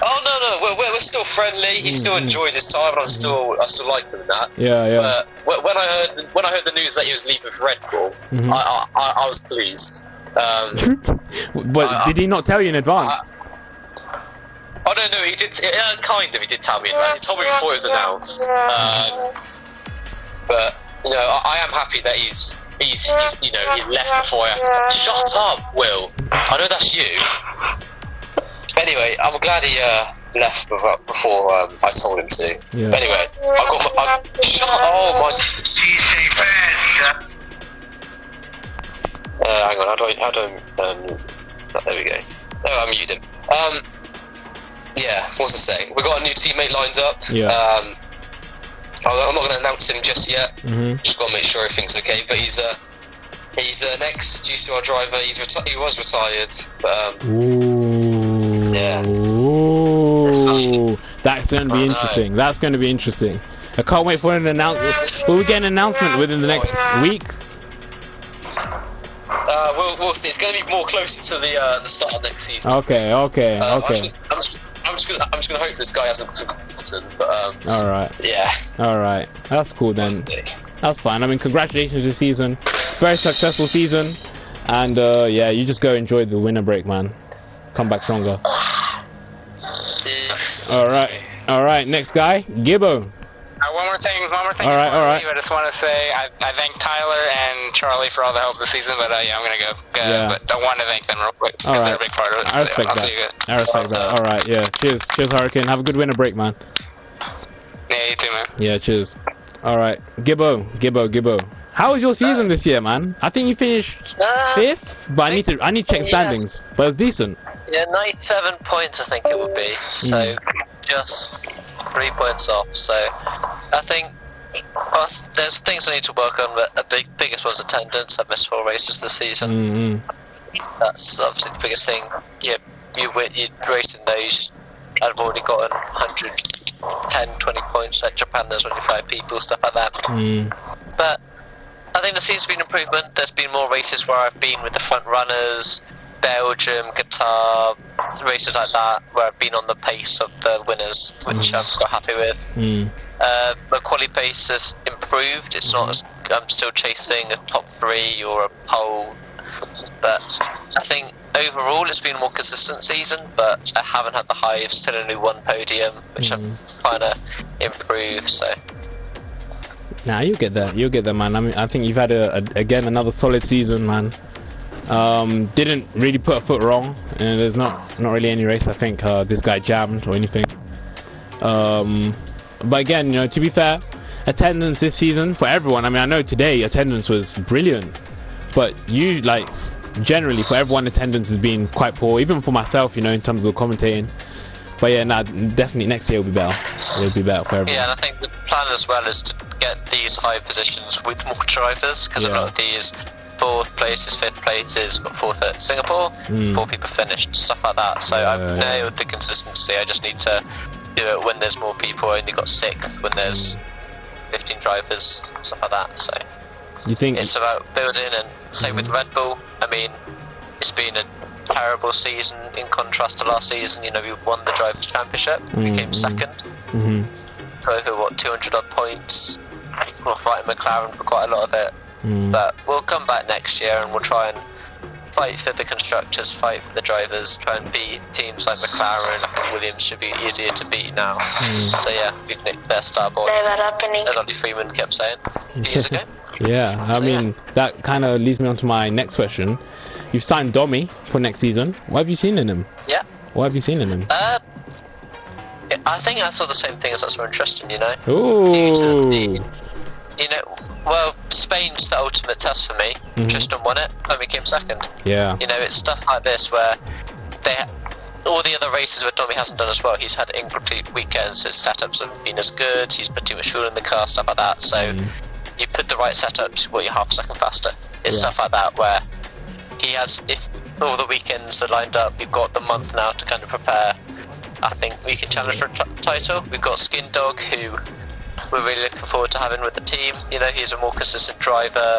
Oh no, we're still friendly. He still enjoyed his time, and I still like him in that. Yeah. But when I heard the news that he was leaving for Red Bull, I was pleased. But did he not tell you in advance? Oh no, he did. Kind of, he did tell me about it. He told me before it was announced. But you know, I am happy that he's left before I had to. Shut up, Will. I know that's you. Anyway, I'm glad he left before I told him to. Yeah. Anyway, shut up. Oh my. Hang on, how do there we go. Oh, I muted him. Yeah, what was I saying? We've got a new teammate lined up. Yeah. I'm not going to announce him just yet. Just got to make sure everything's okay. But he's next GCR driver. He was retired, but yeah. Ooh, that's going to be interesting. That's going to be interesting. I can't wait for an announcement. Will we get an announcement within the next week? We'll see. It's going to be more closer to the start of next season. Okay. I'm just gonna hope this guy hasn't forgotten. But all right. Yeah. All right. That's cool then. That's fine. I mean, congratulations this season. Very successful season, and yeah, you just go enjoy the winter break, man. Come back stronger. All right. Next guy, Gibbo. One more thing. All right. I just want to say I thank Tyler and Charlie for all the help this season, but yeah, I'm gonna go. But I want to thank them real quick. All right. They're a big part of it. I respect that. All right. Yeah. Cheers, Hurricane. Have a good winter break, man. Yeah, you too, man. Yeah. Cheers. All right, Gibbo. How was your season this year, man? I think you finished 5th, but I need to check standings. But it's decent. Yeah, 97 points I think it would be. So just 3 points off. So I think there's things I need to work on, but the biggest one's attendance. I've missed 4 races this season. That's obviously the biggest thing. Yeah, you race in those, I'd have already gotten 110, 20 points. At Japan, there's only 5 people, stuff like that. But I think there seems to be an improvement. There's been more races where I've been with the front runners, Belgium, Qatar, races like that, where I've been on the pace of the winners, which I'm quite happy with. My quali pace has improved. It's not as, I'm still chasing a top 3 or a pole, but I think overall it's been a more consistent season, but I haven't had the highs, still only 1 podium, which I'm trying to improve, so. Nah, you'll get that, man. I mean, I think you've had again another solid season, man. Didn't really put a foot wrong, and there's not really any race I think this guy jammed or anything. But again, you know, to be fair, attendance this season for everyone, I mean, I know today attendance was brilliant, but you, like, generally for everyone attendance has been quite poor, even for myself, you know, in terms of commentating. But yeah, nah, definitely next year will be better. It'll be better for everyone. Yeah, and I think the plan as well is to get these high positions with more drivers, because a lot of these 4th places, 5th places, got 4th at Singapore, 4 people finished, stuff like that. So I've nailed the consistency. I just need to do it when there's more people. I only got 6th when there's 15 drivers, stuff like that. So you think it's about building, and same with Red Bull. I mean, it's been a terrible season in contrast to last season. You know, we won the Drivers' Championship, we came 2nd. Over what, 200 odd points. We're fighting McLaren for quite a lot of it. But we'll come back next year and we'll try and fight for the constructors, fight for the drivers, try and beat teams like McLaren. I think Williams should be easier to beat now. So yeah, we've nicked their starboard, as Ollie Freeman kept saying years ago. Yeah, I mean, that kind of leads me on to my next question. You've signed Domi for next season. What have you seen in him? Yeah. What have you seen in him? I think I saw the same thing as that's so interesting, you know. Ooh. You know, well, Spain's the ultimate test for me. Tristan won it, Domi came 2nd. Yeah. You know, it's stuff like this where all the other races where Domi hasn't done as well. He's had incomplete weekends. His setups haven't been as good. He's put too much fuel in the car, stuff like that. So you put the right setups, well, you're half a second faster. It's stuff like that where he has, if all the weekends are lined up, we've got the month now to kind of prepare. I think we can challenge for a title. We've got Skin Dog, who we're really looking forward to having with the team. You know, he's a more consistent driver.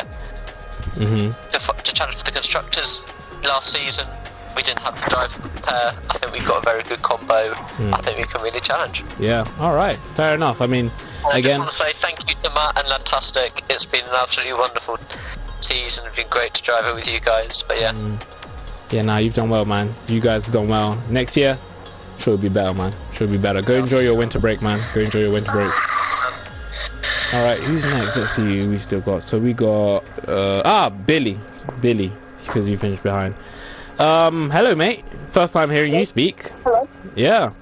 To challenge for the constructors. Last season, we didn't have the driver prepare. I think we've got a very good combo. I think we can really challenge. Yeah, alright, fair enough. I mean, again, I just want to say thank you to Matt and Lantastic. It's been an absolutely wonderful season. It's been great to drive it with you guys. But yeah. Yeah, nah, you've done well, man. You guys have done well. Next year, sure be better, man. Sure be better. Go enjoy your winter break, man. Go enjoy your winter break. Alright, who's next? Let's see who we still got. So we got Billy, because you finished behind. Hello, mate. First time hearing you speak. Hello. Yeah.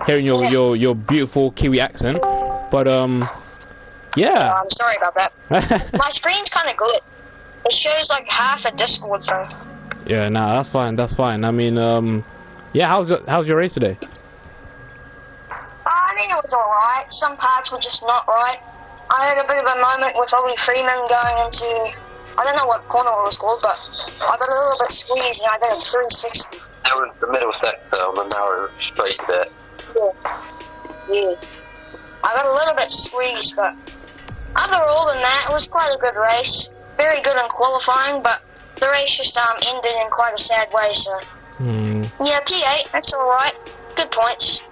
Hearing your beautiful Kiwi accent, but yeah. I'm sorry about that. My screen's kind of glitched. It shows like half a Discord thing. Yeah, nah, that's fine. That's fine. I mean, yeah. How's your race today? I think it was alright. Some parts were just not right. I had a bit of a moment with Ollie Freeman going into, I don't know what corner it was called, but I got a little bit squeezed and I did a 360. That was the middle sector on the narrow straight bit. Yeah. I got a little bit squeezed, but overall than that, it was quite a good race. Very good in qualifying, but the race just ended in quite a sad way, so. Yeah, P8, that's alright. Good points.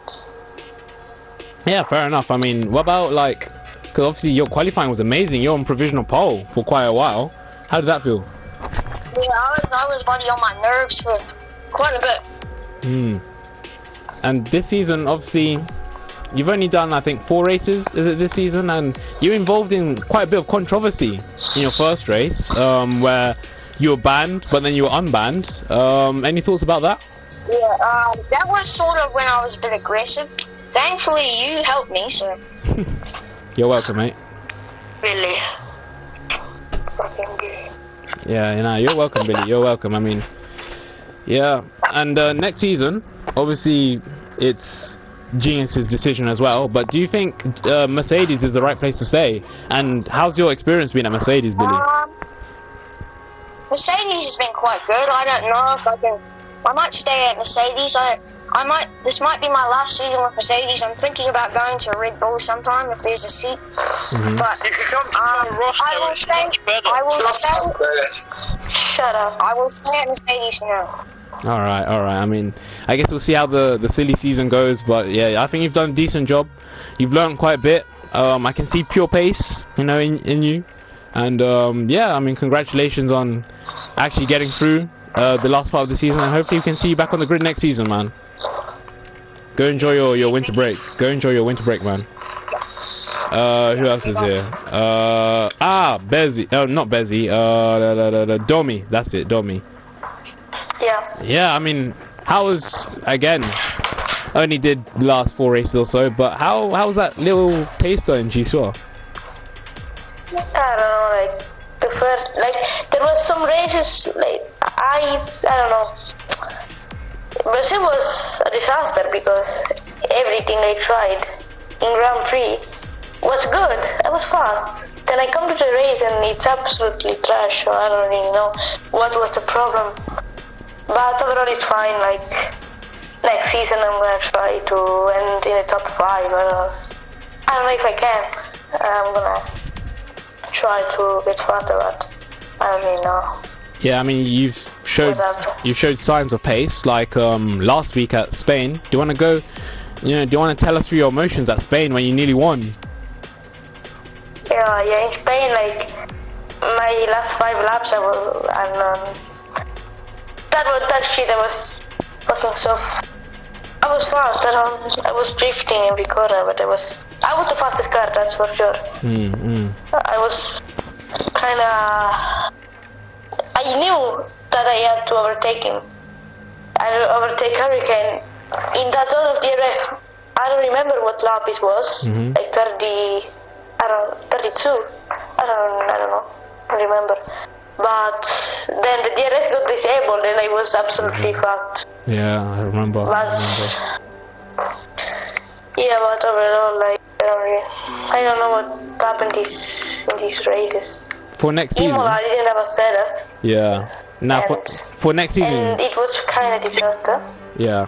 Yeah, fair enough. I mean, what about, like, because obviously your qualifying was amazing. You're on provisional pole for quite a while. How did that feel? Yeah, I was bloody on my nerves for quite a bit. And this season, obviously, you've only done, I think, 4 races, is it this season? And you're involved in quite a bit of controversy in your first race, where you were banned, but then you were unbanned. Any thoughts about that? Yeah, that was sort of when I was a bit aggressive. Thankfully, you helped me, so. You're welcome, mate. Really? Yeah, you know, you're welcome, Billy. You're welcome. I mean, yeah. And next season, obviously, it's Genius's decision as well. But do you think Mercedes is the right place to stay? And how's your experience been at Mercedes, Billy? Mercedes has been quite good. I don't know if I can I might stay at Mercedes. This might be my last season with Mercedes. I'm thinking about going to Red Bull sometime if there's a seat. But You can come to I will stay. Shut up. I will stay at Mercedes for now. Alright. I mean, I guess we'll see how the silly season goes, but yeah, I think you've done a decent job. You've learned quite a bit. I can see pure pace, you know, in you. And yeah, I mean, congratulations on actually getting through the last part of the season, and hopefully we can see you back on the grid next season, man. Go enjoy your winter break. Go enjoy your winter break, man. Who else is here? Bezzy. Oh, not Bezzy. Domi. That's it, Domi. Yeah. Yeah, I mean, how was, again, only did the last 4 races or so, but how was that little taster in Gcor? I don't know, like, the first, like, there was some races, like, I don't know. Brazil was a disaster because everything they tried in Grand Prix was good. It was fast. Then I come to the race and it's absolutely trash, so I don't really know what was the problem. But overall it's fine, like, next season I'm gonna try to end in the top 5. I don't know if I can. I'm gonna try to get faster, but I don't really know. Yeah, I mean, you've showed signs of pace, like last week at Spain. Do you want to go? You know, do you want to tell us through your emotions at Spain when you nearly won? Yeah, in Spain, like my last 5 laps, I was, and that shit, wasn't so. I was fast. I was drifting in Gcor, but I was the fastest car, that's for sure. I was kind of. I knew that I had to overtake him. I overtake Hurricane in that zone of DRS. I don't remember what lap it was, like 32. I don't know. I remember. But then the DRS got disabled and I was absolutely fucked. Yeah, I remember. Yeah, but overall, like, I don't know what happened in these races. For next season? I didn't have a setup. Yeah. Now, for next season... And it was kind of disaster. Yeah.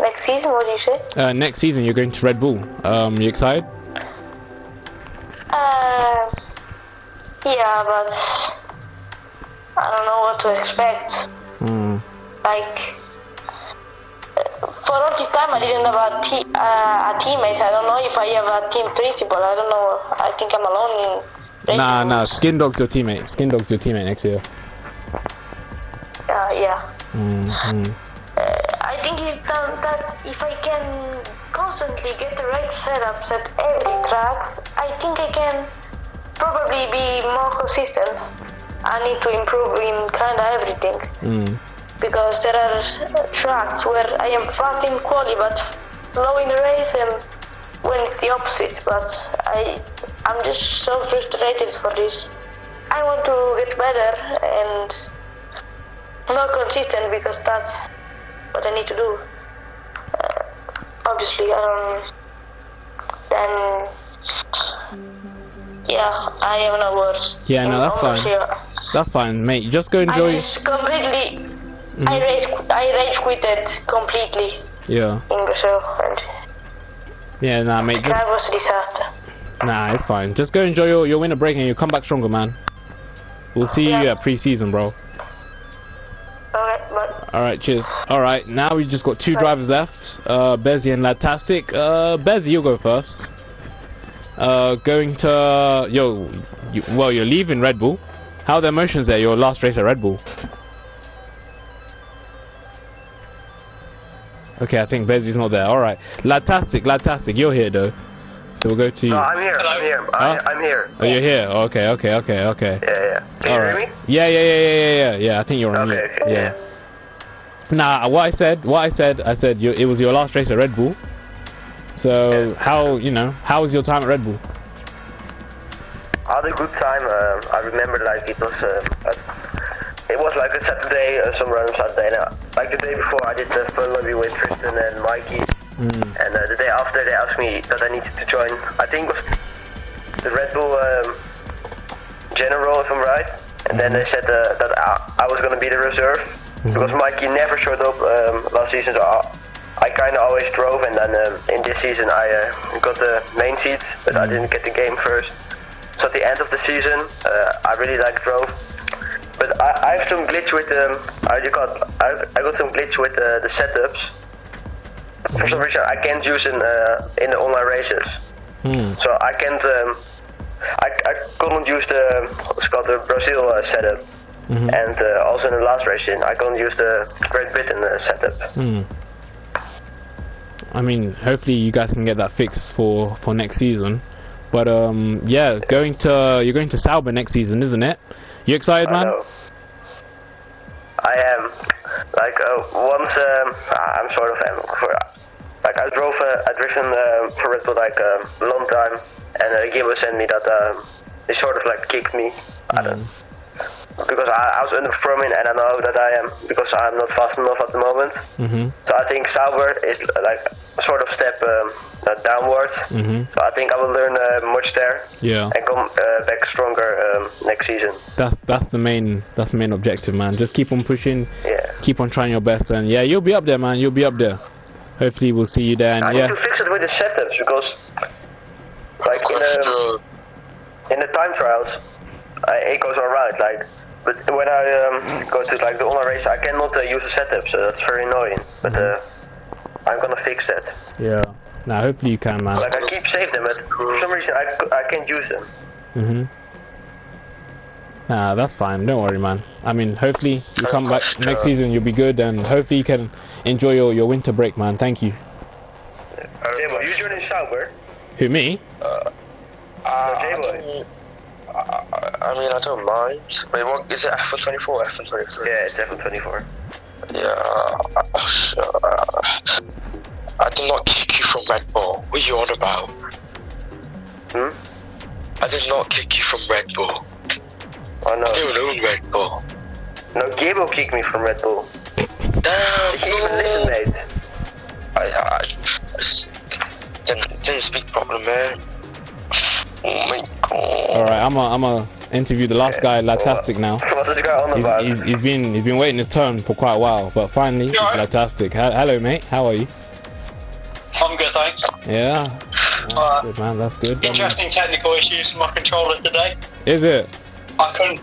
Next season, what do you say? Next season you're going to Red Bull. You excited? Yeah, but I don't know what to expect. Like, for all this time I didn't have a teammate. I don't know if I have a team principal. I don't know. I think I'm alone in... Nah, Skin Dog's your teammate. Skin Dog's your teammate next year. Yeah. I think it's that if I can constantly get the right setups at every track, I think I can probably be more consistent. I need to improve in kind of everything. Because there are tracks where I am fast in quali but slow in the race, and when it's the opposite. But I'm just so frustrated for this. I want to get better and more consistent because that's what I need to do. Obviously, yeah, I have no words. Yeah, no, that's fine. That's fine, mate. You just go enjoy. I just completely, I rage quitted completely. Yeah. In Brazil, and yeah, nah, mate. That was a disaster. Nah, it's fine. Just go enjoy your winter break and you'll come back stronger, man. We'll see you at pre-season, bro. Alright, bye. Alright, cheers. Alright, now we just got 2 drivers left. Bezzy and Ladtastic. Bezzy, you'll go first. Going to... Well, you're leaving Red Bull. How are the emotions there, your last race at Red Bull? Okay, I think Bezzy's not there. Alright. Ladtastic, you're here though. So we'll go to you. No, I'm here. I'm here. Oh, you're here. Okay. Yeah. Can you hear me? Yeah. I think you're on mute. Yeah. Nah, what I said, it was your last race at Red Bull. So how was your time at Red Bull? I had a good time. I remember like it was like a Saturday, some random Saturday. Now, like the day before, I did the fun lobby with Tristan and Mikey. And the day after, they asked me that I needed to join. I think it was the Red Bull General, if I'm right. And then they said that I was going to be the reserve. because Mikey never showed up last season, so I kind of always drove, and then in this season I got the main seat, but I didn't get the game first. So at the end of the season, I really drove. But I have some glitch with I got some glitch with the setups. For some reason, I can't use in the online races. So I can't. I couldn't use what's called the Brazil setup, and also in the last race, I couldn't use the Great Britain setup. I mean, hopefully you guys can get that fixed for next season. But yeah, you're going to Sauber next season, isn't it? You excited, man? I am. Once I'm sort of I driven for Red Bull a long time, and Gilbo sent me that he sort of kicked me. Because I was underperforming, and I know that I am, because I'm not fast enough at the moment. So I think Sauber is a sort of step downwards. So I think I will learn much there. Yeah. And come back stronger next season. That's the main objective, man. Just keep on pushing. Yeah. Keep on trying your best, and yeah, you'll be up there, man. You'll be up there. Hopefully, we'll see you there. And I need to fix it with the setups, because in the time trials, it goes alright. But when I go to the online race, I cannot use the setup, so that's very annoying. But I'm gonna fix that. Yeah. Nah, hopefully you can, man. I keep saving them, but for some reason I can't use them. Nah, that's fine. Don't worry, man. I mean, hopefully you come back next season, you'll be good, and hopefully you can enjoy your winter break, man. Thank you. J-Boy, you joining Sauber? Who, me? J-Boy. I mean, I don't mind. Wait, what is it? F124, F123? Yeah, it's F124. Yeah. I did not kick you from Red Bull. What are you on about? I did not kick you from Red Bull. Oh no. I don't own Red Bull. No, Gabo kicked me from Red Bull. Damn. Listen, mate. I didn't speak properly, man. Oh my god. Alright, I'ma interview the last guy, Latastic, now. What's this guy on about? He's been waiting his turn for quite a while, but finally, Latastic. Hello, mate. How are you? I'm good, thanks. Yeah. That's good, man. That's good. Interesting technical issues with my controller today. Is it? I couldn't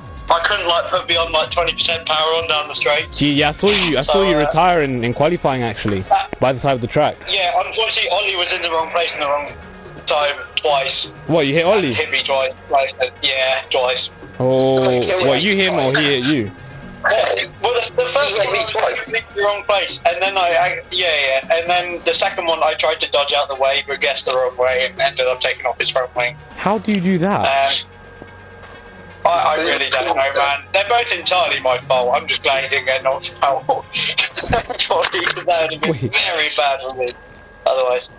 put beyond 20% power on down the straight. Gee, yeah, I saw you retire in qualifying, actually, by the side of the track. Yeah, unfortunately, Ollie was in the wrong place in the wrong time twice. What, you hit Ollie? Hit me twice. Yeah, twice. Oh, what, you hit him or he hit you? Well, the first one I was in the wrong place, and then and then the second one I tried to dodge out the way, but guessed the wrong way and ended up taking off his front wing. How do you do that? I really don't know, man. They're both entirely my fault. I'm just glad he didn't get knocked out. That would have been very bad for me otherwise.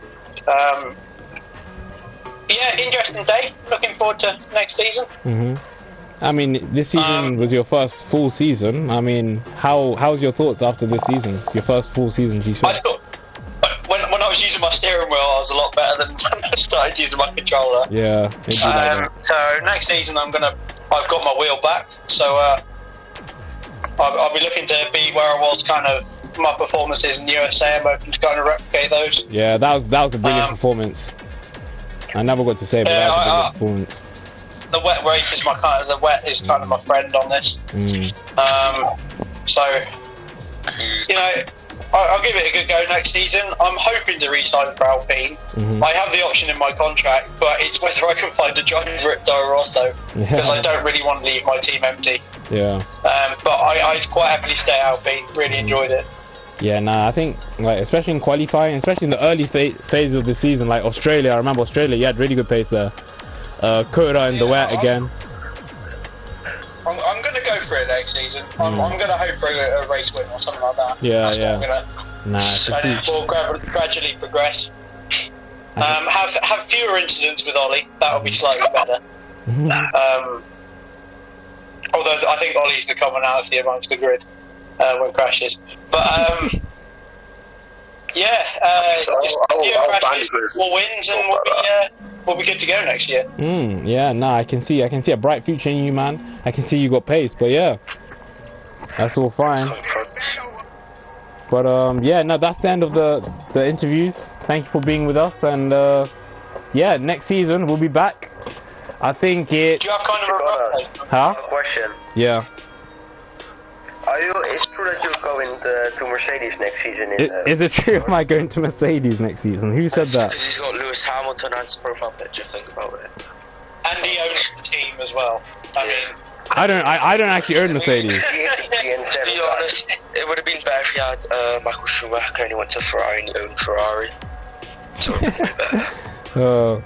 Yeah, interesting day. Looking forward to next season. I mean, this season was your first full season. I mean, how's your thoughts after this season? Your first full season, Gcor? I thought when I was using my steering wheel, I was a lot better than when I started using my controller. Yeah. So next season, I've got my wheel back, so I'll be looking to be where I was, kind of my performances in the USA. I'm hoping to kind of replicate those. Yeah, that was a brilliant performance. I never got to say, but that was a brilliant performance. The wet race is the wet is kind of my friend on this. So, you know, I'll give it a good go next season. I'm hoping to re-sign for Alpine. I have the option in my contract, but it's whether I can find a driver at Toro Rosso, because I don't really want to leave my team empty. Yeah. But I'd quite happily stay at Alpine. Really enjoyed it. Yeah, I think, especially in qualifying, especially in the early phase of the season, like Australia, I remember Australia, you had really good pace there. Kota in the wet again. I'm going to go for it next season. I'm going to hope for a race win or something like that. Yeah. And we'll gradually progress. Have fewer incidents with Ollie. That'll be slightly better. Although I think Ollie's the commonality amongst the grid when crashes. But just fewer crashes, more wins, and we'll be good to go next year. I can see a bright future in you, man. I can see you got pace, but yeah, that's all fine. But yeah, no, that's the end of the interviews. Thank you for being with us, and yeah, next season we'll be back. I think it. Do you have kind of a rough Huh? Question. Yeah. It's true that you're going to Mercedes next season? Is it true? Am I going to Mercedes next season? Who said that? Because he's got Lewis Hamilton as his profile picture. Think about it. And he owns the team as well. I mean. I don't actually own Mercedes. To be honest, it would have been better if he had Michael Schumacher and he went to Ferrari and he owned Ferrari. So it would have been better.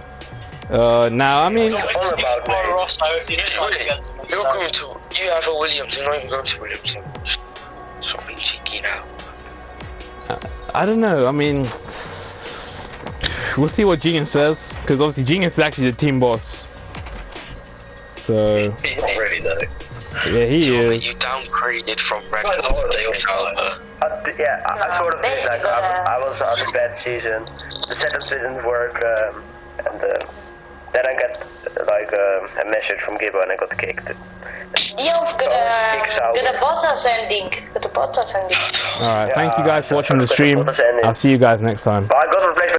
Now, I mean... You're going to... You have a Williams, you're not even going to Williams. Stop being cheeky now. I don't know, I mean... We'll see what Genius says, because obviously Genius is actually the team boss. So... He's not really though. Yeah, he is. You downgraded from Red Bull to Dale Sauber. Yeah, I sort of did. Like, I was on a bad season. The setup didn't work, and then I got like a message from Gibbo and I got kicked. Yeah, the Bottas ending. Alright, thank you guys for watching the stream. I'll see you guys next time. Bye.